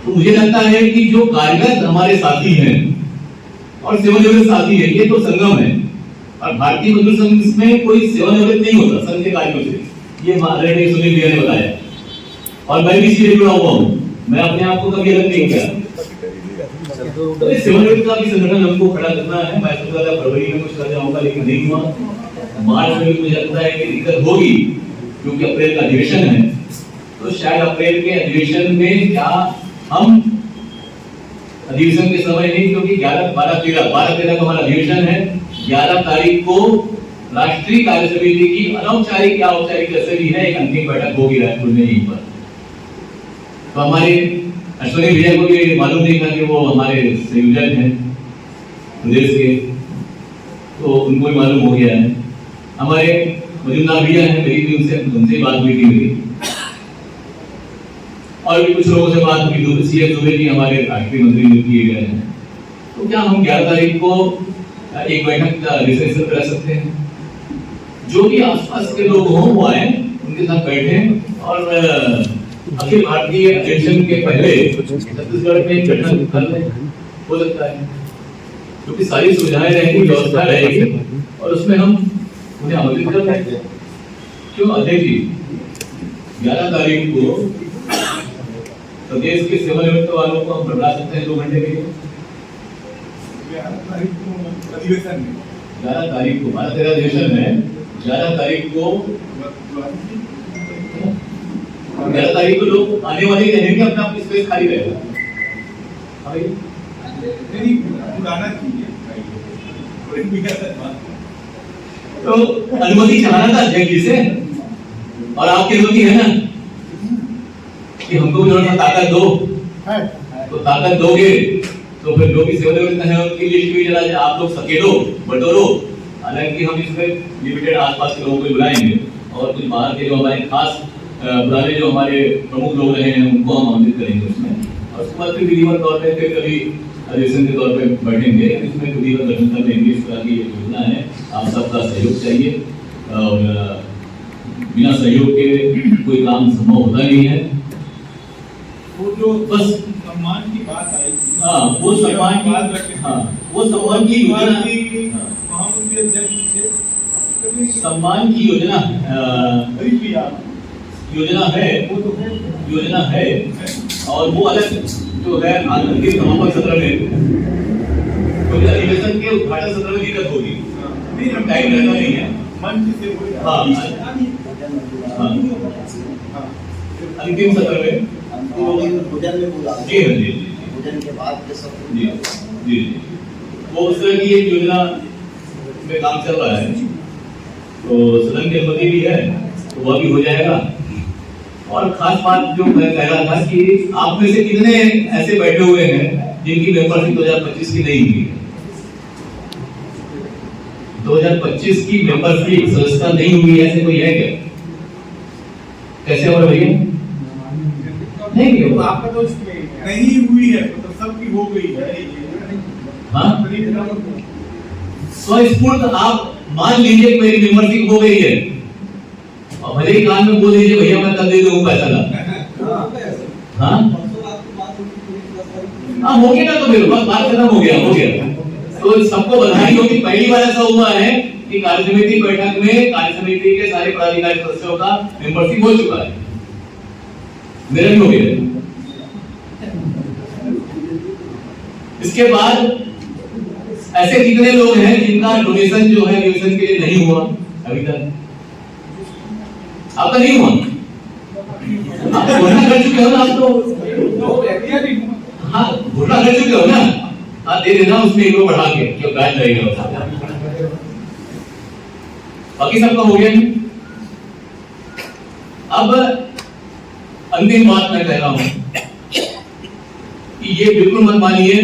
तो मुझे लगता है कि जो कार्यरत हमारे साथी हैं और सेवानिवृत्त साथी है, ये तो संगम है। और भारतीय मजदूर संघ में कोई सेवानिवृत्त नहीं होता संघ के कार्यों से, ये आदरणीय सुनील भैया ने बताया। और मैं भी इसलिए जुड़ा हुआ हूँ, मैं अपने आप को कभी अलग नहीं किया। तो सेवानिवृत्त का भी संगठन हमको खड़ा करना है। मैं सोचा था फरवरी में कुछ कर जाऊंगा, लेकिन नहीं हुआ। मार्च में भी मुझे लगता है कि दिक्कत होगी, क्योंकि अप्रैल का अधिवेशन है। तो शायद अप्रैल के अधिवेशन में क्या हम अधिवेशन के समय नहीं, क्योंकि 11, 12, 13 का हमारा अधिवेशन है। 11 तारीख को राष्ट्रीय कार्य समिति की अनौपचारिक या औपचारिक जैसे भी है एक अंतिम बैठक होगी रायपुर में यहीं पर। तो हमारे अश्विनी भैया को भी मालूम नहीं था कि वो हमारे संयोजक हैं प्रदेश के, तो उनको भी मालूम हो गया है। हमारे मजुमदार भैया हैं, मेरी भी उनसे बात हुई थी, और भी कुछ लोगों से बात हुई। सीएस दुबे जी हमारे राष्ट्रीय मंत्री नियुक्त किए गए हैं। तो क्या हम 11 तारीख को एक बैठक का रिसेशन कर सकते हैं? जो भी आसपास के लोग हों वो आए, उनके साथ बैठे और अखिल भारतीय अधिवेशन के पहले छत्तीसगढ़ में गठन कर लें, हो सकता है, क्योंकि सारी सुविधाएं रहेंगी, व्यवस्था रहेगी, और उसमें हम उन्हें आमंत्रित कर लेंगे। क्यों अध्यक्ष जी 11 तारीख को प्रदेश के सेवानिवृत्त वालों को हम बढ़ा सकते हैं 2 घंटे के लिए। 11 तारीख को अधिवेशन में, 11 तारीख को 12-13 अधिवेशन है, 11 तारीख को 11 तारीख को लोग आने वाले रहेंगे, अपना अपनी स्पेस खाली रहेगा। तो अनुमति चाहना था अध्यक्ष जी से, और आपकी अनुमति है ना कि हमको भी थोड़ा सा ताकत दो, तो ताकत दोगे तो फिर जो भी सेवानिवृत्त है उनकी लिस्ट भी जरा आप लोग सकेलो, बटोरो। हालांकि हम इसमें लिमिटेड आसपास के लोगों को बुलाएंगे, और कुछ बाहर के जो हमारे खास पुराने जो हमारे प्रमुख लोग रहे हैं उनको हम आमंत्रित करेंगे उसमें। और उसके बाद फिर विधिवत तौर पर फिर कभी अधिवेशन के तौर पर बैठेंगे, इसमें विधिवत गठन कर लेंगे। इस तरह की योजना है, आप सबका सहयोग चाहिए, और बिना सहयोग के कोई काम संभव होता नहीं है। वो जो बस सम्मान की बात आई थी, हाँ, वो सम्मान की बात, हाँ, वो सम्मान की योजना, महामंत्री अध्यक्ष से सम्मान की योजना है, और वो अलग जो है अंतिम समापन सत्र में, क्योंकि अधिवेशन के उद्घाटन सत्र में दिक्कत होगी, टाइम रहता नहीं है। अंतिम सत्र में भोजन के बाद जी वो उस तरह की एक योजना में काम चल रहा है, तो सदन की अनुमति भी है, तो वह भी हो जाएगा। और खास बात जो मैं कह रहा था कि आप में से कितने ऐसे बैठे हुए हैं जिनकी मेंबरशिप 2025 की नहीं हुई? 2025 की मेंबरशिप सदस्यता नहीं हुई, ऐसे कोई है क्या? कैसे हो भैया? नहीं तो आपका तो नहीं हुई है, मतलब सबकी हो गई है हाँ स्वस्फूर्त आप मान लीजिए कि मेरी मेंबरशिप हो गई है और भले ही कान में बोल दीजिए भैया मैं कल दे दूंगा पैसा का। हाँ हाँ हो गया ना, तो मेरे पास बात खत्म हो गया। तो सबको बधाई हो कि पहली बार ऐसा हुआ है कि कार्य समिति बैठक में कार्य समिति के सारे पदाधिकारी सदस्यों का मेंबरशिप हो चुका है, मेरा भी हो गया। इसके बाद ऐसे कितने लोग हैं जिनका डोनेशन जो है डिवीजन के लिए नहीं हुआ अभी तक? आपका नहीं हुआ, आप घोषणा कर चुके हो ना, आप तो हाँ घोषणा कर चुके हो ना, आप दे देना उसमें एक बढ़ा के जो गाइड रहेगा। बाकी सबका हो गया। अब अंतिम बात मैं कह रहा हूं कि ये बिल्कुल मत मानिए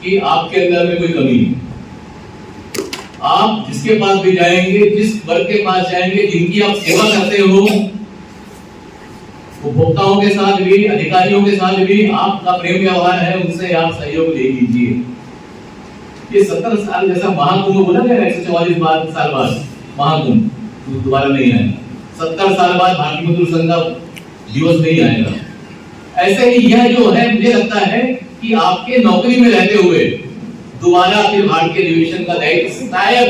कि आपके अंदर में कोई कमी है। आप जिसके पास भी जाएंगे, जिस वर्ग के पास जाएंगे, जिनकी आप सेवा करते हो, उपभोक्ताओं के साथ भी, अधिकारियों के साथ भी आपका प्रेम व्यवहार है, उनसे आप सहयोग ले लीजिए। ये 70 साल जैसा महाकुंभ बोला गया, 144 साल बाद महाकुंभ दोबारा नहीं आएगा। 70 साल बाद भारतीय मजदूर संघ का दिवस नहीं आएगा। ऐसे ही यह जो है, मुझे लगता है कि आपके नौकरी में रहते हुए दोबारा फिर भारतीय डिवीजन का दायित्व शायद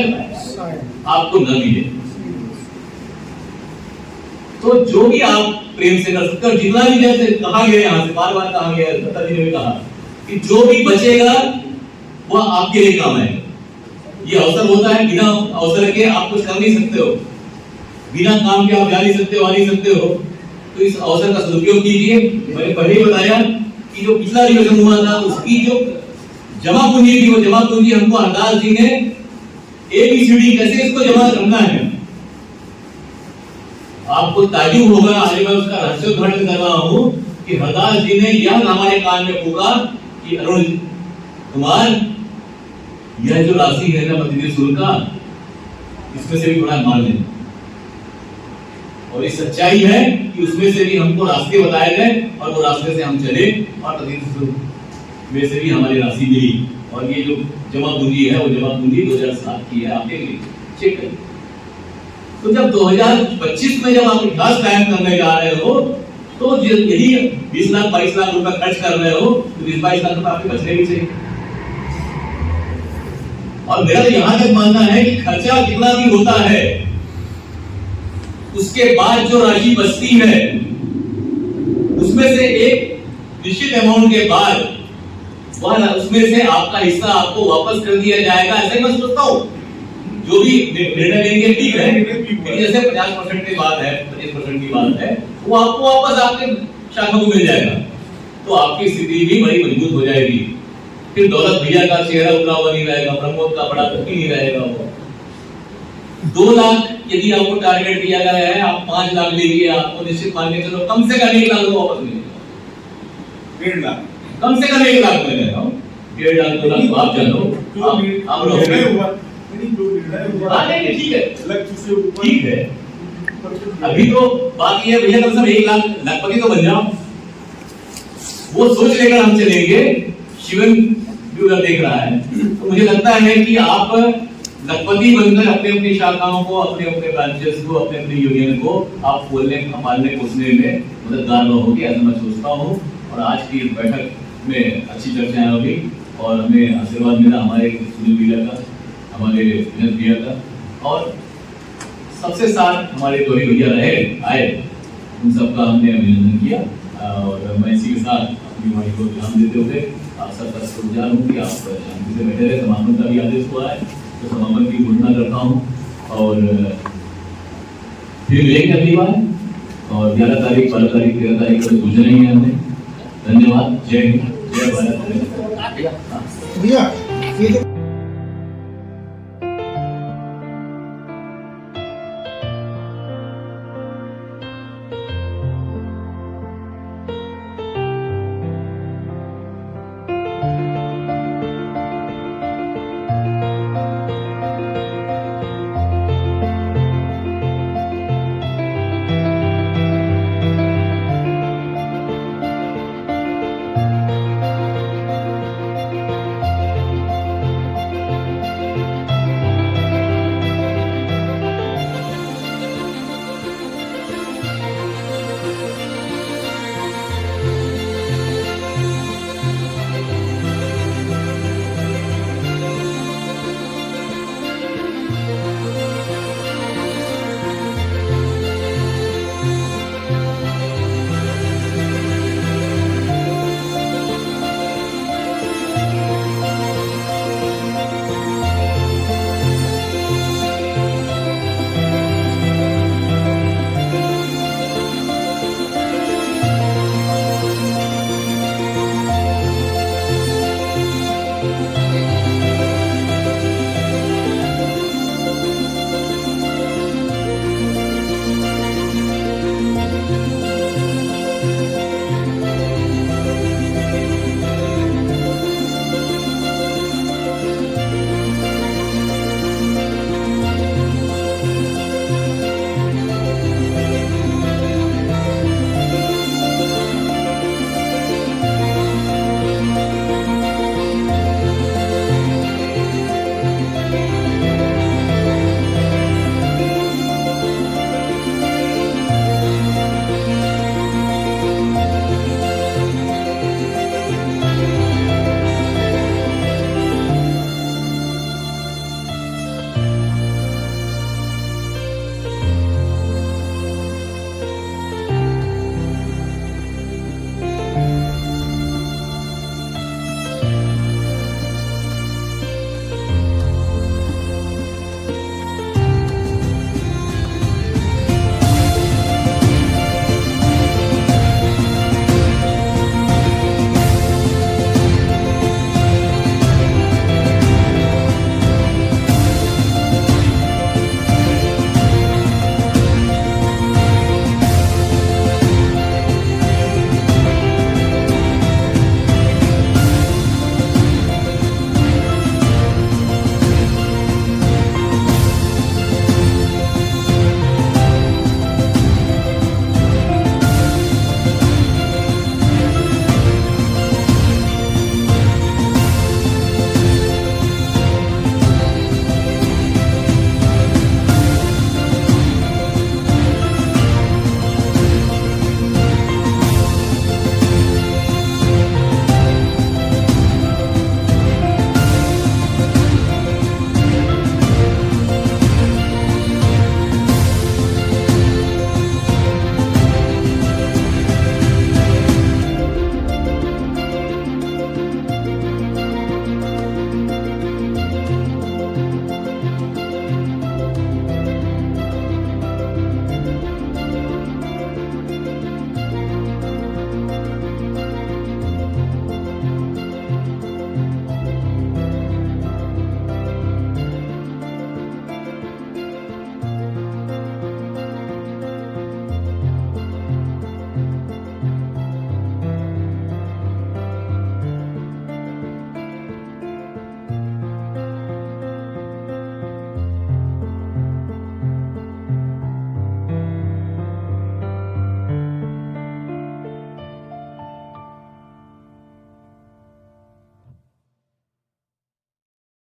आपको न मिले। तो जो भी आप प्रेम से कर सकते हो, जितना भी, जैसे कहा गया यहाँ से बार बार कहा गया, दत्ता जी ने भी कहा कि जो भी बचेगा वह आपके लिए काम है। ये अवसर होता है, बिना अवसर के आप कुछ कर नहीं सकते हो, बिना काम के आप जा नहीं सकते हो, आ नहीं सकते हो। तो इस अवसर का सदुपयोग कीजिए। मैंने पहले ही बताया कि जो पिछला अधिवेशन हुआ था उसकी जो जमा पूंजी थी, वो जमा पूंजी हमको हरदास जी ने ABCD कैसे इसको जमा करना है, आपको ताजुब होगा। आज मैं उसका रहस्योद्घाटन कर रहा हूं कि हरदास जी ने यह हमारे कान में फूका कि अरुण कुमार, यह जो राशि है ना मंदिर शुल्क का, इसमें से भी थोड़ा मान लें। और ये सच्चाई है कि उसमें से भी हमको रास्ते बताए गए और वो रास्ते से हम चले और प्रतिनिधि में से भी हमारी राशि मिली। और ये जो जमा पूंजी है वो जमा पूंजी 2007 की है, आप देख लीजिए, चेक करिए। तो जब 2025 में जब आप इतिहास कायम करने जा रहे हो तो यदि 20 लाख 22 लाख रुपए खर्च कर रहे हो तो 20-22 लाख रुपए आपके बचने भी चाहिए। और मेरा तो यहां तक मानना है कि खर्चा कितना भी होता है, उसके बाद जो राशि बचती है उसमें से एक निश्चित अमाउंट के बाद वह उसमें से आपका हिस्सा आपको वापस कर दिया जाएगा। ऐसा ही मैं सोचता हूँ। जो भी निर्णय लेंगे ठीक है, लेकिन जैसे 50% की बात है, 25% की बात है, वो आपको वापस आपके शाखा को मिल जाएगा। तो आपकी स्थिति भी बड़ी मजबूत हो जाएगी। फिर दौलत भैया का चेहरा उतरा हुआ नहीं रहेगा, प्रमोद का बड़ा दुखी नहीं रहेगा। वो 2 लाख यदि आपको टारगेट दिया गया है, आप 5 लाख लीजिए, आपको निश्चित मान के चलो कम से कम 1 लाख वापस मिलेगा। 1.5 लाख कम से कम 1 लाख मिलेगा। 1.5 लाख 2 लाख आप जानो, आप लोग नहीं, ठीक है, ठीक है। अभी तो बात ये है भैया, कम से कम 1 लाख लखपति तो बन जाओ। वो सोच लेकर हम चलेंगे। शिवन भी उधर देख रहा है, तो मुझे लगता है कि आप लखपति बनकर अपने अपनी शाखाओं को, अपने अपने ब्रांचेस को, अपने अपने यूनियन को आप खोलने, संभालने, पोषने में मददगार होगी, ऐसा मैं सोचता हूँ। और आज की बैठक में अच्छी चर्चाएं होगी और हमें आशीर्वाद मिला हमारे सुनील भैया का, हमारे विनोद भैया का, और सबसे साथ हमारे दोही भैया रहे आए, उन सबका हमने अभिनंदन किया। और मैं इसी के साथ अपनी वाणी को ध्यान देते हुए आप सबका शुक्रगुजार हूँ कि आप शांति से बैठे रहे। समापन का भी आदेश हुआ है तो समापन की घोषणा करता हूँ और फिर मिलेंगे अगली बार। और 11 तारीख 12 तारीख 13 तारीख को सोचना ही है हमने। धन्यवाद। जय हिंद, जय भारत। भैया